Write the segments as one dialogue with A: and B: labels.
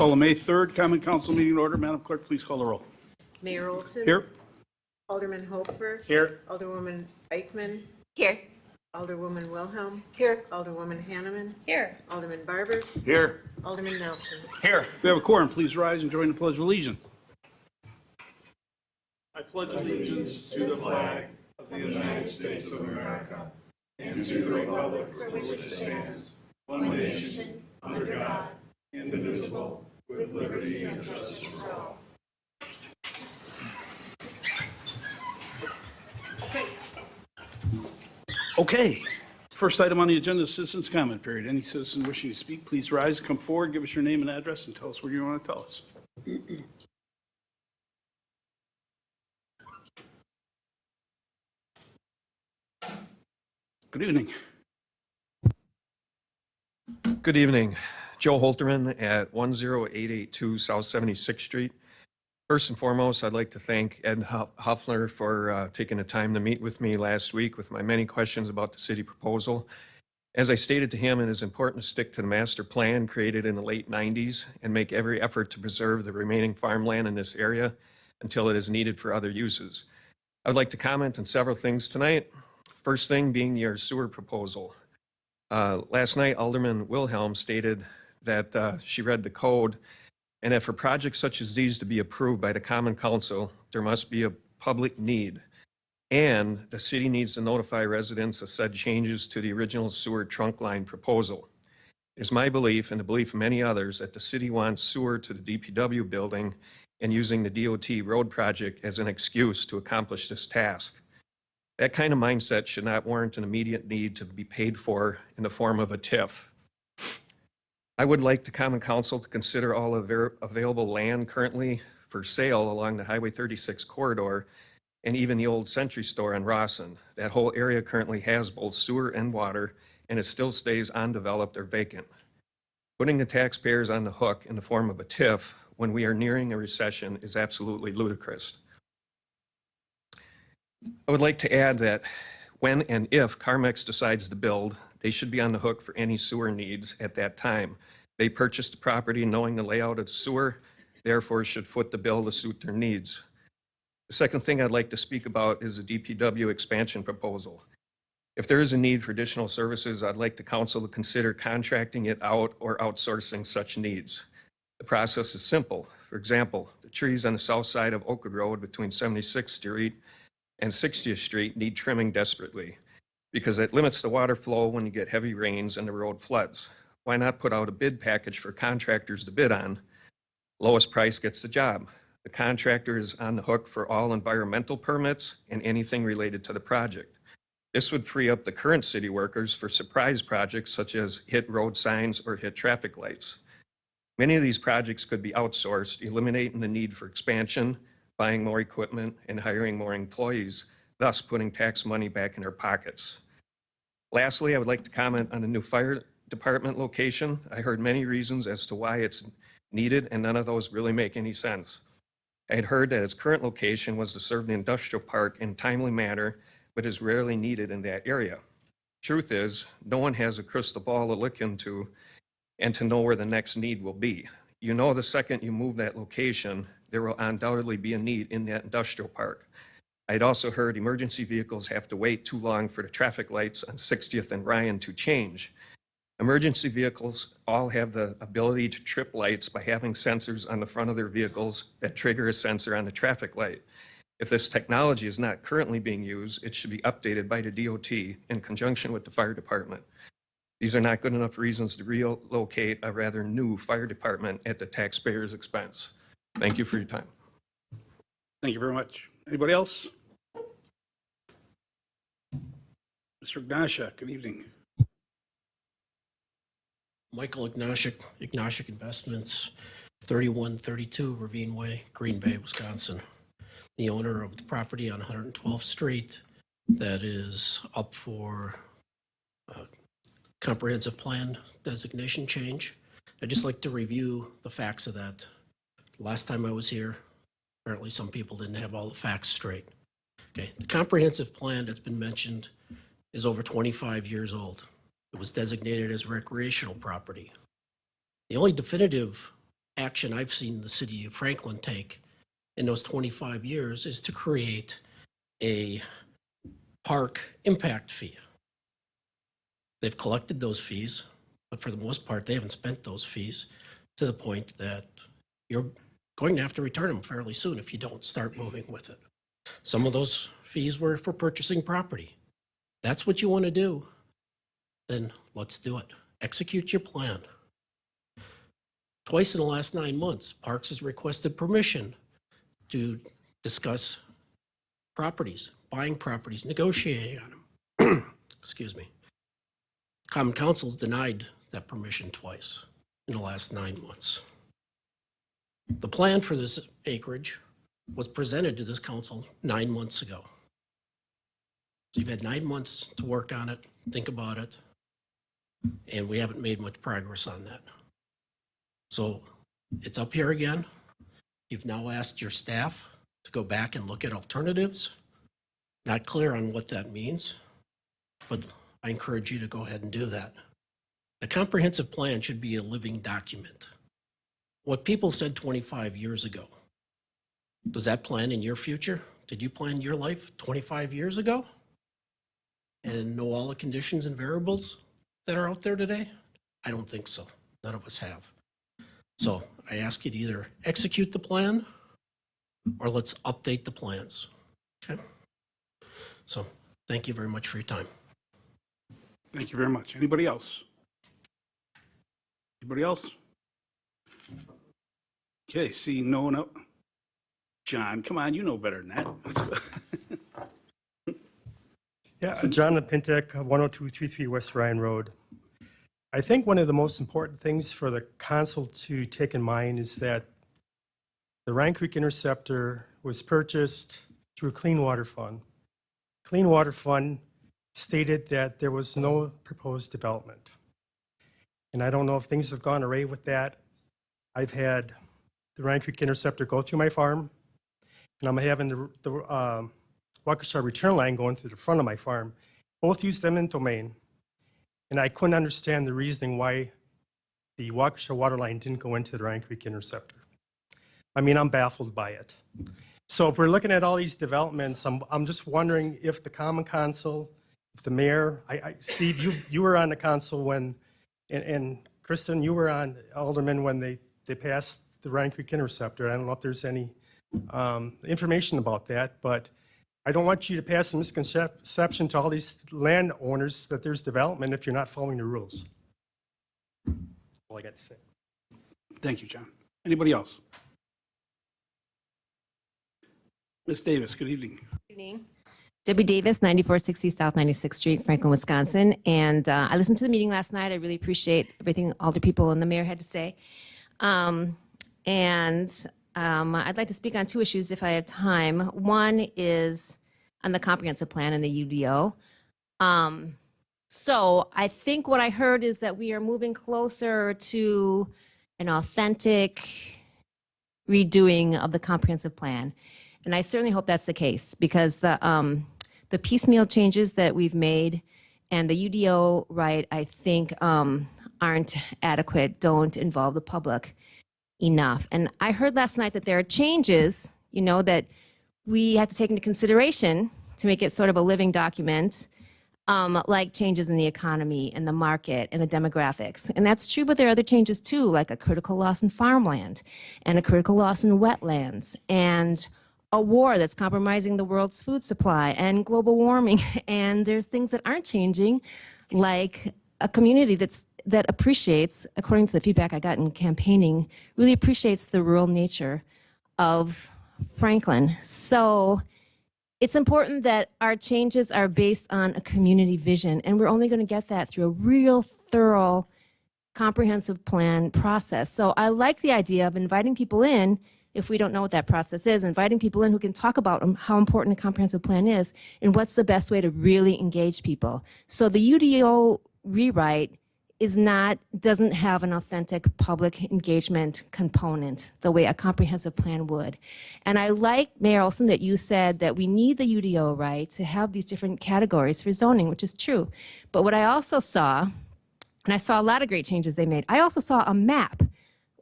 A: Call the May 3rd Common Council meeting to order. Madam Clerk, please call the roll.
B: Mayor Olson.
A: Here.
B: Alderman Hofer.
A: Here.
B: Alderwoman Eichman.
C: Here.
B: Alderwoman Wilhelm.
C: Here.
B: Alderwoman Hanneman.
C: Here.
B: Alderman Barber.
A: Here.
B: Alderman Nelson.
A: Here. We have a quorum. Please rise and join the Pledge of Allegiance. I pledge allegiance to the flag of the United States of America and to the republic for which it stands, one nation, under God, indivisible, with liberty and justice for all. Okay. First item on the agenda is citizens' comment period. Any citizen wishing to speak, please rise, come forward, give us your name and address, and tell us what you want to tell us. Good evening.
D: Good evening. Joe Holterman at 10882 South 76th Street. First and foremost, I'd like to thank Ed Huffler for taking the time to meet with me last week with my many questions about the city proposal. As I stated to him, it is important to stick to the master plan created in the late 90s and make every effort to preserve the remaining farmland in this area until it is needed for other uses. I would like to comment on several things tonight. First thing being your sewer proposal. Last night, Alderman Wilhelm stated that she read the code and that for projects such as these to be approved by the Common Council, there must be a public need. And the city needs to notify residents of said changes to the original sewer trunk line proposal. It is my belief and the belief of many others that the city wants sewer to the DPW building and using the DOT road project as an excuse to accomplish this task. That kind of mindset should not warrant an immediate need to be paid for in the form of a TIF. I would like the Common Council to consider all available land currently for sale along the Highway 36 corridor and even the old Century Store on Rawson. That whole area currently has both sewer and water, and it still stays undeveloped or vacant. Putting the taxpayers on the hook in the form of a TIF when we are nearing a recession is absolutely ludicrous. I would like to add that when and if Carmex decides to build, they should be on the hook for any sewer needs at that time. They purchased the property knowing the layout of the sewer, therefore should foot the bill to suit their needs. The second thing I'd like to speak about is the Dpw Expansion Proposal. If there is a need for additional services, I'd like the council to consider contracting it out or outsourcing such needs. The process is simple. For example, the trees on the south side of Oakwood Road between 76th Street and 60th Street need trimming desperately because it limits the water flow when you get heavy rains and the road floods. Why not put out a bid package for contractors to bid on? Lowest price gets the job. The contractor is on the hook for all environmental permits and anything related to the project. This would free up the current city workers for surprise projects such as hit road signs or hit traffic lights. Many of these projects could be outsourced, eliminating the need for expansion, buying more equipment, and hiring more employees, thus putting tax money back in their pockets. Lastly, I would like to comment on the new fire department location. I heard many reasons as to why it's needed, and none of those really make any sense. I had heard that its current location was to serve the industrial park in a timely manner, but is rarely needed in that area. Truth is, no one has a crystal ball to look into and to know where the next need will be. You know, the second you move that location, there will undoubtedly be a need in that industrial park. I'd also heard emergency vehicles have to wait too long for the traffic lights on 60th and Ryan to change. Emergency vehicles all have the ability to trip lights by having sensors on the front of their vehicles that trigger a sensor on the traffic light. If this technology is not currently being used, it should be updated by the DOT in conjunction with the fire department. These are not good enough reasons to relocate a rather new fire department at the taxpayer's expense. Thank you for your time.
A: Thank you very much. Anybody else? Mr. Ignashek, good evening.
E: Michael Ignashek Investments, 3132 Ravine Way, Green Bay, Wisconsin. The owner of the property on 112th Street that is up for comprehensive plan designation change. I'd just like to review the facts of that. Last time I was here, apparently some people didn't have all the facts straight. Okay, the comprehensive plan that's been mentioned is over 25 years old. It was designated as recreational property. The only definitive action I've seen the city of Franklin take in those 25 years is to create a park impact fee. They've collected those fees, but for the most part, they haven't spent those fees to the point that you're going to have to return them fairly soon if you don't start moving with it. Some of those fees were for purchasing property. That's what you want to do, then let's do it. Execute your plan. Twice in the last 9 months, Parks has requested permission to discuss properties, buying properties, negotiating on them. Excuse me. Common Council's denied that permission twice in the last 9 months. The plan for this acreage was presented to this council 9 months ago. So you've had 9 months to work on it, think about it, and we haven't made much progress on that. So it's up here again. You've now asked your staff to go back and look at alternatives. Not clear on what that means, but I encourage you to go ahead and do that. The comprehensive plan should be a living document. What people said 25 years ago, does that plan in your future? Did you plan your life 25 years ago and know all the conditions and variables that are out there today? I don't think so. None of us have. So I ask you to either execute the plan or let's update the plans. Okay? So thank you very much for your time.
A: Thank you very much. Anybody else? Anybody else? Okay, see no one else. John, come on, you know better than that. Let's go.
C: Yeah, John Pintek, 10233 West Ryan Road. I think one of the most important things for the council to take in mind is that the Ryan Creek Interceptor was purchased through a Clean Water Fund. Clean Water Fund stated that there was no proposed development. And I don't know if things have gone away with that. I've had the Ryan Creek Interceptor go through my farm, and I'm having the Waukesha return line going through the front of my farm. Both use eminent domain. And I couldn't understand the reasoning why the Waukesha water line didn't go into the Ryan Creek Interceptor. I mean, I'm baffled by it. So if we're looking at all these developments, I'm just wondering if the Common Council, if the mayor, Steve, you were on the council when, and Kristen, you were on, Alderman, when they passed the Ryan Creek Interceptor. I don't know if there's any information about that, but I don't want you to pass a misconception to all these landowners that there's development if you're not following the rules. That's all I got to say.
A: Thank you, John. Anybody else? Ms. Davis, good evening.
F: Good evening. Debbie Davis, 9460 South 96th Street, Franklin, Wisconsin. And I listened to the meeting last night. I really appreciate everything all the people and the mayor had to say. I'd like to speak on two issues if I have time. One is on the comprehensive plan and the UDO. So I think what I heard is that we are moving closer to an authentic redoing of the comprehensive plan. And I certainly hope that's the case because the piecemeal changes that we've made and the UDO right, I think aren't adequate, don't involve the public enough. And I heard last night that there are changes, that we have to take into consideration to make it sort of a living document, like changes in the economy and the market and the demographics. And that's true, but there are other changes too, like a critical loss in farmland and a critical loss in wetlands and a war that's compromising the world's food supply and global warming. And there's things that aren't changing, like a community that appreciates, according to the feedback I got in campaigning, really appreciates the rural nature of Franklin. So it's important that our changes are based on a community vision, and we're only going to get that through a real thorough, comprehensive plan process. So I like the idea of inviting people in, if we don't know what that process is, inviting people in who can talk about how important a comprehensive plan is and what's the best way to really engage people. So the UDO rewrite doesn't have an authentic public engagement component the way a comprehensive plan would. And I like, Mayor Olson, that you said that we need the UDO right to have these different categories for zoning, which is true. But what I also saw, and I saw a lot of great changes they made, I also saw a map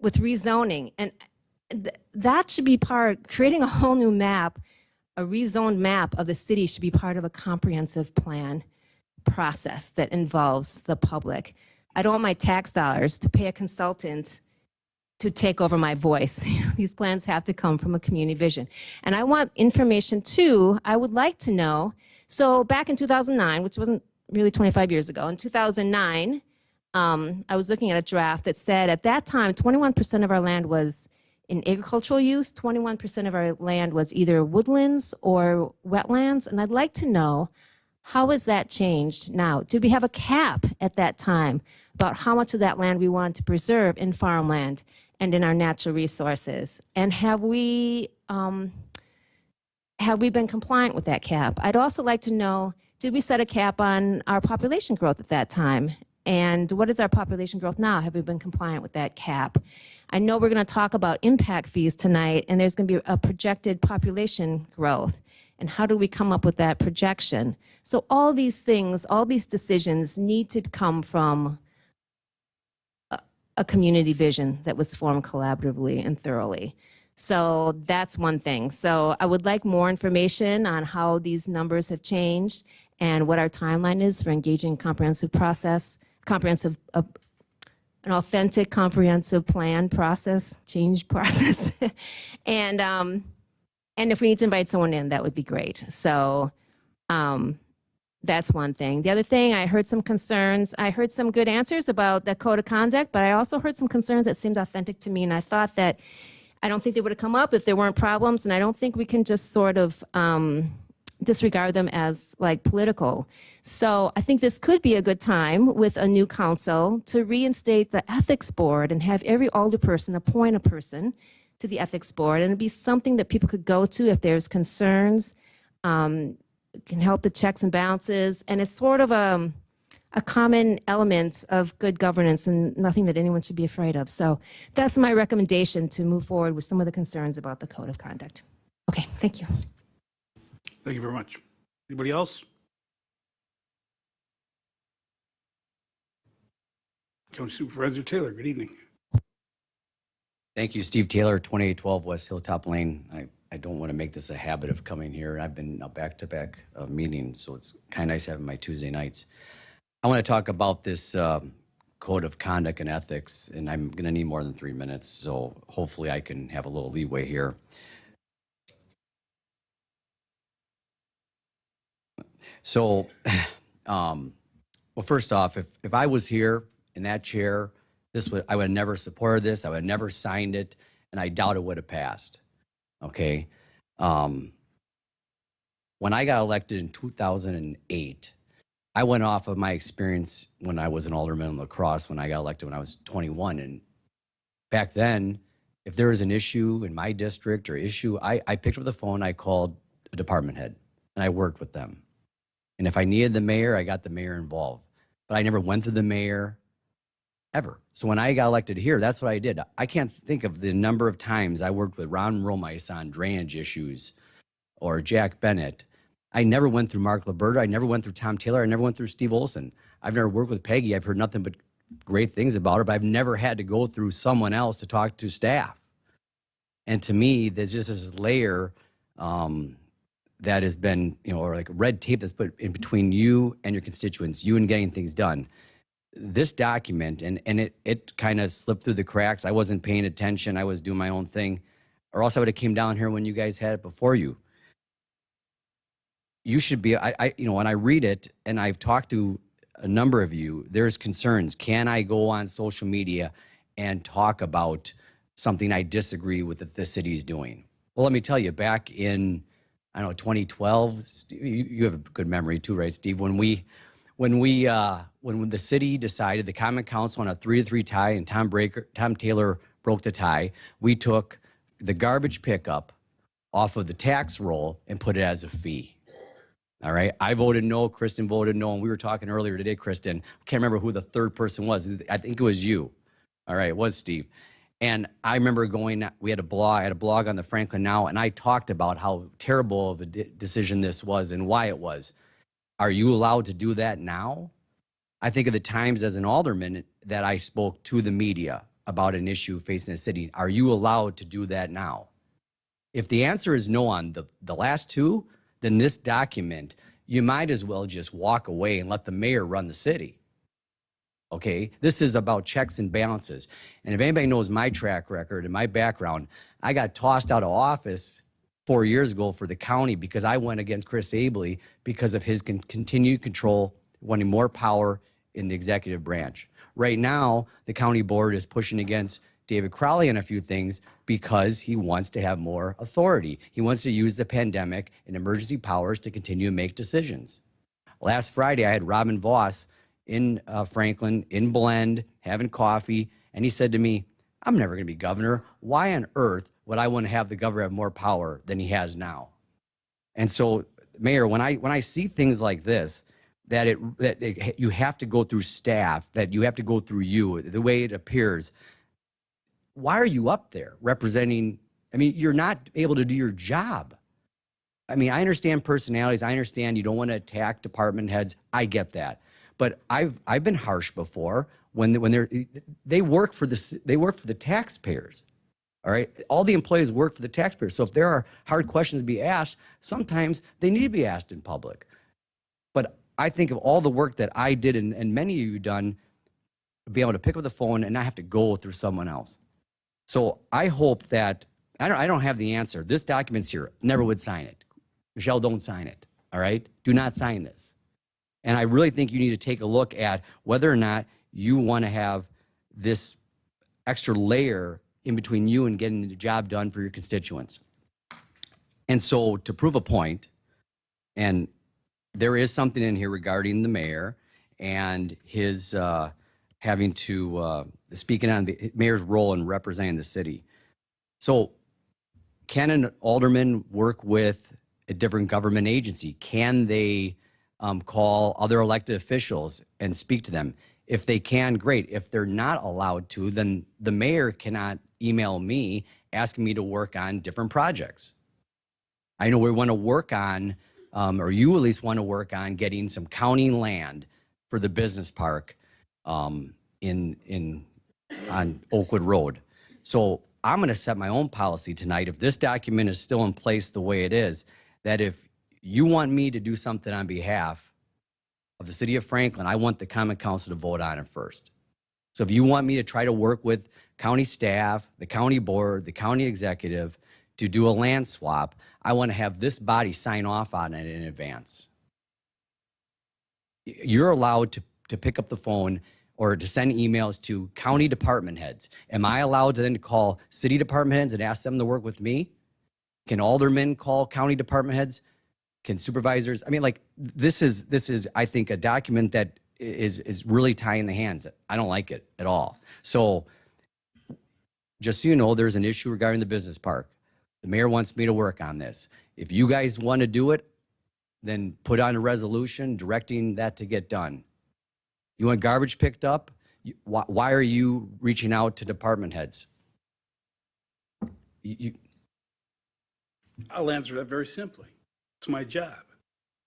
F: with rezoning. And that should be creating a whole new map, a rezoned map of the city should be part of a comprehensive plan process that involves the public. I don't want my tax dollars to pay a consultant to take over my voice. These plans have to come from a community vision. And I want information too. I would like to know, so back in 2009, which wasn't really 25 years ago, in 2009, I was looking at a draft that said at that time, 21% of our land was in agricultural use, 21% of our land was either woodlands or wetlands. And I'd like to know, how has that changed now? Did we have a cap at that time about how much of that land we wanted to preserve in farmland and in our natural resources? And have we been compliant with that cap? I'd also like to know, did we set a cap on our population growth at that time? And what is our population growth now? Have we been compliant with that cap? I know we're going to talk about impact fees tonight, and there's going to be a projected population growth. And how do we come up with that projection? So all these things, all these decisions need to come from a community vision that was formed collaboratively and thoroughly. So that's one thing. So I would like more information on how these numbers have changed and what our timeline is for engaging comprehensive process, an authentic comprehensive plan process, change process. And if we need to invite someone in, that would be great. So that's one thing. The other thing, I heard some concerns. I heard some good answers about the code of conduct, but I also heard some concerns that seemed authentic to me. And I thought that, I don't think they would have come up if there weren't problems. And I don't think we can just sort of disregard them as like political. So I think this could be a good time with a new council to reinstate the ethics board and have every alderperson appoint a person to the ethics board, and it'd be something that people could go to if there's concerns, can help the checks and balances, and it's sort of a common element of good governance and nothing that anyone should be afraid of. So that's my recommendation, to move forward with some of the concerns about the code of conduct. Okay, thank you.
A: Thank you very much. Anybody else? County Supervisor Taylor, good evening.
G: Thank you, Steve Taylor, 2812 West Hilltop Lane. I don't want to make this a habit of coming here. I've been back-to-back meetings, so it's kind of nice having my Tuesday nights. I want to talk about this code of conduct and ethics, and I'm going to need more than 3 minutes, so hopefully I can have a little leeway here. So, well, first off, if I was here in that chair, I would have never supported this. I would have never signed it, and I doubt it would have passed. Okay. When I got elected in 2008, I went off of my experience when I was an alderman in La Crosse when I got elected when I was 21. And back then, if there was an issue in my district or issue, I picked up the phone, I called a department head, and I worked with them. And if I needed the mayor, I got the mayor involved. But I never went through the mayor, ever. So when I got elected here, that's what I did. I can't think of the number of times I worked with Ron Romice on drainage issues or Jack Bennett. I never went through Mark Liberta. I never went through Tom Taylor. I never went through Steve Olson. I've never worked with Peggy. I've heard nothing but great things about her, but I've never had to go through someone else to talk to staff. And to me, there's just this layer that has been, or like red tape that's put in between you and your constituents, you and getting things done. This document, and it kind of slipped through the cracks. I wasn't paying attention. I was doing my own thing, or else I would have came down here when you guys had it before you. You should be, when I read it, and I've talked to a number of you, there's concerns. Can I go on social media and talk about something I disagree with that the city's doing? Well, let me tell you, back in, 2012, you have a good memory too, right, Steve? When the city decided, the Common Council on a 3-3 tie, and Tom Taylor broke the tie, we took the garbage pickup off of the tax roll and put it as a fee. All right. I voted no. Kristen voted no. And we were talking earlier today, Kristen. I can't remember who the third person was. I think it was you. All right. It was Steve. And I remember we had a blog. I had a blog on the Franklin Now, and I talked about how terrible of a decision this was and why it was. Are you allowed to do that now? I think of the times as an alderman that I spoke to the media about an issue facing the city, are you allowed to do that now? If the answer is no on the last two, then this document, you might as well just walk away and let the mayor run the city. Okay, this is about checks and balances. And if anybody knows my track record and my background, I got tossed out of office 4 years ago for the county because I went against Chris Abley because of his continued control, wanting more power in the executive branch. Right now, the county board is pushing against David Crowley on a few things because he wants to have more authority. He wants to use the pandemic and emergency powers to continue to make decisions. Last Friday, I had Robin Voss in Franklin, in Blend, having coffee, and he said to me, I'm never going to be governor. Why on earth would I want to have the governor have more power than he has now? And so, Mayor, when I see things like this, you have to go through staff, that you have to go through you, the way it appears, why are you up there representing? I mean, you're not able to do your job. I mean, I understand personalities. I understand you don't want to attack department heads. I get that. But I've been harsh before when they work for the taxpayers. All right, all the employees work for the taxpayers. So if there are hard questions to be asked, sometimes they need to be asked in public. But I think of all the work that I did and many of you done, be able to pick up the phone and not have to go through someone else. So I hope that I don't have the answer. This document's here. Never would sign it. Michelle, don't sign it. All right, do not sign this. And I really think you need to take a look at whether or not you want to have this extra layer in between you and getting the job done for your constituents. And so to prove a point, and there is something in here regarding the mayor and his having to, speaking on the mayor's role in representing the city. So can an alderman work with a different government agency? Can they call other elected officials and speak to them? If they can, great. If they're not allowed to, then the mayor cannot email me asking me to work on different projects. I know we want to work on, or you at least want to work on getting some county land for the business park on Oakwood Road. So I'm going to set my own policy tonight. If this document is still in place the way it is, that if you want me to do something on behalf of the city of Franklin, I want the common council to vote on it first. So if you want me to try to work with county staff, the county board, the county executive to do a land swap, I want to have this body sign off on it in advance. You're allowed to pick up the phone or to send emails to county department heads. Am I allowed to then call city department heads and ask them to work with me? Can aldermen call county department heads? Can supervisors? I mean, like, this is I think a document that is really tying the hands. I don't like it at all. So just so you know, there's an issue regarding the business park. The mayor wants me to work on this. If you guys want to do it, then put on a resolution directing that to get done. You want garbage picked up? Why are you reaching out to department heads?
A: I'll answer that very simply. It's my job.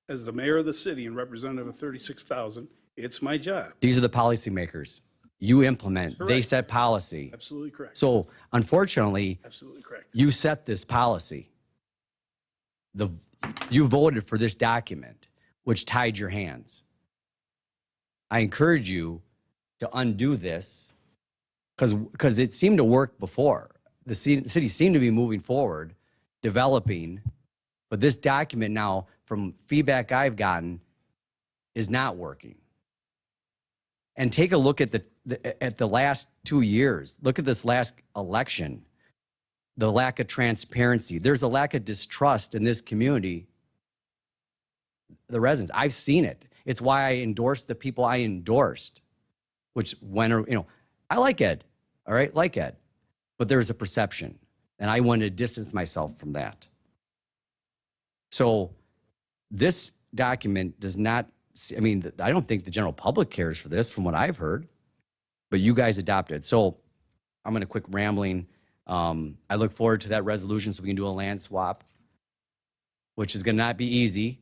A: As the mayor of the city and representative of 36,000, it's my job.
G: These are the policymakers. You implement, they
A: Correct.
G: set policy.
A: Absolutely correct.
G: So unfortunately,
A: Absolutely correct.
G: you set this policy. You voted for this document, which tied your hands. I encourage you to undo this because it seemed to work before. The city seemed to be moving forward, developing, but this document now, from feedback I've gotten, is not working. And take a look at the last 2 years. Look at this last election. The lack of transparency. There's a lack of distrust in this community. The residents, I've seen it. It's why I endorsed the people I endorsed, which I like Ed, all right, like Ed, but there's a perception, and I wanted to distance myself from that. So this document does not, I mean, I don't think the general public cares for this from what I've heard, but you guys adopted. So I'm going to quit rambling. I look forward to that resolution so we can do a land swap, which is going to not be easy,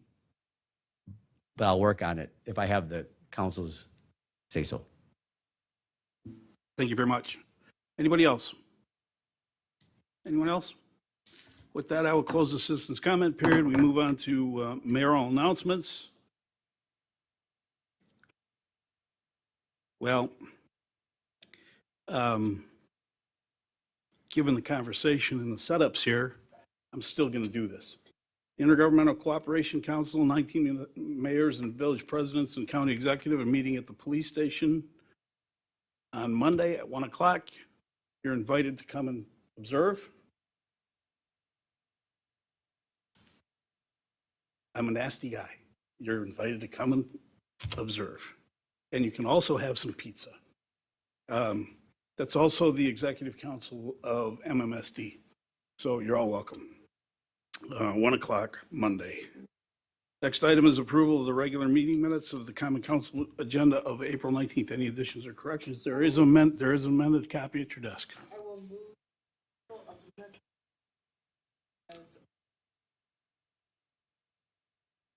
G: but I'll work on it if I have the council's say so.
A: Thank you very much. Anybody else? Anyone else? With that, I will close the citizens' comment period. We move on to mayoral announcements. Well, given the conversation and the setups here, I'm still going to do this. Intergovernmental Cooperation Council, 19 mayors and village presidents and county executive are meeting at the police station on Monday at 1 o'clock. You're invited to come and observe. I'm a nasty guy. You're invited to come and observe. And you can also have some pizza. That's also the executive council of MMSD. So you're all welcome. 1 o'clock Monday. Next item is approval of the regular meeting minutes of the Common Council agenda of April 19th. Any additions or corrections? There is an amended copy at your desk.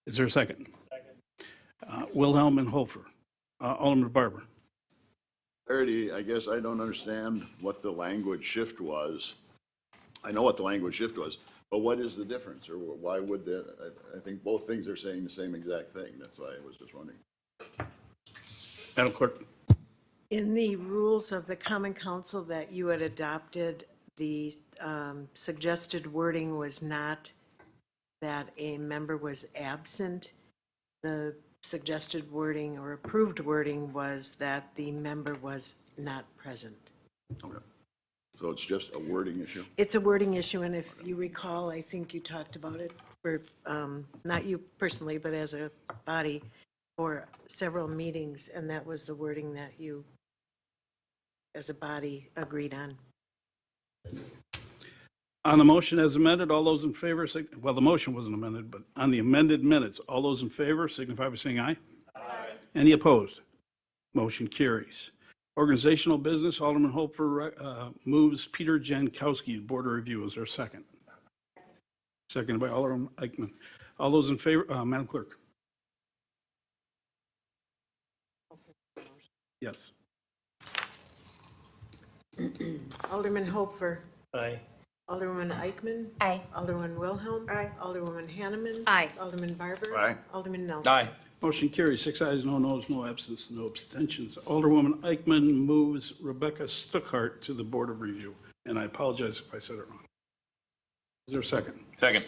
A: Is there a second? Wilhelm and Hofer. Alderman Barber.
H: Clarity, I guess I don't understand what the language shift was. I know what the language shift was, but what is the difference, or why would that? I think both things are saying the same exact thing. That's why I was just wondering.
A: Madam Clerk.
B: In the rules of the Common Council that you had adopted, the suggested wording was not that a member was absent. The suggested wording or approved wording was that the member was not present.
H: Okay. So it's just a wording issue?
B: It's a wording issue, and if you recall, I think you talked about it for, not you personally, but as a body, for several meetings, and that was the wording that you, as a body, agreed on.
A: On the motion as amended, all those in favor, well, the motion wasn't amended, but on the amended minutes, all those in favor signify by saying aye. Aye. Any opposed? Motion carries. Organizational business, Alderman Hofer moves Peter Jankowski to Board of Review. Is there a second? Seconded by Alderman Eichmann. All those in favor, Madam Clerk? Yes.
B: Alderman Hofer.
C: Aye.
B: Alderwoman Eichmann.
F: Aye.
B: Alderman Wilhelm. Aye. Alderwoman Hanneman.
F: Aye.
B: Alderman Barber.
H: Aye.
B: Alderman Nelson.
D: Aye.
A: Motion carries. 6 ayes, no noes, no absence, no abstentions. Alderwoman Eichmann moves Rebecca Stuckart to the Board of Review. And I apologize if I said it wrong. Is there a second?
D: Second.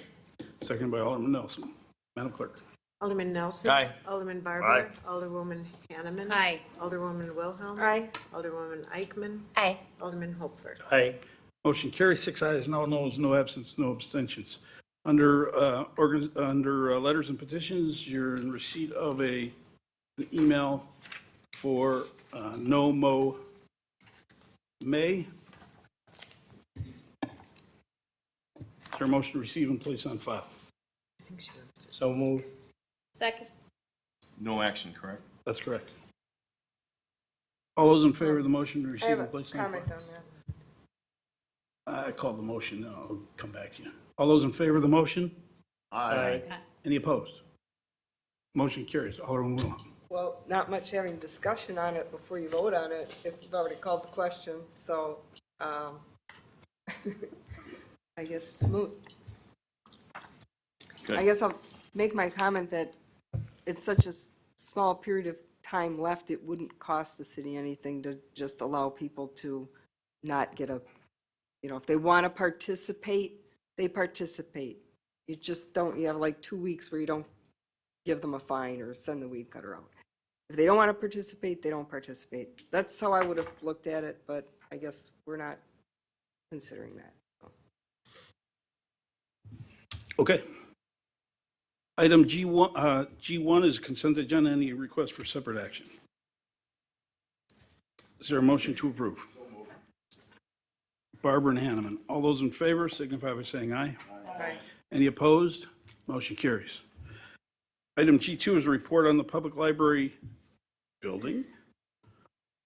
A: Second by Alderman Nelson. Madam Clerk.
B: Alderman Nelson.
D: Aye.
B: Alderman Barber.
H: Aye.
B: Alderwoman Hanneman.
F: Aye.
B: Alderwoman Wilhelm.
F: Aye.
B: Alderwoman Eichmann.
F: Aye.
B: Alderman Hofer.
C: Aye.
A: Motion carries. 6 ayes, no noes, no absence, no abstentions. Under letters and petitions, you're in receipt of an email for No Mo May. Is there a motion to receive and place on file?
C: So moved.
F: Second.
I: No action, correct?
A: That's correct. All those in favor of the motion to receive and place on file?
B: on that.
A: I called the motion. Now I'll come back to you. All those in favor of the motion?
H: Aye.
A: Any opposed? Motion carries. Alderman Wilhelm.
J: Well, not much having discussion on it before you vote on it, if you've already called the question, so, I guess it's moot.
I: Good.
J: I guess I'll make my comment that it's such a small period of time left, it wouldn't cost the city anything to just allow people to not get a, if they want to participate, they participate. You just don't, you have like 2 weeks where you don't give them a fine or send the weed cutter out. If they don't want to participate, they don't participate. That's how I would have looked at it, but I guess we're not considering that.
A: Okay. Item G1 is consent agenda. Any request for separate action? Is there a motion to approve? Barber and Hanneman. All those in favor signify by saying aye.
J: Aye.
A: Any opposed? Motion carries. Item G2 is a report on the public library building.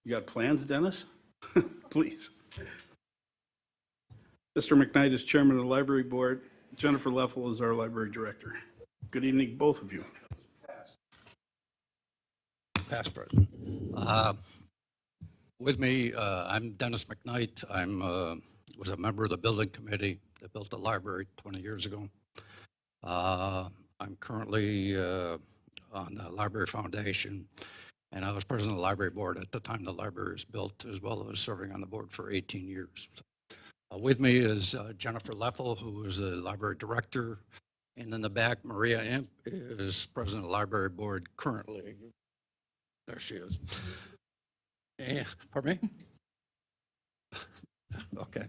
A: You got plans, Dennis? Please. Mr. McKnight is chairman of the library board. Jennifer Leffel is our library director. Good evening, both of you.
K: Past President. With me, I'm Dennis McKnight. Was a member of the building committee that built the library 20 years ago. I'm currently on the Library Foundation, and I was president of the library board at the time the library was built, as well as serving on the board for 18 years. With me is Jennifer Leffel, who is the library director, and in the back, Maria Imp is president of the library board currently. There she is. Yeah, pardon me? Okay.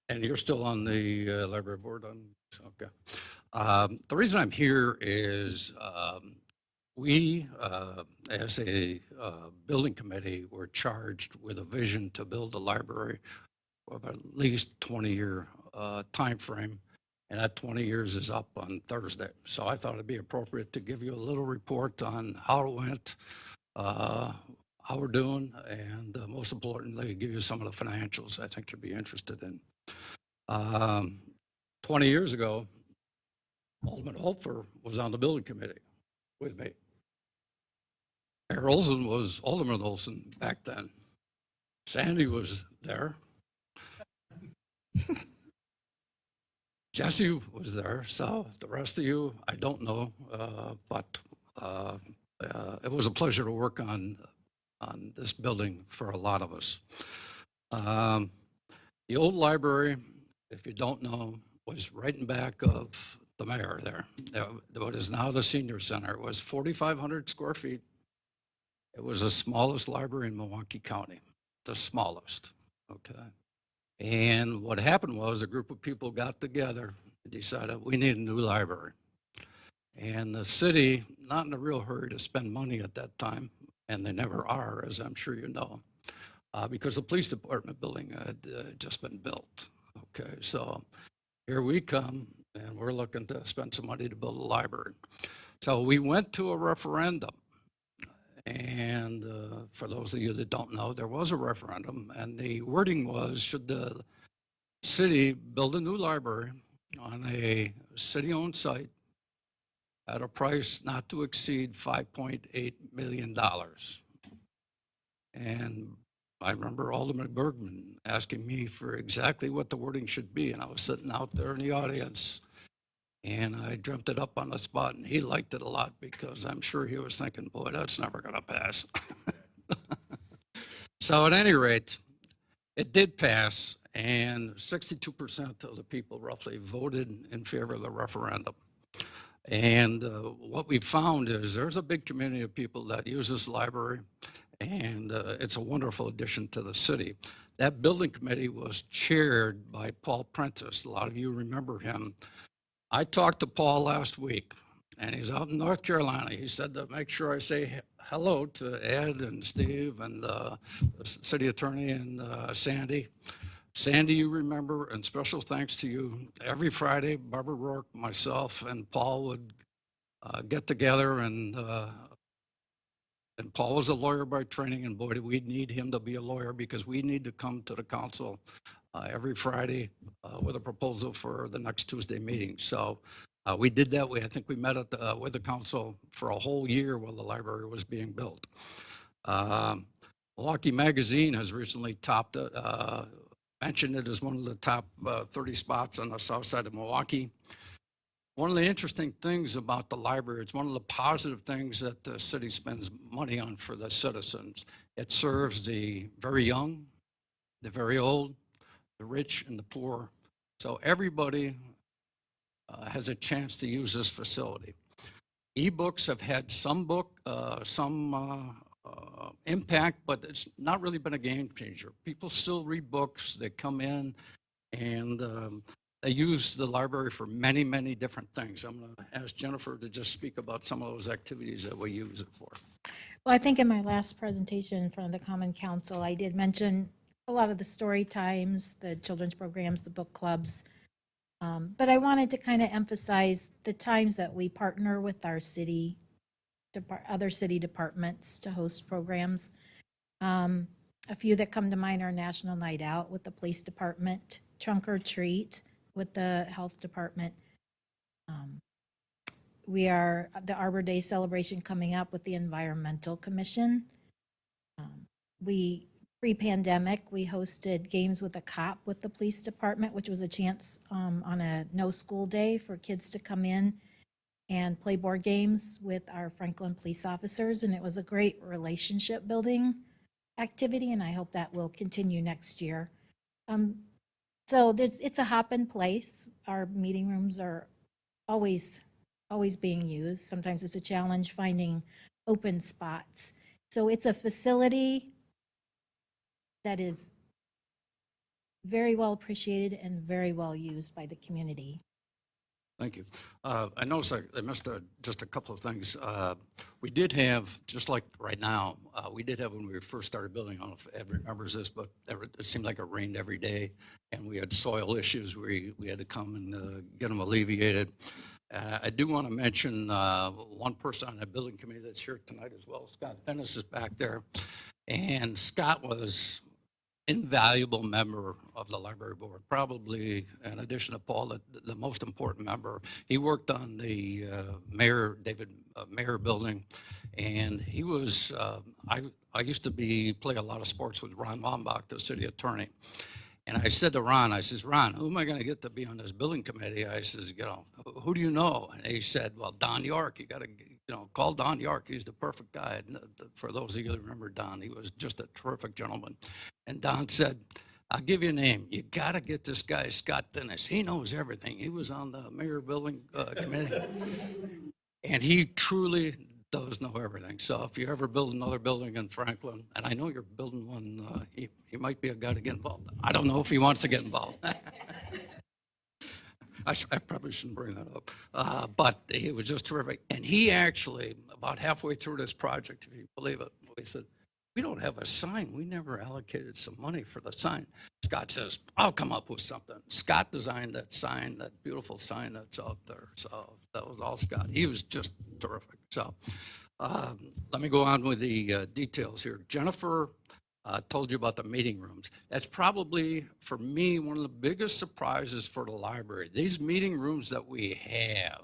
K: And you're still on the library board on, okay. The reason I'm here is we, as a building committee, were charged with a vision to build a library of at least 20-year time frame. And that 20 years is up on Thursday. So I thought it'd be appropriate to give you a little report on how it went, how we're doing, and most importantly, give you some of the financials I think you'll be interested in. 20 years ago, Alderman Holfer was on the building committee with me. Mayor Olson was Alderman Olson back then. Sandy was there. Jesse was there. So the rest of you, I don't know, but it was a pleasure to work on this building for a lot of us. The old library, if you don't know, was right in back of the mayor there. What is now the senior center. It was 4,500 square feet. It was the smallest library in Milwaukee County, the smallest, okay? And what happened was a group of people got together and decided we need a new library. And the city, not in a real hurry to spend money at that time, and they never are, as I'm sure you know, because the police department building had just been built. Okay, so here we come, and we're looking to spend some money to build a library. So we went to a referendum. And for those of you that don't know, there was a referendum, and the wording was, should the city build a new library on a city-owned site at a price not to exceed $5.8 million. And I remember Alderman Bergman asking me for exactly what the wording should be, and I was sitting out there in the audience, and I dreamt it up on the spot, and he liked it a lot because I'm sure he was thinking, boy, that's never going to pass. So at any rate, it did pass, and 62% of the people roughly voted in favor of the referendum. And what we found is there's a big community of people that use this library, and it's a wonderful addition to the city. That building committee was chaired by Paul Prentice. A lot of you remember him. I talked to Paul last week, and he's out in North Carolina. He said to make sure I say hello to Ed and Steve and the city attorney and Sandy. Sandy, you remember, and special thanks to you. Every Friday, Barbara Rourke, myself, and Paul would get together, and Paul was a lawyer by training, and boy, did we need him to be a lawyer because we need to come to the council every Friday with a proposal for the next Tuesday meeting. So we did that. I think we met with the council for a whole year while the library was being built. Milwaukee Magazine has recently topped it, mentioned it as one of the top 30 spots on the south side of Milwaukee. One of the interesting things about the library, it's one of the positive things that the city spends money on for the citizens. It serves the very young, the very old, the rich, and the poor. So everybody has a chance to use this facility. E-books have had some impact, but it's not really been a game changer. People still read books. They come in, and they use the library for many, many different things. I'm going to ask Jennifer to just speak about some of those activities that we use it for.
L: Well, I think in my last presentation in front of the Common Council, I did mention a lot of the story times, the children's programs, the book clubs. But I wanted to kind of emphasize the times that we partner with our city, other city departments to host programs. A few that come to mind are National Night Out with the police department, Trunk or Treat with the health department. We are the Arbor Day celebration coming up with the Environmental Commission. We Pre-pandemic, we hosted Games with a Cop with the police department, which was a chance on a no school day for kids to come in and play board games with our Franklin police officers. And it was a great relationship building activity, and I hope that will continue next year. So it's a hop in place. Our meeting rooms are always being used. Sometimes it's a challenge finding open spots. So it's a facility that is very well appreciated and very well used by the community.
K: Thank you. I noticed I missed just a couple of things. We did have, just like right now, we did have when we first started building, I don't know if everyone remembers this, but it seemed like it rained every day, and we had soil issues. We had to come and get them alleviated. I do want to mention one person on the building committee that's here tonight as well. Scott Finnis is back there. And Scott was invaluable member of the library board, probably in addition to Paul, the most important member. He worked on the Mayor building, and he was, I used to play a lot of sports with Ron Wambach, the city attorney. And I said to Ron, I says, Ron, who am I going to get to be on this building committee? I says, who do you know? And he said, well, Don York. You got to, call Don York. He's the perfect guy. And for those of you that remember Don, he was just a terrific gentleman. And Don said, I'll give you a name. You got to get this guy, Scott Finnis. He knows everything. He was on the mayor building committee. And he truly does know everything. So if you ever build another building in Franklin, and I know you're building one, he might be a guy to get involved. I don't know if he wants to get involved. I probably shouldn't bring that up. But he was just terrific. And he actually, about halfway through this project, if you believe it, he said, we don't have a sign. We never allocated some money for the sign. Scott says, I'll come up with something. Scott designed that sign, that beautiful sign that's out there. So that was all Scott. He was just terrific. So let me go on with the details here. Jennifer told you about the meeting rooms. That's probably, for me, one of the biggest surprises for the library. These meeting rooms that we have,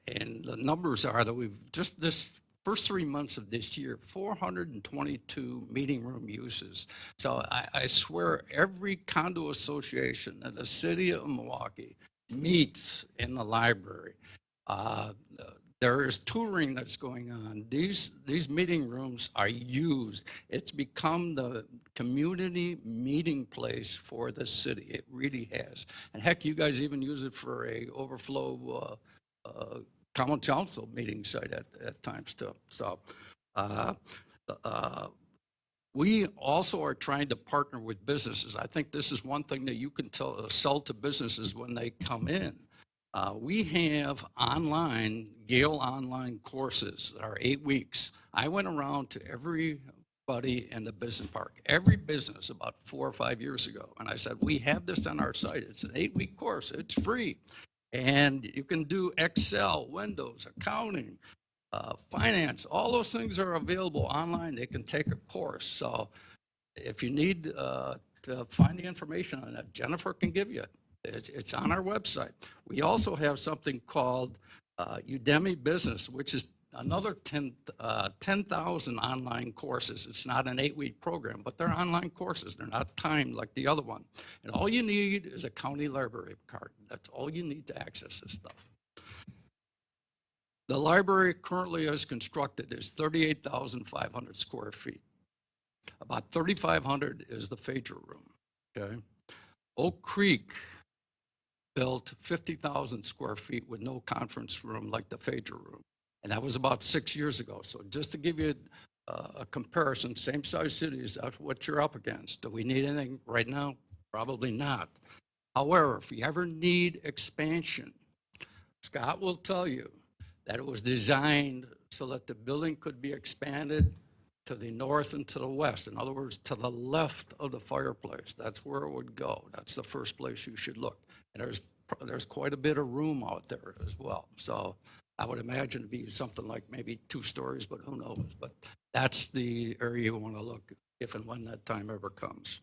K: and the numbers are that we've just this first 3 months of this year, 422 meeting room uses. So I swear every condo association in the city of Milwaukee meets in the library. There is touring that's going on. These meeting rooms are used. It's become the community meeting place for the city. It really has. And heck, you guys even use it for a overflow common council meeting site at times too. So we also are trying to partner with businesses. I think this is one thing that you can sell to businesses when they come in. We have Gale online courses that are 8 weeks. I went around to everybody in the business park, every business about 4 or 5 years ago. And I said, we have this on our site. It's an 8-week course. It's free. And you can do Excel, Windows, accounting, finance. All those things are available online. They can take a course. So if you need to find the information on that, Jennifer can give you it. It's on our website. We also have something called Udemy Business, which is another 10,000 online courses. It's not an 8-week program, but they're online courses. They're not timed like the other one. And all you need is a county library card. That's all you need to access this stuff. The library currently as constructed is 38,500 square feet. About 3,500 is the Phaedra room, okay? Oak Creek built 50,000 square feet with no conference room like the Phaedra room. And that was about 6 years ago. So just to give you a comparison, same size cities, that's what you're up against. Do we need anything right now? Probably not. However, if you ever need expansion, Scott will tell you that it was designed so that the building could be expanded to the north and to the west. In other words, to the left of the fireplace. That's where it would go. That's the first place you should look. And there's quite a bit of room out there as well. So I would imagine it'd be something like maybe 2 stories, but who knows? But that's the area you want to look if and when that time ever comes.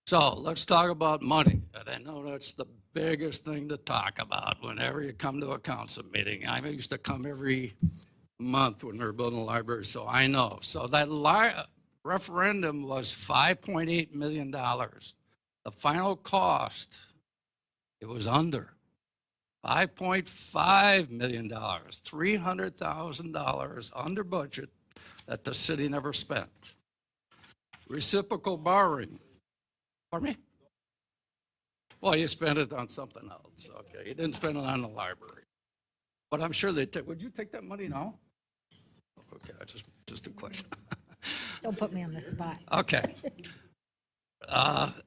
K: So let's talk about money. And I know that's the biggest thing to talk about whenever you come to a council meeting. I used to come every month when we were building a library, so I know. So that referendum was $5.8 million. The final cost, it was under $5.5 million, $300,000 under budget that the city never spent. Reciprocal borrowing, pardon me? Well, you spent it on something else, okay. You didn't spend it on the library. But I'm sure they take, would you take that money now? Okay, just a question.
L: Don't put me on the spot.
K: Okay.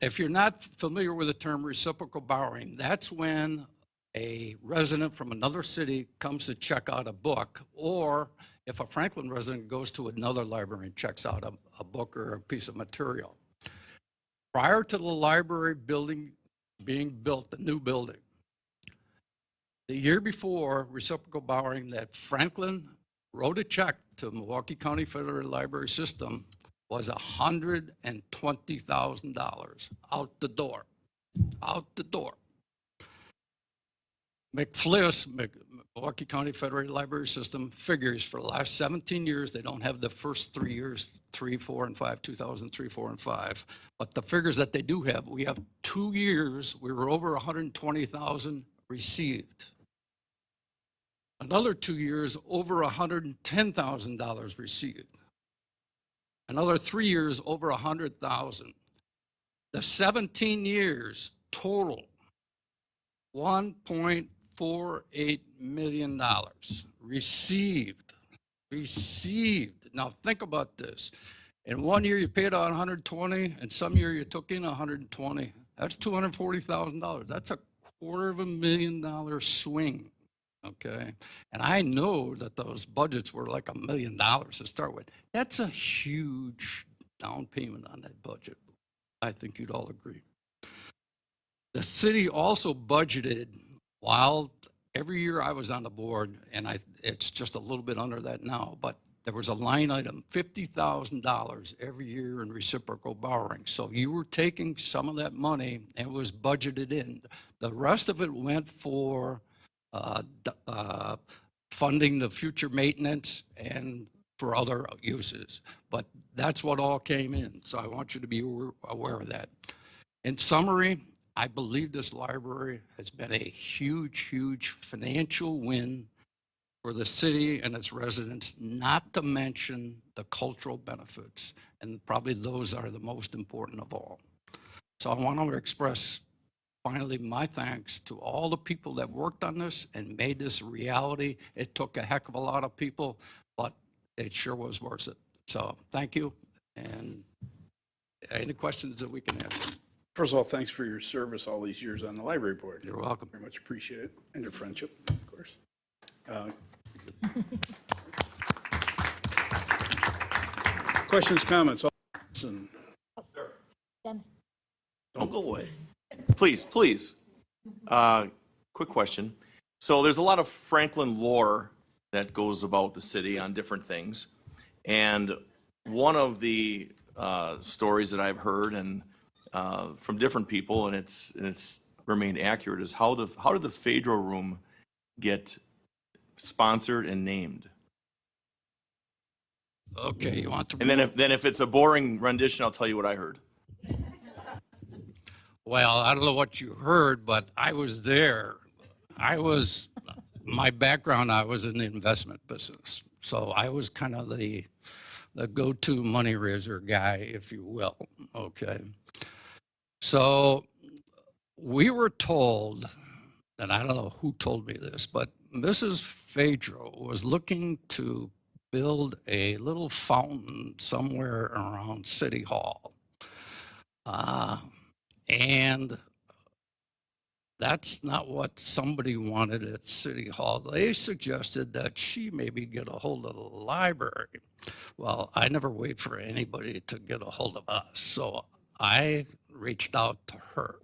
K: If you're not familiar with the term reciprocal borrowing, that's when a resident from another city comes to check out a book, or if a Franklin resident goes to another library and checks out a book or a piece of material. Prior to the library building being built, the new building, the year before reciprocal borrowing, that Franklin wrote a check to Milwaukee County Federated Library System was $120,000 out the door, out the door. Milwaukee County Federated Library System figures for the last 17 years, they don't have the first 3 years, 3, 4, and 5, 2003, 4, and 5. But the figures that they do have, we have 2 years, we were over 120,000 received. Another 2 years, over $110,000 received. Another 3 years, over 100,000. The 17 years total, $1.48 million received. Now think about this. In 1 year you paid out 120, and some year you took in 120. That's $240,000. That's a $250,000 swing. Okay, and I know that those budgets were like $1 million to start with. That's a huge down payment on that budget. I think you'd all agree. The city also budgeted, while every year I was on the board, and it's just a little bit under that now, but there was a line item, $50,000 every year in reciprocal borrowing. So you were taking some of that money and it was budgeted in. The rest of it went for funding the future maintenance and for other uses. But that's what all came in. So I want you to be aware of that. In summary, I believe this library has been a huge, huge financial win for the city and its residents, not to mention the cultural benefits. And probably those are the most important of all. So I want to express finally my thanks to all the people that worked on this and made this a reality. It took a heck of a lot of people, but it sure was worth it. So thank you. And any questions that we can answer?
A: First of all, thanks for your service all these years on the library board.
K: You're welcome.
A: Very much appreciate it, and your friendship, of course. Questions, comments? Listen,
L: Dennis.
A: don't go away.
I: Please. Quick question. So there's a lot of Franklin lore that goes about the city on different things. And one of the stories that I've heard and from different people, and it's remained accurate, is how did the Phaedra Room get sponsored and named?
K: Okay, you want to?
I: And then if it's a boring rendition, I'll tell you what I heard.
K: Well, I don't know what you heard, but I was there. My background, I was in the investment business. So I was kind of the go-to money raiser guy, if you will, okay? So we were told, and I don't know who told me this, but Mrs. Phaedra was looking to build a little fountain somewhere around City Hall. And that's not what somebody wanted at City Hall. They suggested that she maybe get a hold of the library. Well, I never wait for anybody to get a hold of us. So I reached out to her.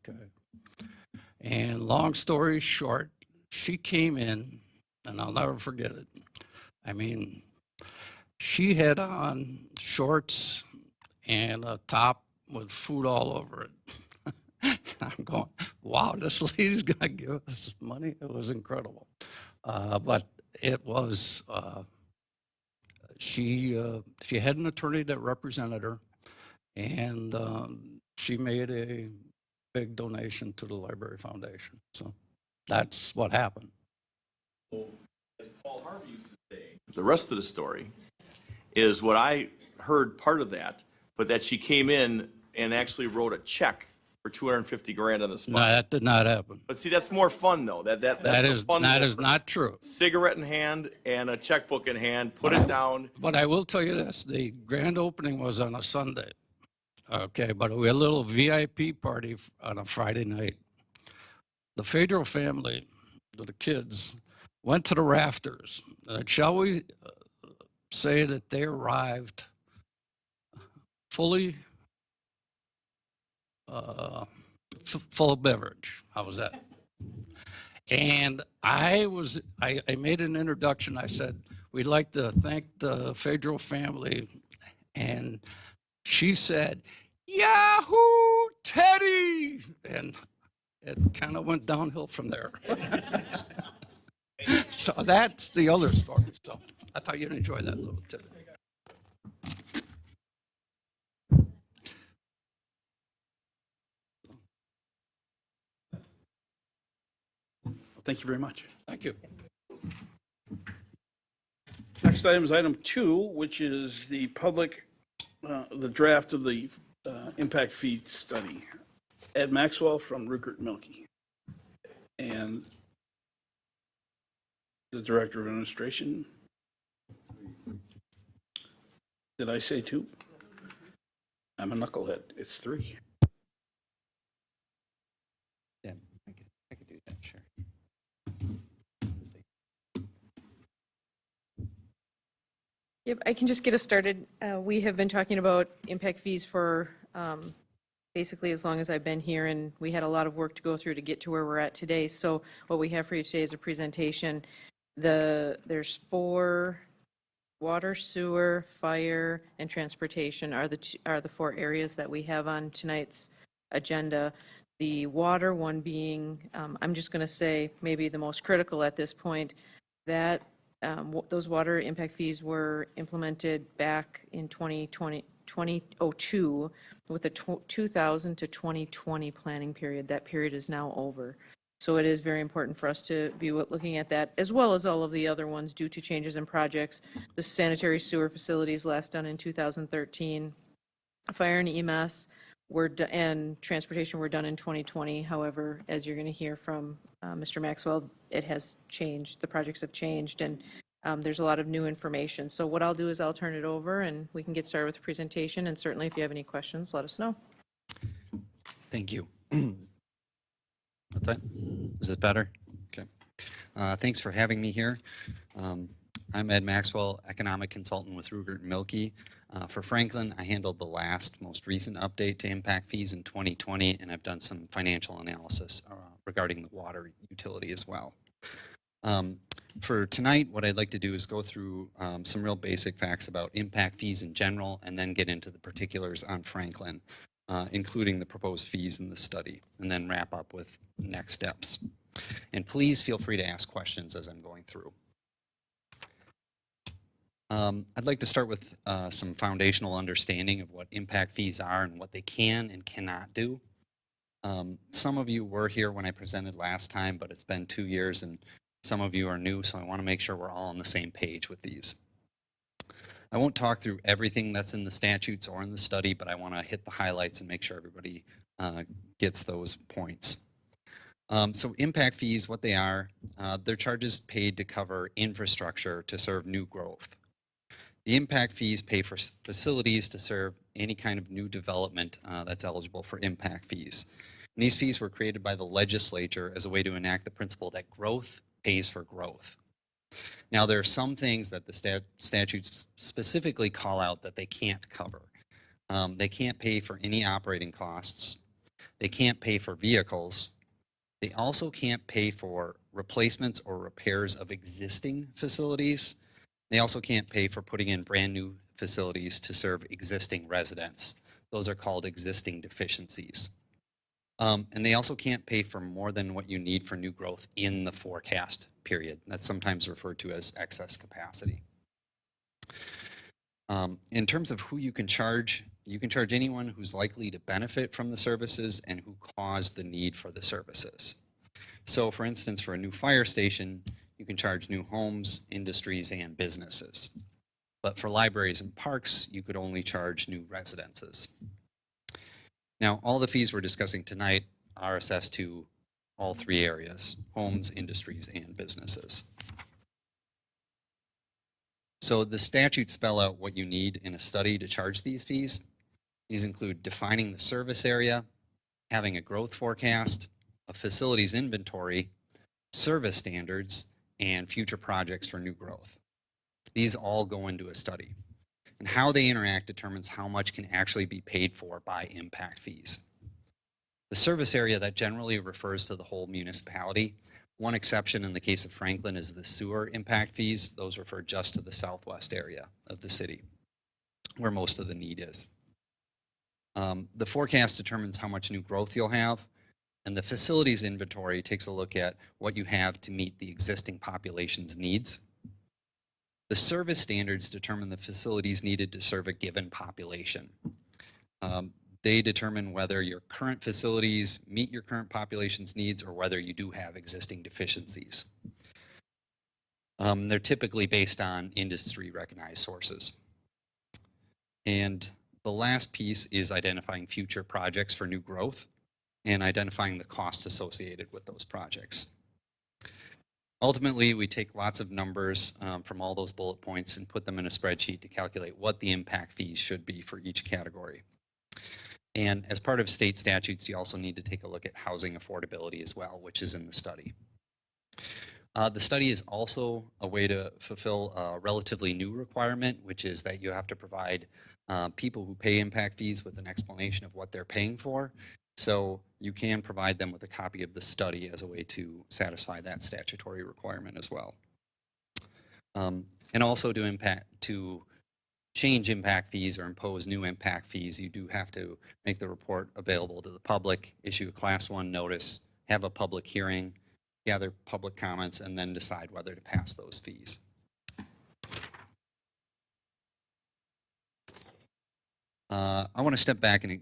K: Okay. And long story short, she came in, and I'll never forget it. I mean, she had on shorts and a top with food all over it. I'm going, wow, this lady's gonna give us money. It was incredible. But it was, she had an attorney that represented her, and she made a big donation to the Library Foundation. So that's what happened.
I: As Paul Harvey used to say, the rest of the story is what I heard part of that, but that she came in and actually wrote a check for 250 grand on the
K: No,
I: spot.
K: that did not happen.
I: But see, that's more fun though. That's
K: That
I: the
K: is
I: fun
K: that is
I: part.
K: not true.
I: Cigarette in hand and a checkbook in hand, put it down.
K: But I will tell you this, the grand opening was on a Sunday. Okay, but we had a little VIP party on a Friday night. The Fedro family, the kids, went to the rafters. Shall we say that they arrived fully full of beverage? How was that? And I made an introduction. I said, we'd like to thank the Fedro family. And she said, Yahoo, Teddy! And it kind of went downhill from there. So that's the other story. So I thought you'd enjoy that little tidbit.
A: Thank you very much.
K: Thank you.
A: Next item is item 2, which is the the draft of the impact fee study. Ed Maxwell from Rupert Milkie. And the Director of Administration. Did I say 2? I'm a knucklehead. It's 3.
G: Yeah, I could do that, sure.
M: Yep, I can just get us started. We have been talking about impact fees for basically as long as I've been here, and we had a lot of work to go through to get to where we're at today. So what we have for you today is a presentation. There's 4: water, sewer, fire, and transportation are the 4 areas that we have on tonight's agenda. The water one being, I'm just going to say maybe the most critical at this point, that those water impact fees were implemented back in 2002 with a 2000 to 2020 planning period. That period is now over. So it is very important for us to be looking at that, as well as all of the other ones due to changes in projects. The sanitary sewer facilities last done in 2013. Fire and EMS and transportation were done in 2020. However, as you're going to hear from Mr. Maxwell, it has changed. The projects have changed, and there's a lot of new information. So what I'll do is I'll turn it over, and we can get started with the presentation. And certainly, if you have any questions, let us know.
N: Thank you. What's that? Is this better? Okay. Thanks for having me here. I'm Ed Maxwell, economic consultant with Rupert Milkie. For Franklin, I handled the most recent update to impact fees in 2020, and I've done some financial analysis regarding the water utility as well. For tonight, what I'd like to do is go through some real basic facts about impact fees in general, and then get into the particulars on Franklin, including the proposed fees in the study, and then wrap up with next steps. And please feel free to ask questions as I'm going through. I'd like to start with some foundational understanding of what impact fees are and what they can and cannot do. Some of you were here when I presented last time, but it's been 2 years and some of you are new, so I want to make sure we're all on the same page with these. I won't talk through everything that's in the statutes or in the study, but I want to hit the highlights and make sure everybody gets those points. So impact fees, what they are, they're charges paid to cover infrastructure to serve new growth. The impact fees pay for facilities to serve any kind of new development that's eligible for impact fees. And these fees were created by the legislature as a way to enact the principle that growth pays for growth. Now, there are some things that the statutes specifically call out that they can't cover. They can't pay for any operating costs. They can't pay for vehicles. They also can't pay for replacements or repairs of existing facilities. They also can't pay for putting in brand new facilities to serve existing residents. Those are called existing deficiencies. And they also can't pay for more than what you need for new growth in the forecast period. That's sometimes referred to as excess capacity. In terms of who you can charge anyone who's likely to benefit from the services and who caused the need for the services. So for instance, for a new fire station, you can charge new homes, industries, and businesses. But for libraries and parks, you could only charge new residences. Now, all the fees we're discussing tonight are assessed to all three areas: homes, industries, and businesses. So the statutes spell out what you need in a study to charge these fees. These include defining the service area, having a growth forecast, a facilities inventory, service standards, and future projects for new growth. These all go into a study. And how they interact determines how much can actually be paid for by impact fees. The service area, that generally refers to the whole municipality. One exception in the case of Franklin is the sewer impact fees. Those refer just to the southwest area of the city, where most of the need is. The forecast determines how much new growth you'll have, and the facilities inventory takes a look at what you have to meet the existing population's needs. The service standards determine the facilities needed to serve a given population. They determine whether your current facilities meet your current population's needs or whether you do have existing deficiencies. They're typically based on industry recognized sources. And the last piece is identifying future projects for new growth and identifying the costs associated with those projects. Ultimately, we take lots of numbers from all those bullet points and put them in a spreadsheet to calculate what the impact fees should be for each category. And as part of state statutes, you also need to take a look at housing affordability as well, which is in the study. The study is also a way to fulfill a relatively new requirement, which is that you have to provide people who pay impact fees with an explanation of what they're paying for. So you can provide them with a copy of the study as a way to satisfy that statutory requirement as well. And also to change impact fees or impose new impact fees, you do have to make the report available to the public, issue a Class 1 notice, have a public hearing, gather public comments, and then decide whether to pass those fees. I want to step back and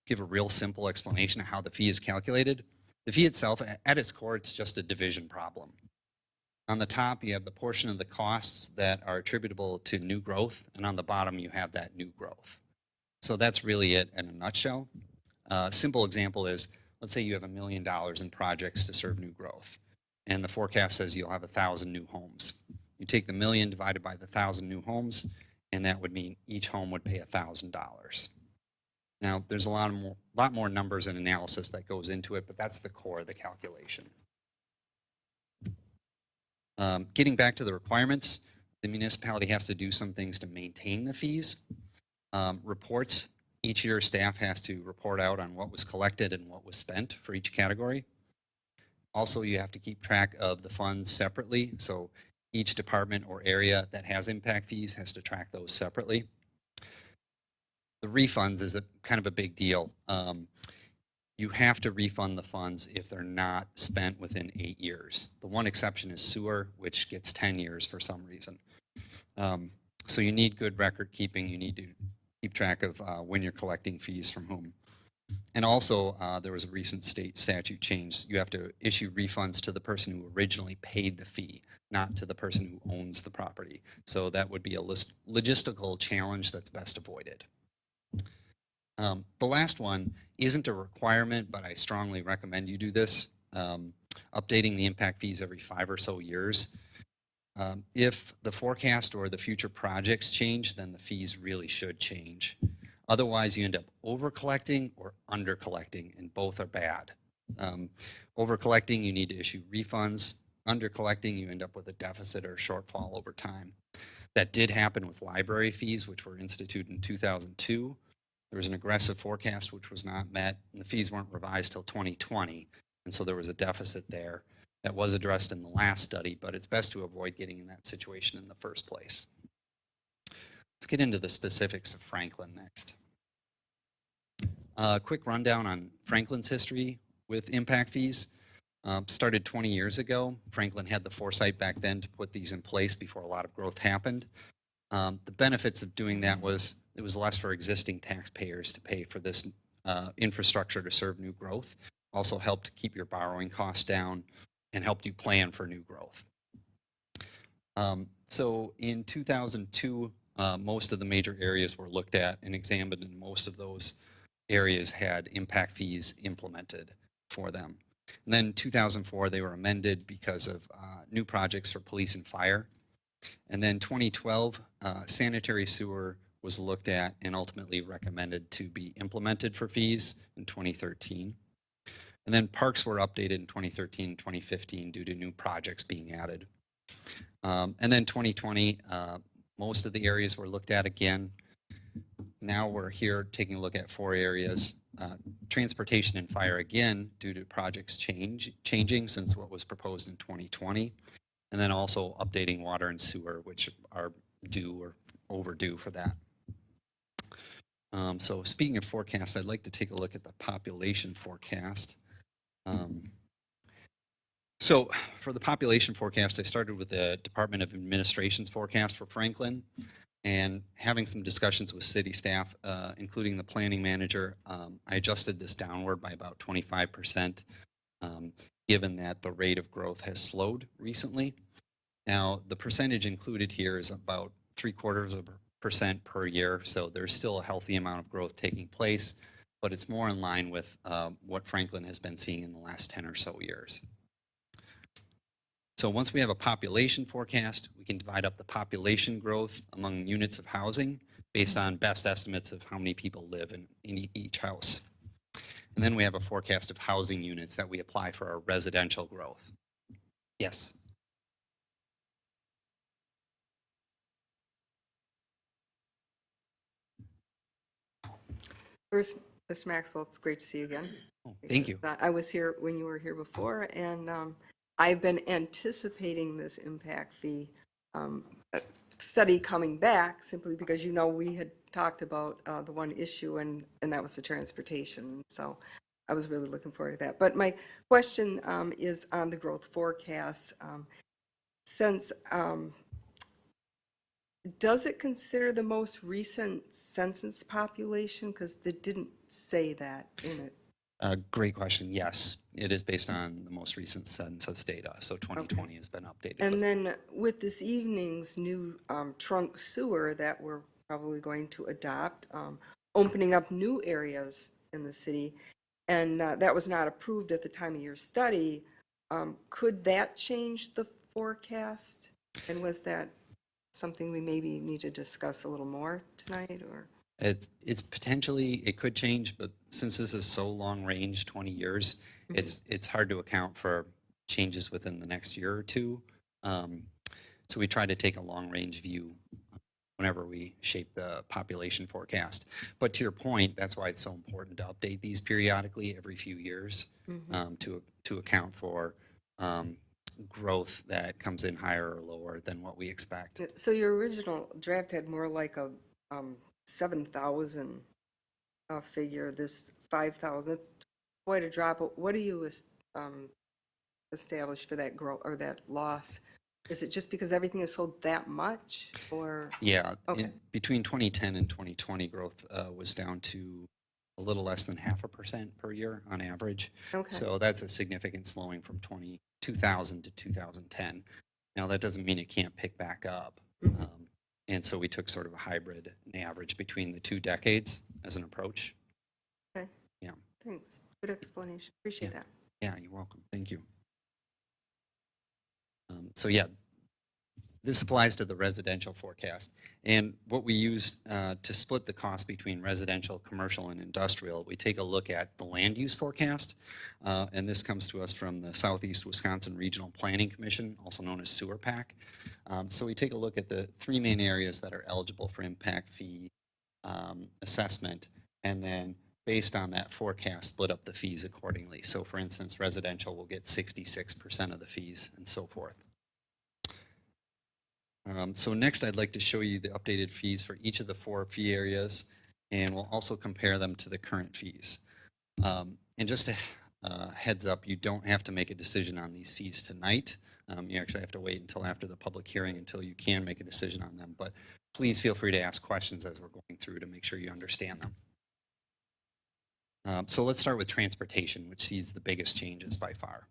N: give a real simple explanation of how the fee is calculated. The fee itself, at its core, it's just a division problem. On the top, you have the portion of the costs that are attributable to new growth, and on the bottom, you have that new growth. So that's really it in a nutshell. A simple example is, let's say you have $1 million in projects to serve new growth, and the forecast says you'll have 1,000 new homes. You take the million divided by the 1,000 new homes, and that would mean each home would pay $1,000. Now, there's a lot more numbers and analysis that goes into it, but that's the core of the calculation. Getting back to the requirements, the municipality has to do some things to maintain the fees. Reports, each year staff has to report out on what was collected and what was spent for each category. Also, you have to keep track of the funds separately. So each department or area that has impact fees has to track those separately. The refunds is kind of a big deal. You have to refund the funds if they're not spent within 8 years. The one exception is sewer, which gets 10 years for some reason. So you need good record keeping. You need to keep track of when you're collecting fees from whom. And also, there was a recent state statute change. You have to issue refunds to the person who originally paid the fee, not to the person who owns the property. So that would be a logistical challenge that's best avoided. The last one isn't a requirement, but I strongly recommend you do this. Updating the impact fees every 5 or so years. If the forecast or the future projects change, then the fees really should change. Otherwise, you end up over-collecting or under-collecting, and both are bad. Over-collecting, you need to issue refunds. Under-collecting, you end up with a deficit or shortfall over time. That did happen with library fees, which were instituted in 2002. There was an aggressive forecast which was not met, and the fees weren't revised till 2020, and so there was a deficit there that was addressed in the last study, but it's best to avoid getting in that situation in the first place. Let's get into the specifics of Franklin next. A quick rundown on Franklin's history with impact fees. Started 20 years ago. Franklin had the foresight back then to put these in place before a lot of growth happened. The benefits of doing that was it was less for existing taxpayers to pay for this infrastructure to serve new growth. Also helped keep your borrowing costs down and helped you plan for new growth. So in 2002, most of the major areas were looked at and examined, and most of those areas had impact fees implemented for them. And then in 2004, they were amended because of new projects for police and fire. And then 2012, sanitary sewer was looked at and ultimately recommended to be implemented for fees in 2013. And then parks were updated in 2013 and 2015 due to new projects being added. And then 2020, most of the areas were looked at again. Now we're here taking a look at 4 areas. Transportation and fire again due to projects changing since what was proposed in 2020. And then also updating water and sewer, which are due or overdue for that. So speaking of forecasts, I'd like to take a look at the population forecast. So for the population forecast, I started with the Department of Administration's forecast for Franklin, and having some discussions with city staff, including the planning manager, I adjusted this downward by about 25%, given that the rate of growth has slowed recently. Now, the percentage included here is about 0.75% per year, so there's still a healthy amount of growth taking place, but it's more in line with what Franklin has been seeing in the last 10 or so years. So once we have a population forecast, we can divide up the population growth among units of housing based on best estimates of how many people live in each house. And then we have a forecast of housing units that we apply for our residential growth. Yes?
J: First, Mr. Maxwell, it's great to see you again.
N: Oh, thank you.
J: I was here when you were here before, and I've been anticipating this impact fee study coming back simply because, you know, we had talked about the one issue, and that was the transportation. So I was really looking forward to that. But my question is on the growth forecast. Since does it consider the most recent census population? Because it didn't say that in it.
N: Great question. Yes, it is based on the most recent census data. So 2020 has been updated.
J: And then with this evening's new trunk sewer that we're probably going to adopt, opening up new areas in the city, and that was not approved at the time of your study, could that change the forecast? And was that something we maybe need to discuss a little more tonight, or?
N: It's potentially, it could change, but since this is so long range, 20 years, it's hard to account for changes within the next year or two. So we try to take a long range view whenever we shape the population forecast. But to your point, that's why it's so important to update these periodically every few years to account for growth that comes in higher or lower than what we expect.
J: So your original draft had more like a 7,000 figure, this 5,000. It's quite a drop. What do you establish for that growth or that loss? Is it just because everything is sold that much, or?
N: Yeah,
J: Okay.
N: between 2010 and 2020, growth was down to a little less than 0.5% per year on average.
J: Okay.
N: So that's a significant slowing from 2000 to 2010. Now that doesn't mean it can't pick back up. And so we took sort of a hybrid average between the 2 decades as an approach.
J: Okay.
N: Yeah.
J: Thanks. Good explanation. Appreciate that.
N: Yeah, you're welcome. Thank you. So yeah, this applies to the residential forecast. And what we use to split the cost between residential, commercial, and industrial, we take a look at the land use forecast. And this comes to us from the Southeast Wisconsin Regional Planning Commission, also known as Sewer PAC. So we take a look at the 3 main areas that are eligible for impact fee assessment, and then based on that forecast, split up the fees accordingly. So for instance, residential will get 66% of the fees and so forth. So next I'd like to show you the updated fees for each of the 4 fee areas, and we'll also compare them to the current fees. And just a heads up, you don't have to make a decision on these fees tonight, You actually have to wait until after the public hearing until you can make a decision on them. But please feel free to ask questions as we're going through to make sure you understand them. So let's start with transportation, which sees the biggest changes by far.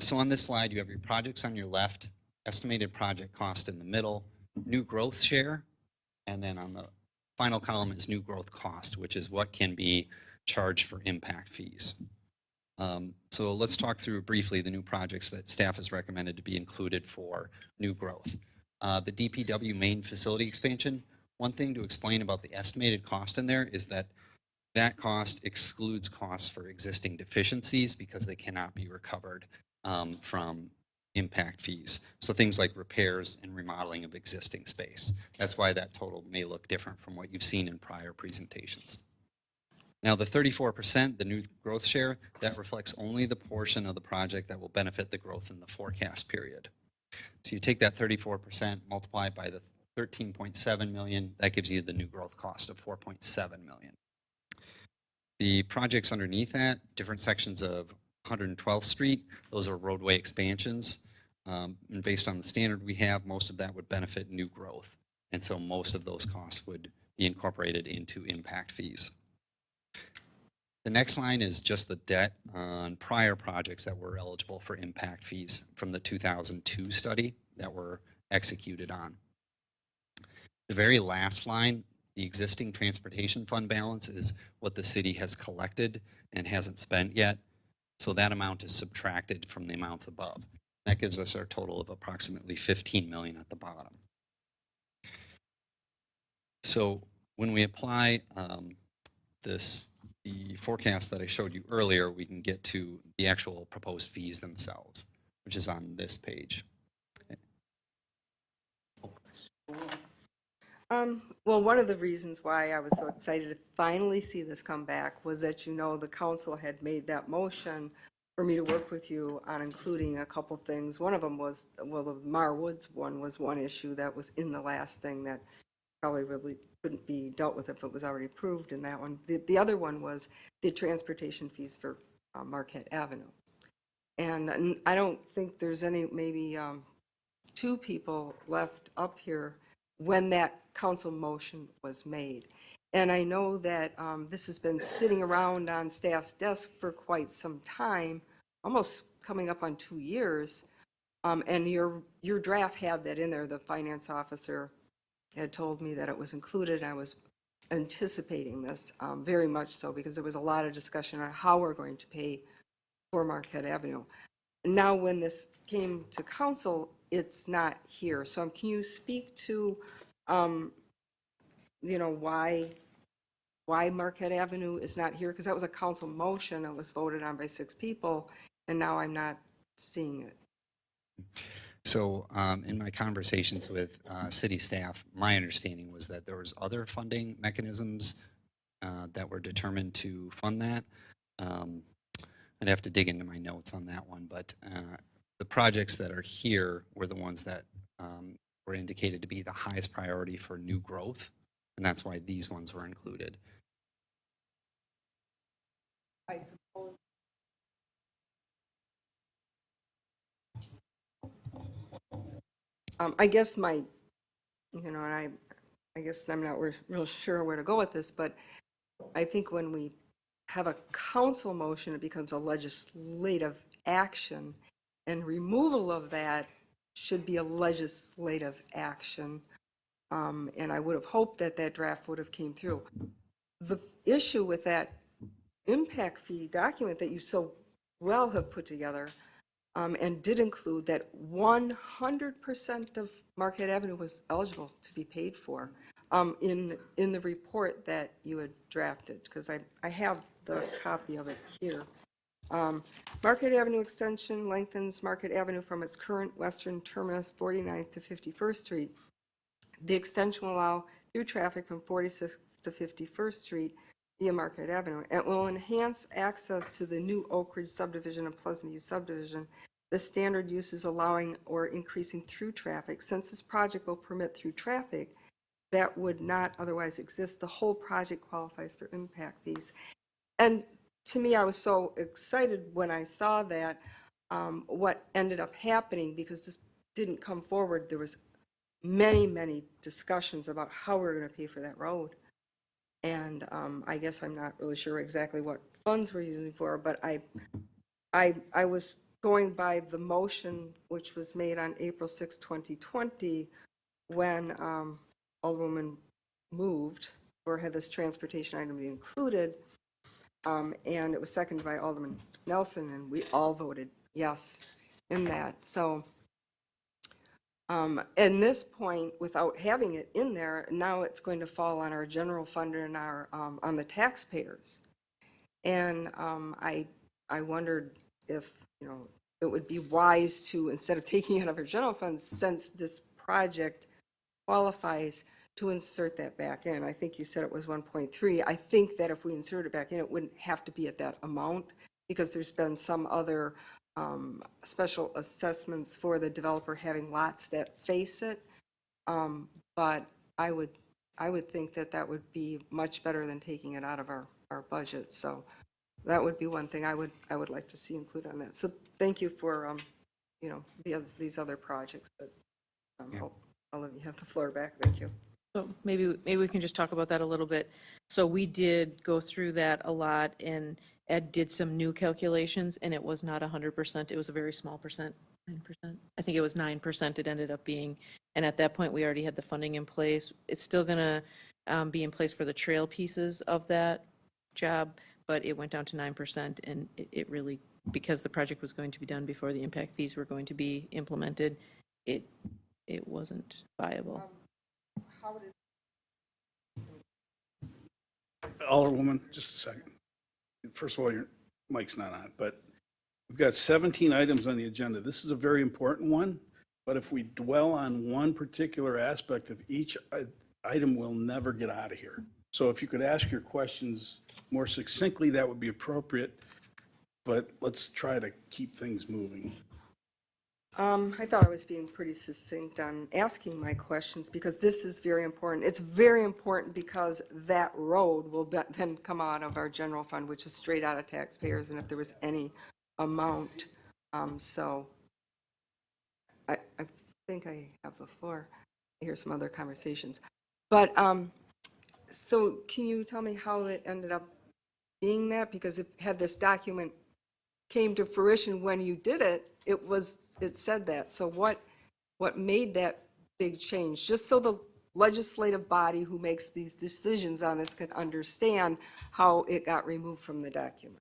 N: So on this slide, you have your projects on your left, estimated project cost in the middle, new growth share, and then on the final column is new growth cost, which is what can be charged for impact fees. So let's talk through briefly the new projects that staff has recommended to be included for new growth. The DPW main facility expansion, one thing to explain about the estimated cost in there is that that cost excludes costs for existing deficiencies because they cannot be recovered from impact fees. So things like repairs and remodeling of existing space. That's why that total may look different from what you've seen in prior presentations. Now the 34%, the new growth share, that reflects only the portion of the project that will benefit the growth in the forecast period. So you take that 34%, multiply it by the 13.7 million, that gives you the new growth cost of 4.7 million. The projects underneath that, different sections of 112th Street, those are roadway expansions. And based on the standard we have, most of that would benefit new growth. And so most of those costs would be incorporated into impact fees. The next line is just the debt on prior projects that were eligible for impact fees from the 2002 study that were executed on. The very last line, the existing transportation fund balance, is what the city has collected and hasn't spent yet. So that amount is subtracted from the amounts above. That gives us our total of approximately 15 million at the bottom. So when we apply the forecast that I showed you earlier, we can get to the actual proposed fees themselves, which is on this page.
J: Well, one of the reasons why I was so excited to finally see this come back was that, you know, the council had made that motion for me to work with you on including a couple things. One of them was, well, the Mar Woods one was one issue that was in the last thing that probably really couldn't be dealt with if it was already approved in that one. The other one was the transportation fees for Marquette Avenue. And I don't think there's any, maybe two people left up here when that council motion was made. And I know that this has been sitting around on staff's desk for quite some time, almost coming up on 2 years. And your draft had that in there. The finance officer had told me that it was included. I was anticipating this very much so, because there was a lot of discussion on how we're going to pay for Marquette Avenue. Now, when this came to council, it's not here. So can you speak to, you know, why Marquette Avenue is not here? Because that was a council motion that was voted on by 6 people, and now I'm not seeing it.
N: So in my conversations with city staff, my understanding was that there was other funding mechanisms that were determined to fund that. I'd have to dig into my notes on that one, but the projects that are here were the ones that were indicated to be the highest priority for new growth, and that's why these ones were included.
J: I suppose. I guess my, you know, and I guess I'm not real sure where to go with this, but I think when we have a council motion, it becomes a legislative action, and removal of that should be a legislative action. And I would have hoped that that draft would have came through. The issue with that impact fee document that you so well have put together, and did include that 100% of Marquette Avenue was eligible to be paid for in the report that you had drafted, because I have the copy of it here. Marquette Avenue extension lengthens Marquette Avenue from its current western terminus 49th to 51st Street. The extension will allow through traffic from 46th to 51st Street via Marquette Avenue. It will enhance access to the new Oak Ridge subdivision and Pleasant View subdivision. The standard use is allowing or increasing through traffic. Since this project will permit through traffic that would not otherwise exist, the whole project qualifies for impact fees. And to me, I was so excited when I saw that. what ended up happening, because this didn't come forward, there was many discussions about how we were going to pay for that road. And I guess I'm not really sure exactly what funds we're using for, but I was going by the motion which was made on April 6, 2020, when Alderwoman moved or had this transportation item be included. And it was seconded by Alderman Nelson, and we all voted yes in that. So, at this point, without having it in there, now it's going to fall on our general fund and our, on the taxpayers. And I wondered if, it would be wise to, instead of taking it out of our general fund, since this project qualifies, to insert that back in. I think you said it was 1.3. I think that if we insert it back in, it wouldn't have to be at that amount, because there's been some other special assessments for the developer having lots that face it. But I would think that that would be much better than taking it out of our budget. So that would be one thing I would like to see included on that. So thank you for, these other projects, but I'll let you have the floor back. Thank you.
M: So maybe we can just talk about that a little bit. So we did go through that a lot, and Ed did some new calculations, and it was not 100%. It was a very small percent, 9%. I think it was 9% it ended up being. And at that point, we already had the funding in place. It's still going to be in place for the trail pieces of that job, but it went down to 9%, and it really, because the project was going to be done before the impact fees were going to be implemented, it wasn't viable.
A: Alderwoman, just a second. First of all, your mic's not on, but we've got 17 items on the agenda. This is a very important one, but if we dwell on one particular aspect of each item, we'll never get out of here. So if you could ask your questions more succinctly, that would be appropriate, but let's try to keep things moving.
J: I thought I was being pretty succinct on asking my questions, because this is very important. It's very important because that road will then come out of our general fund, which is straight out of taxpayers, and if there was any amount. So I think I have the floor. I hear some other conversations. But so can you tell me how it ended up being that? Because had this document came to fruition when you did it, it said that. So what made that big change? Just so the legislative body who makes these decisions on this could understand how it got removed from the document.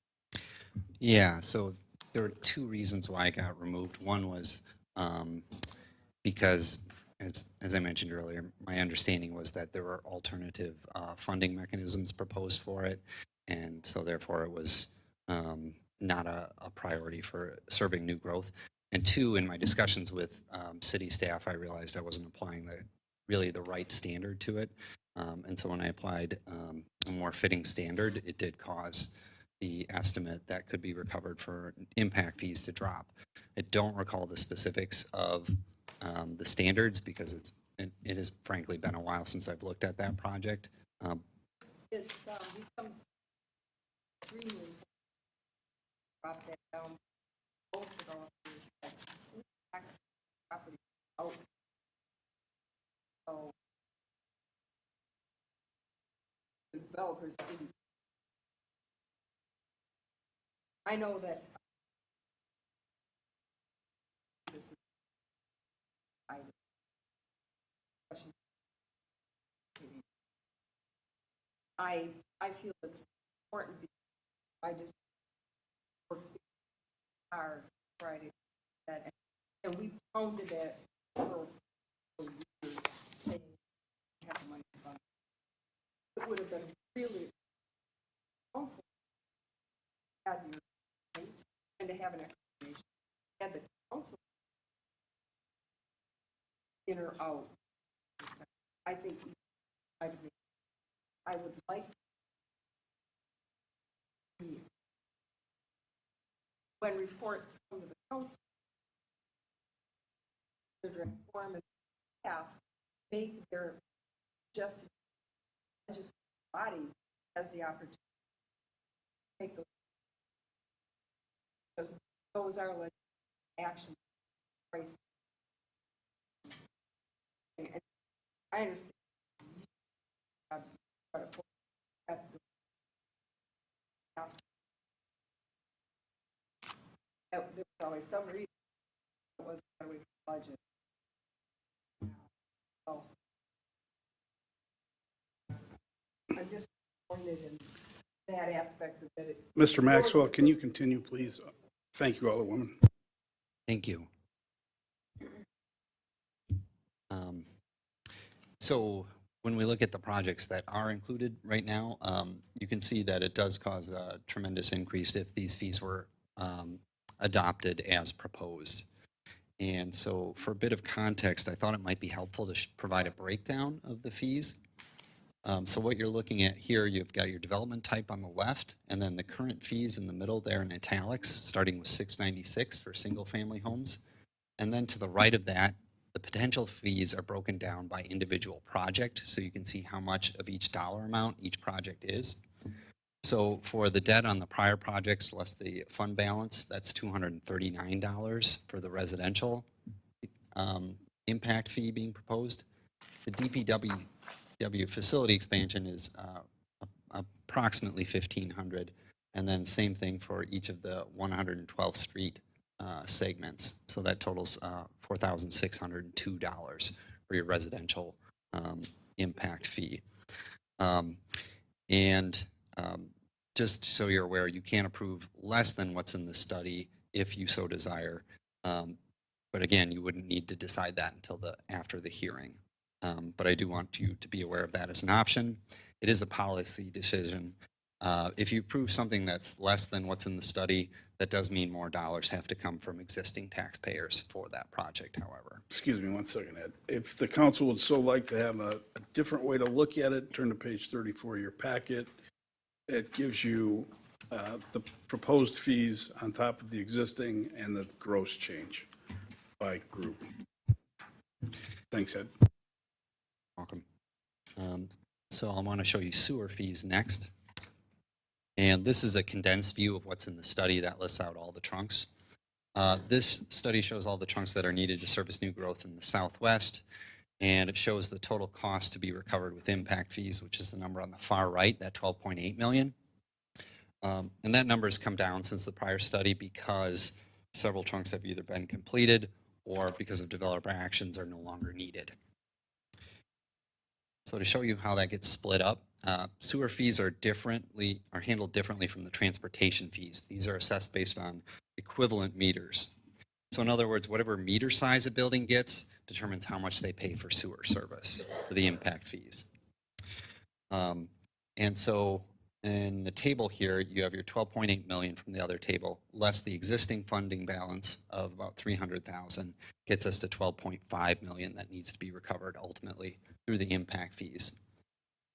N: Yeah, so there were two reasons why it got removed. One was because, as I mentioned earlier, my understanding was that there were alternative funding mechanisms proposed for it, and so therefore it was not a priority for serving new growth. And two, in my discussions with city staff, I realized I wasn't applying really the right standard to it. And so when I applied a more fitting standard, it did cause the estimate that could be recovered for impact fees to drop. I don't recall the specifics of the standards, because it has frankly been a while since I've looked at that project.
J: It becomes extremely drop that down. Both developers have tax property out. So the developers didn't. I know that this is I feel it's important because I just worked hard Friday that, and we pounded that for years, saying we have the money to fund it. It would have been really council had your right and to have an explanation. Had the council in or out. I think I would like to see when reports come to the council, the direct form and staff make their just legislative body has the opportunity to take those, because those are legislative action price. And I understand. At the there was always some reason it was how we budget. So I'm just disappointed in that aspect of that.
A: Mr. Maxwell, can you continue, please? Thank you, Alderwoman.
N: Thank you. So when we look at the projects that are included right now, you can see that it does cause a tremendous increase if these fees were adopted as proposed. And so for a bit of context, I thought it might be helpful to provide a breakdown of the fees. So what you're looking at here, you've got your development type on the left, and then the current fees in the middle there in italics, starting with $696 for single-family homes. And then to the right of that, the potential fees are broken down by individual project, so you can see how much of each dollar amount each project is. So for the debt on the prior projects, less the fund balance, that's $239 for the residential impact fee being proposed. The DPW facility expansion is approximately $1,500, and then same thing for each of the 112th Street segments. So that totals $4,602 for your residential impact fee. Just so you're aware, you can approve less than what's in the study if you so desire. But again, you wouldn't need to decide that until after the hearing. But I do want you to be aware of that as an option. It is a policy decision. If you approve something that's less than what's in the study, that does mean more dollars have to come from existing taxpayers for that project, however.
A: Excuse me one second, Ed. If the council would so like to have a different way to look at it, turn to page 34 of your packet. It gives you the proposed fees on top of the existing and the gross change by group. Thanks, Ed.
N: Welcome. So I want to show you sewer fees next. And this is a condensed view of what's in the study that lists out all the trunks. This study shows all the trunks that are needed to service new growth in the Southwest. And it shows the total cost to be recovered with impact fees, which is the number on the far right, that 12.8 million. And that number has come down since the prior study because several trunks have either been completed or because of developer actions are no longer needed. So to show you how that gets split up, sewer fees are handled differently from the transportation fees. These are assessed based on equivalent meters. So in other words, whatever meter size a building gets determines how much they pay for sewer service for the impact fees. And so in the table here, you have your 12.8 million from the other table, less the existing funding balance of about 300,000 gets us to 12.5 million that needs to be recovered ultimately through the impact fees.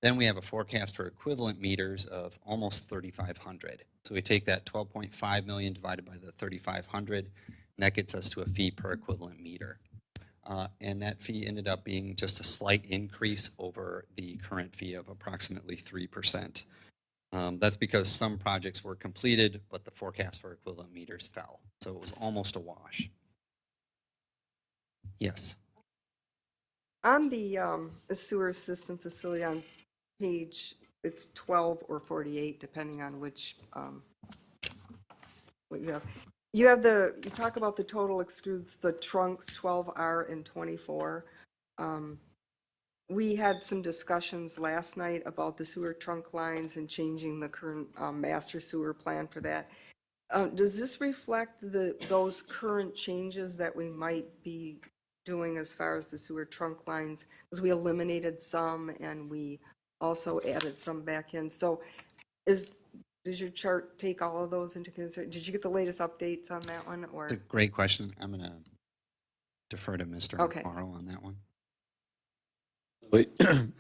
N: Then we have a forecast for equivalent meters of almost 3,500. So we take that 12.5 million divided by the 3,500, and that gets us to a fee per equivalent meter. And that fee ended up being just a slight increase over the current fee of approximately 3%. That's because some projects were completed, but the forecast for equivalent meters fell. So it was almost a wash. Yes.
J: On the sewer system facility on page, it's 12 or 48, depending on which, what you have. You talk about the total excludes the trunks 12R and 24. We had some discussions last night about the sewer trunk lines and changing the current master sewer plan for that. Does this reflect those current changes that we might be doing as far as the sewer trunk lines? Because we eliminated some and we also added some back in. So does your chart take all of those into consideration? Did you get the latest updates on that one? Or
N: It's a great question. I'm going to defer to Mr.
J: Okay.
N: Morrow on that one.
O: But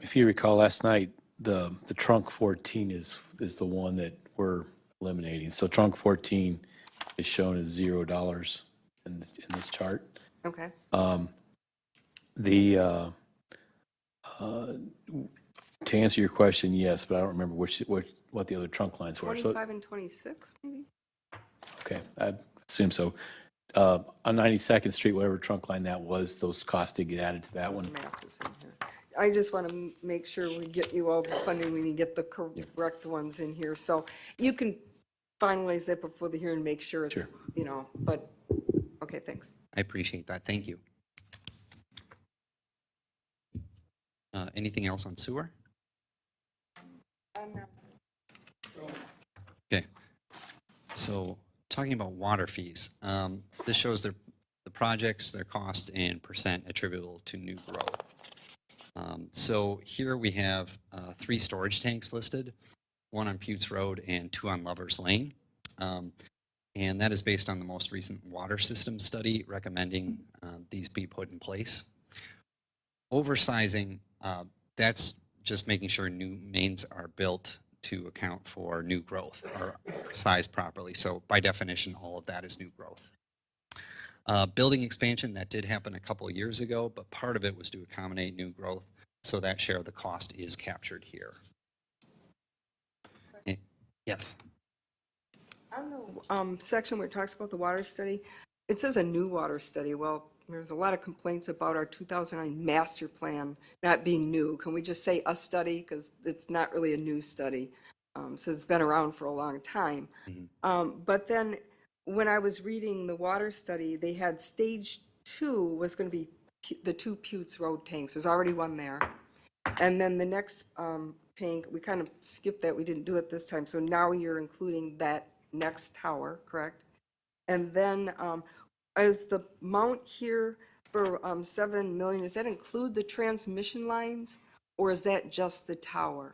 O: if you recall last night, the trunk 14 is the one that we're eliminating. So trunk 14 is shown as $0 in this chart.
J: Okay.
O: To answer your question, yes, but I don't remember what the other trunk lines were.
J: 25 and 26, maybe?
O: Okay, I assume so. on 92nd Street, whatever trunk line that was, those costs did get added to that one.
J: Math is in here. I just want to make sure we get you all the funding when you get the correct ones in here. So you can finalize that before the hearing, make sure it's,
O: Sure.
J: you know, but, okay, thanks.
N: I appreciate that. Thank you. Anything else on sewer? Okay. So talking about water fees, this shows the projects, their cost, and percent attributable to new growth. So here we have 3 storage tanks listed, 1 on Putes Road and 2 on Lovers Lane. And that is based on the most recent water system study recommending these be put in place. Oversizing, that's just making sure new mains are built to account for new growth or sized properly. So by definition, all of that is new growth. Building expansion, that did happen a couple of years ago, but part of it was to accommodate new growth. So that share of the cost is captured here. Yes.
J: On the section where it talks about the water study, it says a new water study. Well, there's a lot of complaints about our 2009 master plan not being new. Can we just say a study? Because it's not really a new study. So it's been around for a long time. But then when I was reading the water study, they had stage 2 was going to be the 2 Putes Road tanks. There's already one there. And then the next tank, we kind of skipped that. We didn't do it this time. So now you're including that next tower, correct? And then is the amount here for 7 million, does that include the transmission lines or is that just the tower?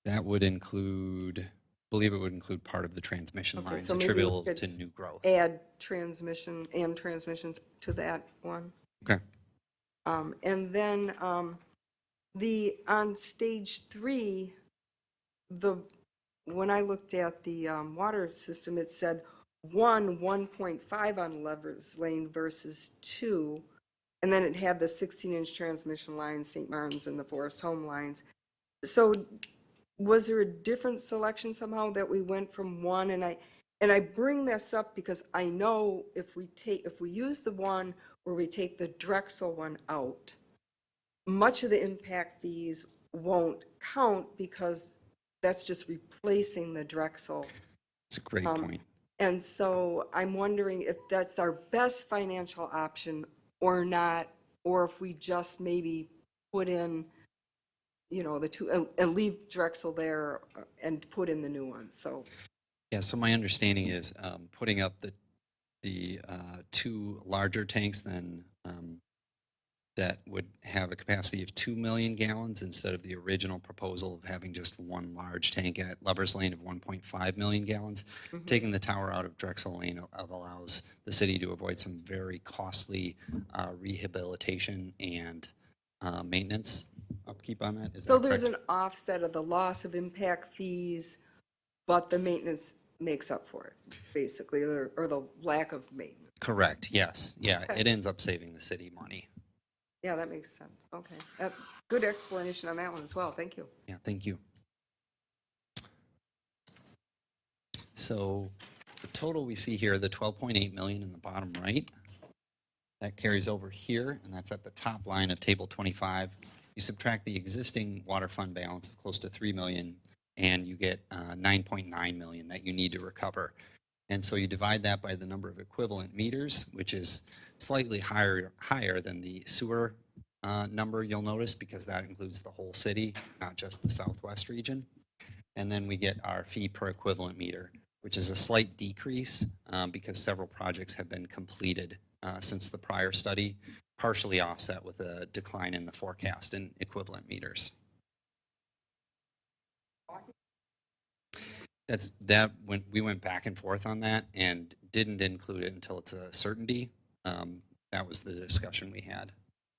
N: That would include, I believe it would include part of the transmission
J: Okay,
N: lines
J: so maybe we
N: attributable
J: could
N: to new growth.
J: Add transmission and transmissions to that one.
N: Okay.
J: And then on stage 3, when I looked at the water system, it said 1.5 on Lovers Lane versus 2. And then it had the 16-inch transmission lines, St. Martin's and the Forest Home lines. So was there a different selection somehow that we went from 1? And I bring this up because I know if we use the one where we take the Drexel one out, much of the impact fees won't count because that's just replacing the Drexel.
N: It's a great point.
J: And so I'm wondering if that's our best financial option or not, or if we just maybe put in, you know, the 2 and leave Drexel there and put in the new one. So
N: Yeah, so my understanding is putting up the 2 larger tanks then that would have a capacity of 2 million gallons instead of the original proposal of having just 1 large tank at Lovers Lane of 1.5 million gallons. Taking the tower out of Drexel Lane allows the city to avoid some very costly rehabilitation and maintenance upkeep on that. Is
J: so
N: that
J: there's
N: correct?
J: an offset of the loss of impact fees, but the maintenance makes up for it, basically, or the lack of maintenance.
N: Correct, yes. Yeah,
J: Okay.
N: it ends up saving the city money.
J: Yeah, that makes sense. Okay. Good explanation on that one as well. Thank you.
N: Yeah, thank you. So the total we see here, the 12.8 million in the bottom right, that carries over here, and that's at the top line of table 25. You subtract the existing water fund balance of close to 3 million, and you get 9.9 million that you need to recover. And so you divide that by the number of equivalent meters, which is slightly higher than the sewer number, you'll notice, because that includes the whole city, not just the southwest region. And then we get our fee per equivalent meter, which is a slight decrease because several projects have been completed since the prior study, partially offset with a decline in the forecast in equivalent meters. When we went back and forth on that and didn't include it until it's a certainty. That was the discussion we had.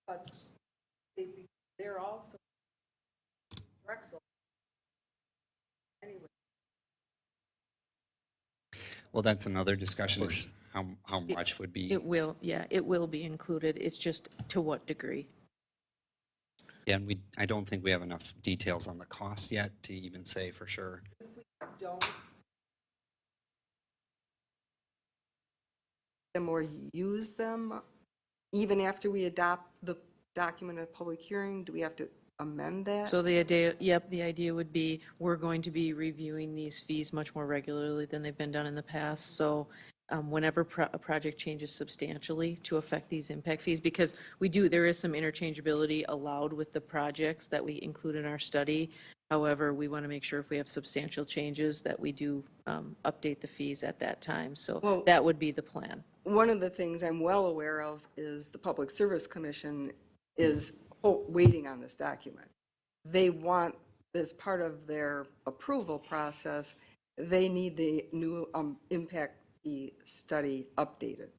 J: But they're also Drexel. Anyway.
N: Well, that's another discussion is how much would be.
M: It will, yeah, it will be included. It's just to what degree.
N: Yeah, and I don't think we have enough details on the cost yet to even say for sure.
J: If we don't, them or use them even after we adopt the document at public hearing? Do we have to amend that?
M: So the idea, the idea would be, we're going to be reviewing these fees much more regularly than they've been done in the past. So whenever a project changes substantially to affect these impact fees, because there is some interchangeability allowed with the projects that we include in our study. However, we want to make sure if we have substantial changes that we do update the fees at that time. So
J: Well,
M: that would be the plan.
J: one of the things I'm well aware of is the Public Service Commission is waiting on this document. They want, as part of their approval process, they need the new impact fee study updated.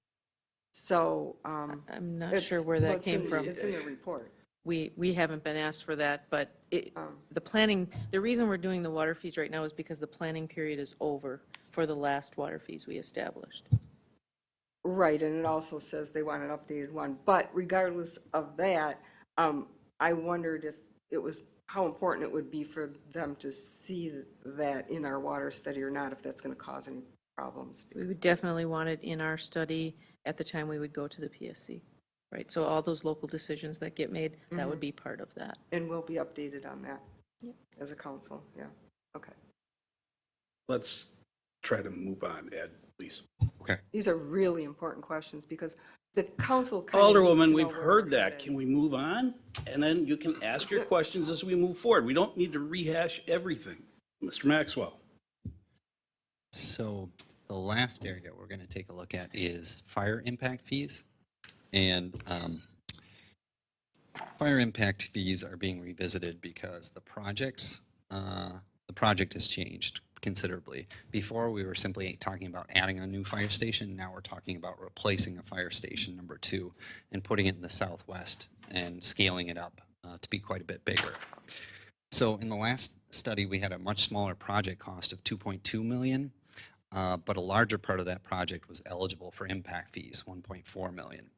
J: So.
M: I'm not sure where that came from.
J: It's in the report.
M: We haven't been asked for that, but the reason we're doing the water fees right now is because the planning period is over for the last water fees we established.
J: Right, and it also says they want an updated one. But regardless of that, I wondered if it was, how important it would be for them to see that in our water study or not, if that's going to cause any problems.
M: We would definitely want it in our study at the time we would go to the PSC, right? So all those local decisions that get made, that would be part of that.
J: And we'll be updated on that as a council, yeah. Okay.
A: Let's try to move on, Ed, please.
N: Okay.
J: These are really important questions because the council kind of needs to
A: Alderwoman,
J: know
A: we've
J: where
A: heard
J: we're
A: that.
J: headed.
A: Can we move on? And then you can ask your questions as we move forward. We don't need to rehash everything. Mr. Maxwell.
N: So the last area we're going to take a look at is fire impact fees. And fire impact fees are being revisited because the project has changed considerably. Before, we were simply talking about adding a new fire station. Now we're talking about replacing a fire station number 2 and putting it in the southwest and scaling it up to be quite a bit bigger. So in the last study, we had a much smaller project cost of $2.2 million, but a larger part of that project was eligible for impact fees, $1.4 million.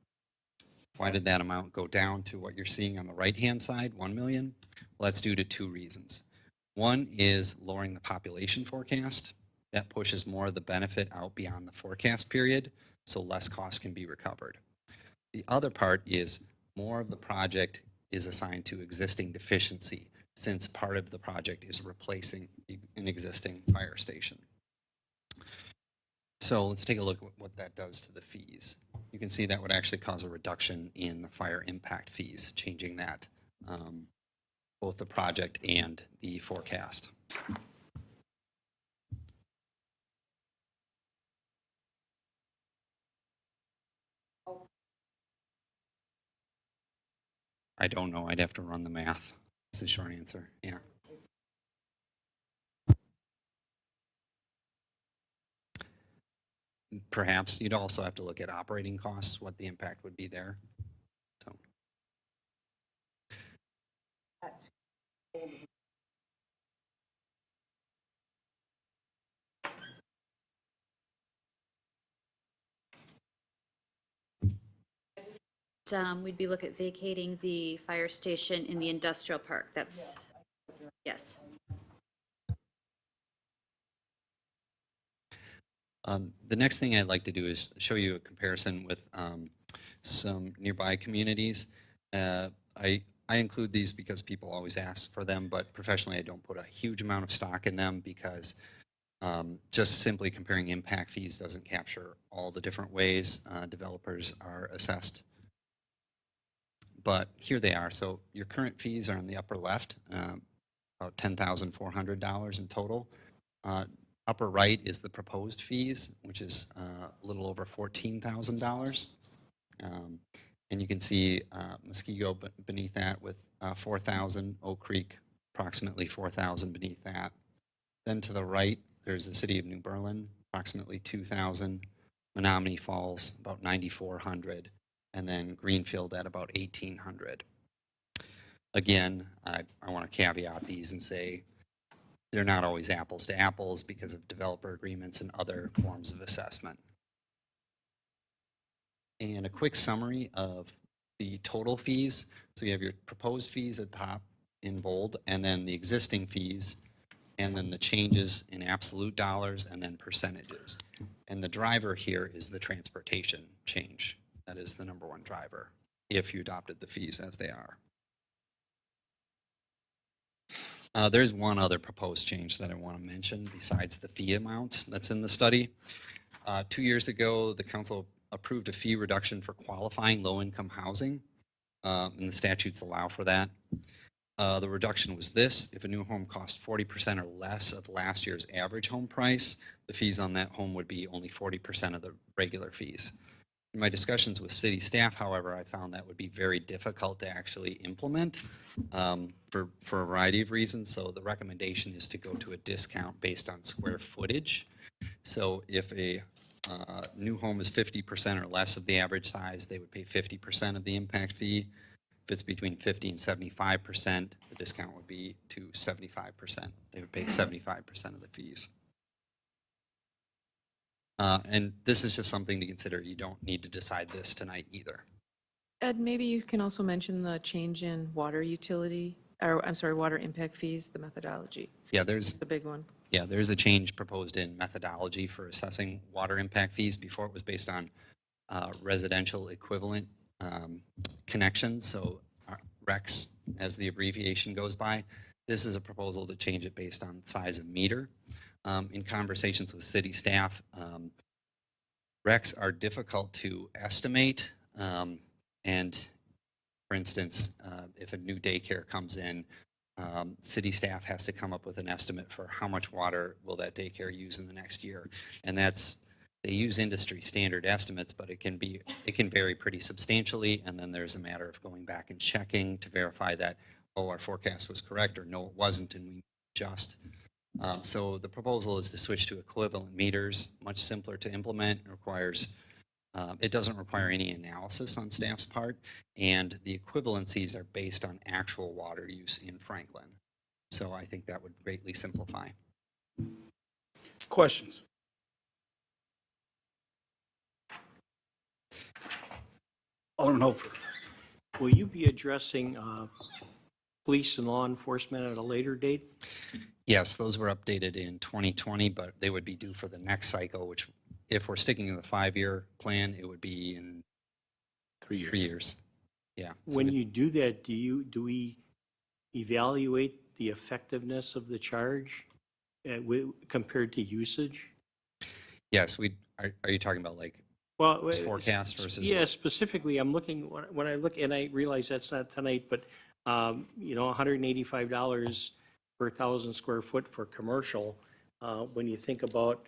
N: Why did that amount go down to what you're seeing on the right-hand side, $1 million? Well, that's due to 2 reasons. One is lowering the population forecast. That pushes more of the benefit out beyond the forecast period, so less cost can be recovered. The other part is more of the project is assigned to existing deficiency, since part of the project is replacing an existing fire station. So let's take a look at what that does to the fees. You can see that would actually cause a reduction in the fire impact fees, changing that, both the project and the forecast. I don't know. I'd have to run the math. That's the short answer. Yeah. Perhaps you'd also have to look at operating costs, what the impact would be there. So.
P: We'd be looking at vacating the fire station in the industrial park. That's, yes.
N: The next thing I'd like to do is show you a comparison with some nearby communities. I include these because people always ask for them, but professionally I don't put a huge amount of stock in them because just simply comparing impact fees doesn't capture all the different ways developers are assessed. But here they are. So your current fees are in the upper left, about $10,400 in total. Upper right is the proposed fees, which is a little over $14,000. And you can see Muskego beneath that with 4,000, Oak Creek approximately 4,000 beneath that. Then to the right, there's the city of New Berlin, approximately 2,000, Menominee Falls about 9,400, and then Greenfield at about 1,800. Again, I want to caveat these and say they're not always apples to apples because of developer agreements and other forms of assessment. And a quick summary of the total fees. So you have your proposed fees at the top in bold, and then the existing fees and then the changes in absolute dollars, and then percentages. And the driver here is the transportation change. That is the number one driver, if you adopted the fees as they are. There's one other proposed change that I want to mention besides the fee amounts that's in the study. 2 years ago, the council approved a fee reduction for qualifying low-income housing, and the statutes allow for that. The reduction was this: if a new home costs 40% or less of last year's average home price, the fees on that home would be only 40% of the regular fees. In my discussions with city staff, however, I found that would be very difficult to actually implement for a variety of reasons. So the recommendation is to go to a discount based on square footage. So if a new home is 50% or less of the average size, they would pay 50% of the impact fee. If it's between 50 and 75%, the discount would be to 75%. They would pay 75% of the fees. And this is just something to consider. You don't need to decide this tonight either.
M: Ed, maybe you can also mention the change in water utility, or I'm sorry, water impact fees, the methodology.
N: Yeah, there's
M: The big one.
N: Yeah, there's a change proposed in methodology for assessing water impact fees. Before, it was based on residential equivalent connections, so REX, as the abbreviation goes by. This is a proposal to change it based on size of meter. In conversations with city staff, RECs are difficult to estimate, and for instance, if a new daycare comes in, city staff has to come up with an estimate for how much water will that daycare use in the next year. And they use industry standard estimates, but it can vary pretty substantially. And then there's a matter of going back and checking to verify that, oh, our forecast was correct, or no, it wasn't, and we adjust. So the proposal is to switch to equivalent meters, much simpler to implement. It doesn't require any analysis on staff's part, and the equivalencies are based on actual water use in Franklin. So I think that would greatly simplify.
O: Questions? Alderman Hofer.
Q: Will you be addressing police and law enforcement at a later date?
N: Yes, those were updated in 2020, but they would be due for the next cycle, which if we're sticking to the 5-year plan, it would be in
O: 3 years.
N: 3 years. Yeah. So
Q: When you do that, do we evaluate the effectiveness of the charge compared to usage?
N: yes, are you talking about like
Q: Well,
N: forecast versus?
Q: Yeah, specifically, I'm looking, when I look, and I realize that's not tonight, but, $185 per 1,000 square foot for commercial, when you think about,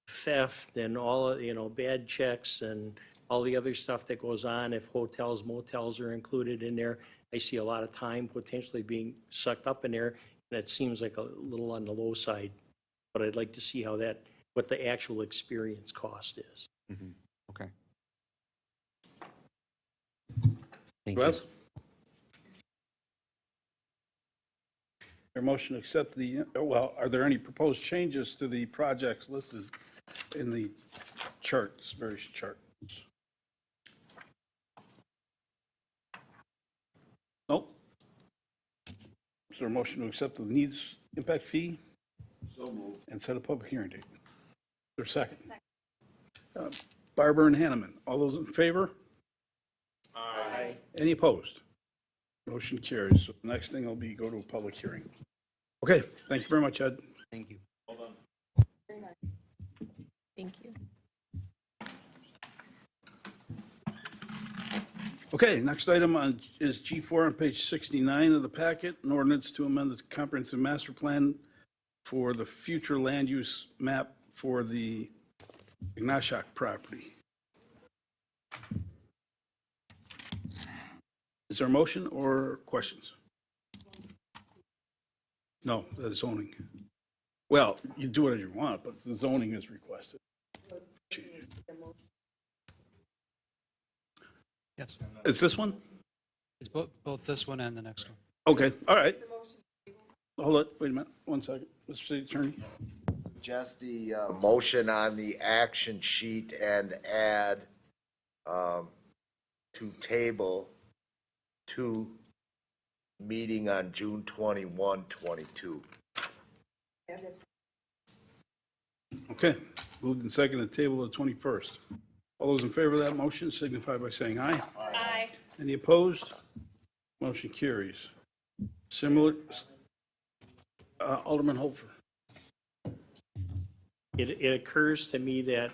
Q: theft and all, bad checks and all the other stuff that goes on, if hotels, motels are included in there, I see a lot of time potentially being sucked up in there, and it seems like a little on the low side. But I'd like to see what the actual experience cost is.
N: Mhm. Okay. Thank you.
O: Russ? Your motion to accept are there any proposed changes to the projects listed in the charts, various charts? Nope. Is there a motion to accept the needs impact fee? So moved. And set a public hearing date? Is there a second? Barber and Hanneman, all those in favor? Aye. Any opposed? Motion carries. So the next thing will be go to a public hearing. Okay, thank you very much, Ed.
N: Thank you.
M: Thank you.
O: Okay, next item is G4 on page 69 of the packet, an ordinance to amend the comprehensive master plan for the future land use map for the Ignashak property. Is there a motion or questions? No, the zoning. Well, you do whatever you want, but the zoning is requested.
K: Yes,
O: Is this one?
K: it's both this one and the next one.
O: Okay, all right. Hold it, wait a minute, 1 second, Mr. City Attorney.
A: Just the motion on the action sheet and add to table 2 meeting on June 21, 22.
R: Okay, moved and seconded, table the 21st. All those in favor of that motion signify by saying aye.
P: Aye.
R: Any opposed? Motion carries. Similar, Alderman Holfer.
Q: It occurs to me that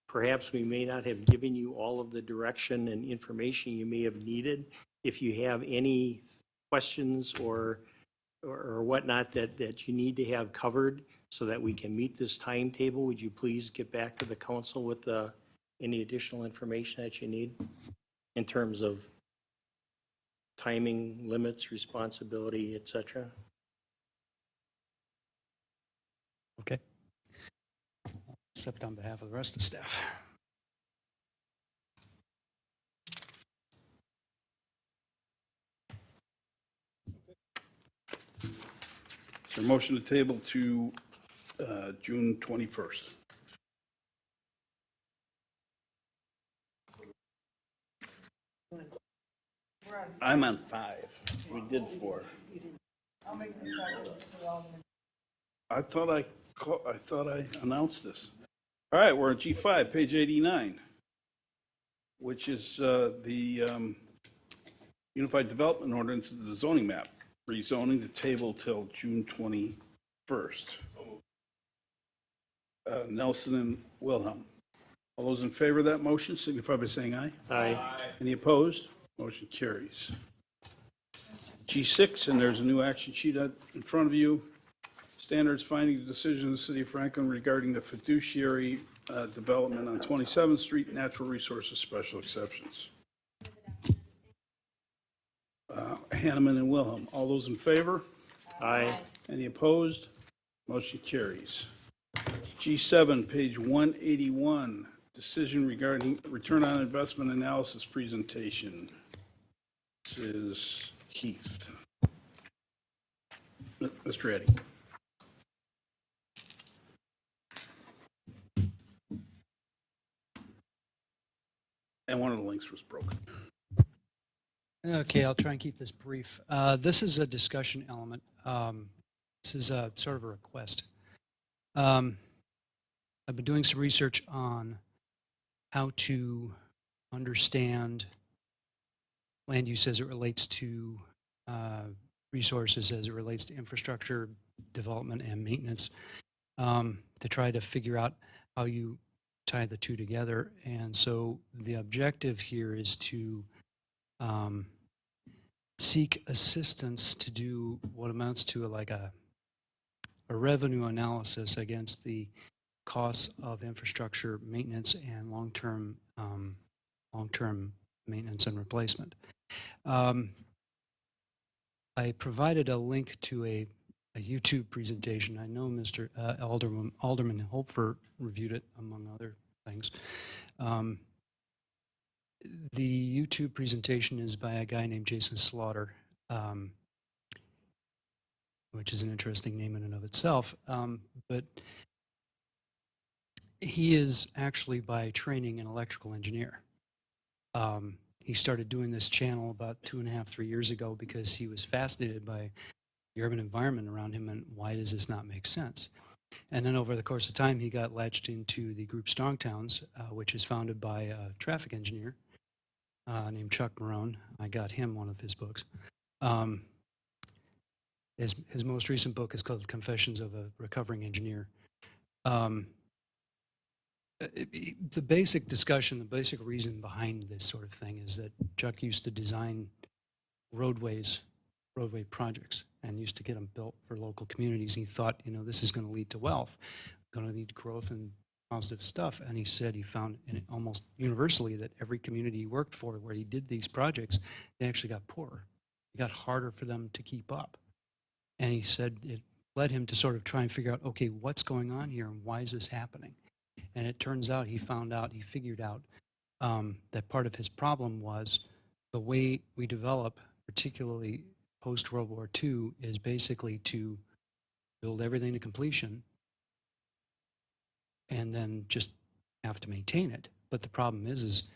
Q: perhaps we may not have given you all of the direction and information you may have needed. If you have any questions or whatnot that you need to have covered so that we can meet this timetable, would you please get back to the council with any additional information that you need in terms of timing, limits, responsibility, et cetera?
K: Okay. Except on behalf of the rest of the staff.
R: Is there a motion to table to June 21st? I'm on 5. We did 4. I thought I announced this. All right, we're on G5, page 89, which is the Unified Development Ordinance, the zoning map, rezoning the table till June 21st. Nelson and Wilhelm. All those in favor of that motion signify by saying aye.
Q: Aye.
R: Any opposed? Motion carries. G6, and there's a new action sheet in front of you. Standards finding the decision of the City of Franklin regarding the fiduciary development on 27th Street, natural resources special exceptions. Hanneman and Wilhelm, all those in favor?
Q: Aye.
R: Any opposed? Motion carries. G7, page 181, decision regarding return on investment analysis presentation. This is Keith. Mr. Eddy. And one of the links was broken.
K: Okay, I'll try and keep this brief. This is a discussion element. This is a sort of a request. I've been doing some research on how to understand land use as it relates to resources, as it relates to infrastructure development and maintenance, to try to figure out how you tie the two together. And so the objective here is to seek assistance to do what amounts to like a revenue analysis against the costs of infrastructure maintenance and long-term maintenance and replacement. I provided a link to a YouTube presentation. I know Mr. Alderman Holfer reviewed it, among other things. The YouTube presentation is by a guy named Jason Slaughter, which is an interesting name in and of itself. But he is actually by training an electrical engineer. He started doing this channel about 2.5, 3 years ago because he was fascinated by the urban environment around him and why does this not make sense? And then over the course of time, he got latched into the group Strong Towns, which is founded by a traffic engineer named Chuck Marone. I got him one of his books. His most recent book is called Confessions of a Recovering Engineer. The basic discussion, the basic reason behind this sort of thing is that Chuck used to design roadway projects and used to get them built for local communities. He thought, this is going to lead to wealth, going to lead to growth and positive stuff. And he said he found almost universally that every community he worked for where he did these projects, they actually got poorer. It got harder for them to keep up. And he said it led him to sort of try and figure out, okay, what's going on here and why is this happening? And it turns out he figured out that part of his problem was the way we develop, particularly post-World War II, is basically to build everything to completion and then just have to maintain it. But the problem is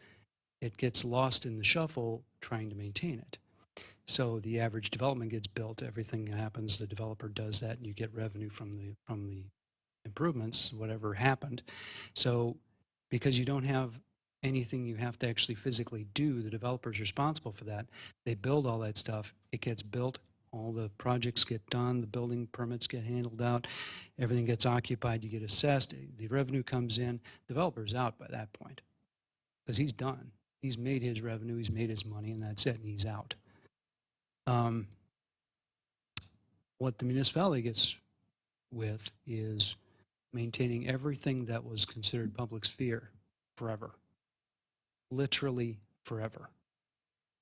K: it gets lost in the shuffle trying to maintain it. So the average development gets built, everything happens, the developer does that, and you get revenue from the improvements, whatever happened. So because you don't have anything you have to actually physically do, the developer's responsible for that. They build all that stuff, it gets built, all the projects get done, the building permits get handled out, everything gets occupied, you get assessed, the revenue comes in, developer's out by that point. Because he's done. He's made his revenue, he's made his money, and that's it, and he's out. What the municipality gets with is maintaining everything that was considered public sphere forever, literally forever.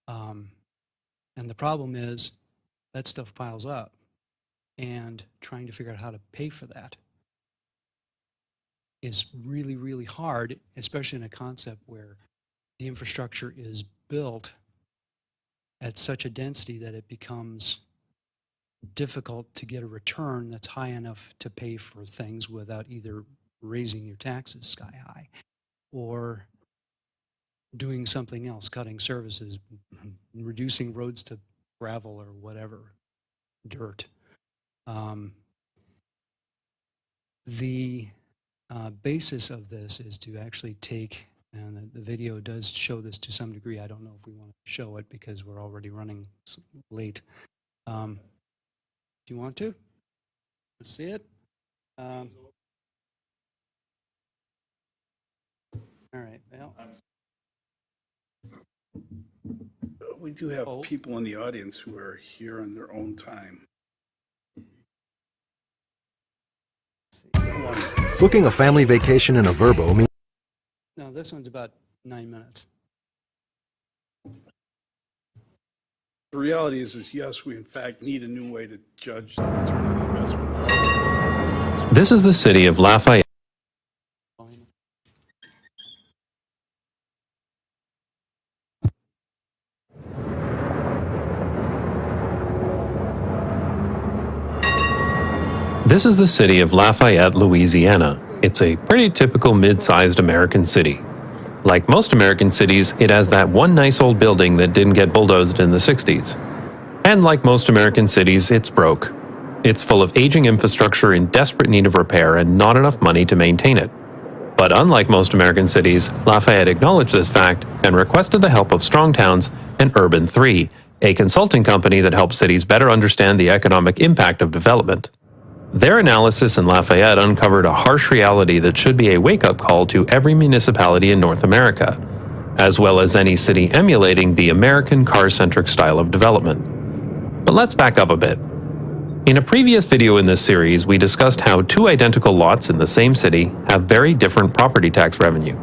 K: And the problem is that stuff piles up, and trying to figure out how to pay for that is really, really hard, especially in a concept where the infrastructure is built at such a density that it becomes difficult to get a return that's high enough to pay for things without either raising your taxes sky high or doing something else, cutting services, reducing roads to gravel or whatever, dirt. The basis of this is to actually take, and the video does show this to some degree. I don't know if we want to show it because we're already running late. Do you want to? Let's see it. All right. Well,
R: We do have people in the audience who are here on their own time.
S: Booking a family vacation in a Verbo means
K: no, this one's about 9 minutes.
R: The reality is yes, we in fact need a new way to judge the return on investment.
T: This is the city of Lafayette. This is the city of Lafayette, Louisiana. It's a pretty typical mid-sized American city. Like most American cities, it has that one nice old building that didn't get bulldozed in the 60s. And like most American cities, it's broke. It's full of aging infrastructure in desperate need of repair and not enough money to maintain it. But unlike most American cities, Lafayette acknowledged this fact and requested the help of Strong Towns and Urban 3, a consulting company that helps cities better understand the economic impact of development. Their analysis in Lafayette uncovered a harsh reality that should be a wake-up call to every municipality in North America, as well as any city emulating the American car-centric style of development. But let's back up a bit. In a previous video in this series, we discussed how two identical lots in the same city have very different property tax revenue.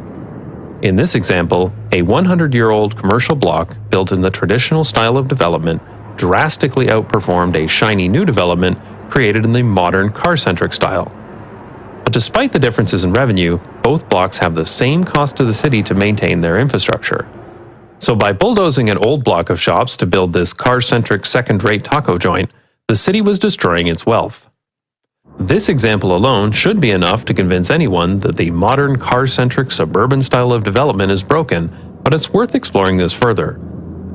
T: In this example, a 100-year-old commercial block built in the traditional style of development drastically outperformed a shiny new development created in the modern car-centric style. But despite the differences in revenue, both blocks have the same cost to the city to maintain their infrastructure. So by bulldozing an old block of shops to build this car-centric second-rate taco joint, the city was destroying its wealth. This example alone should be enough to convince anyone that the modern car-centric suburban style of development is broken, but it's worth exploring this further.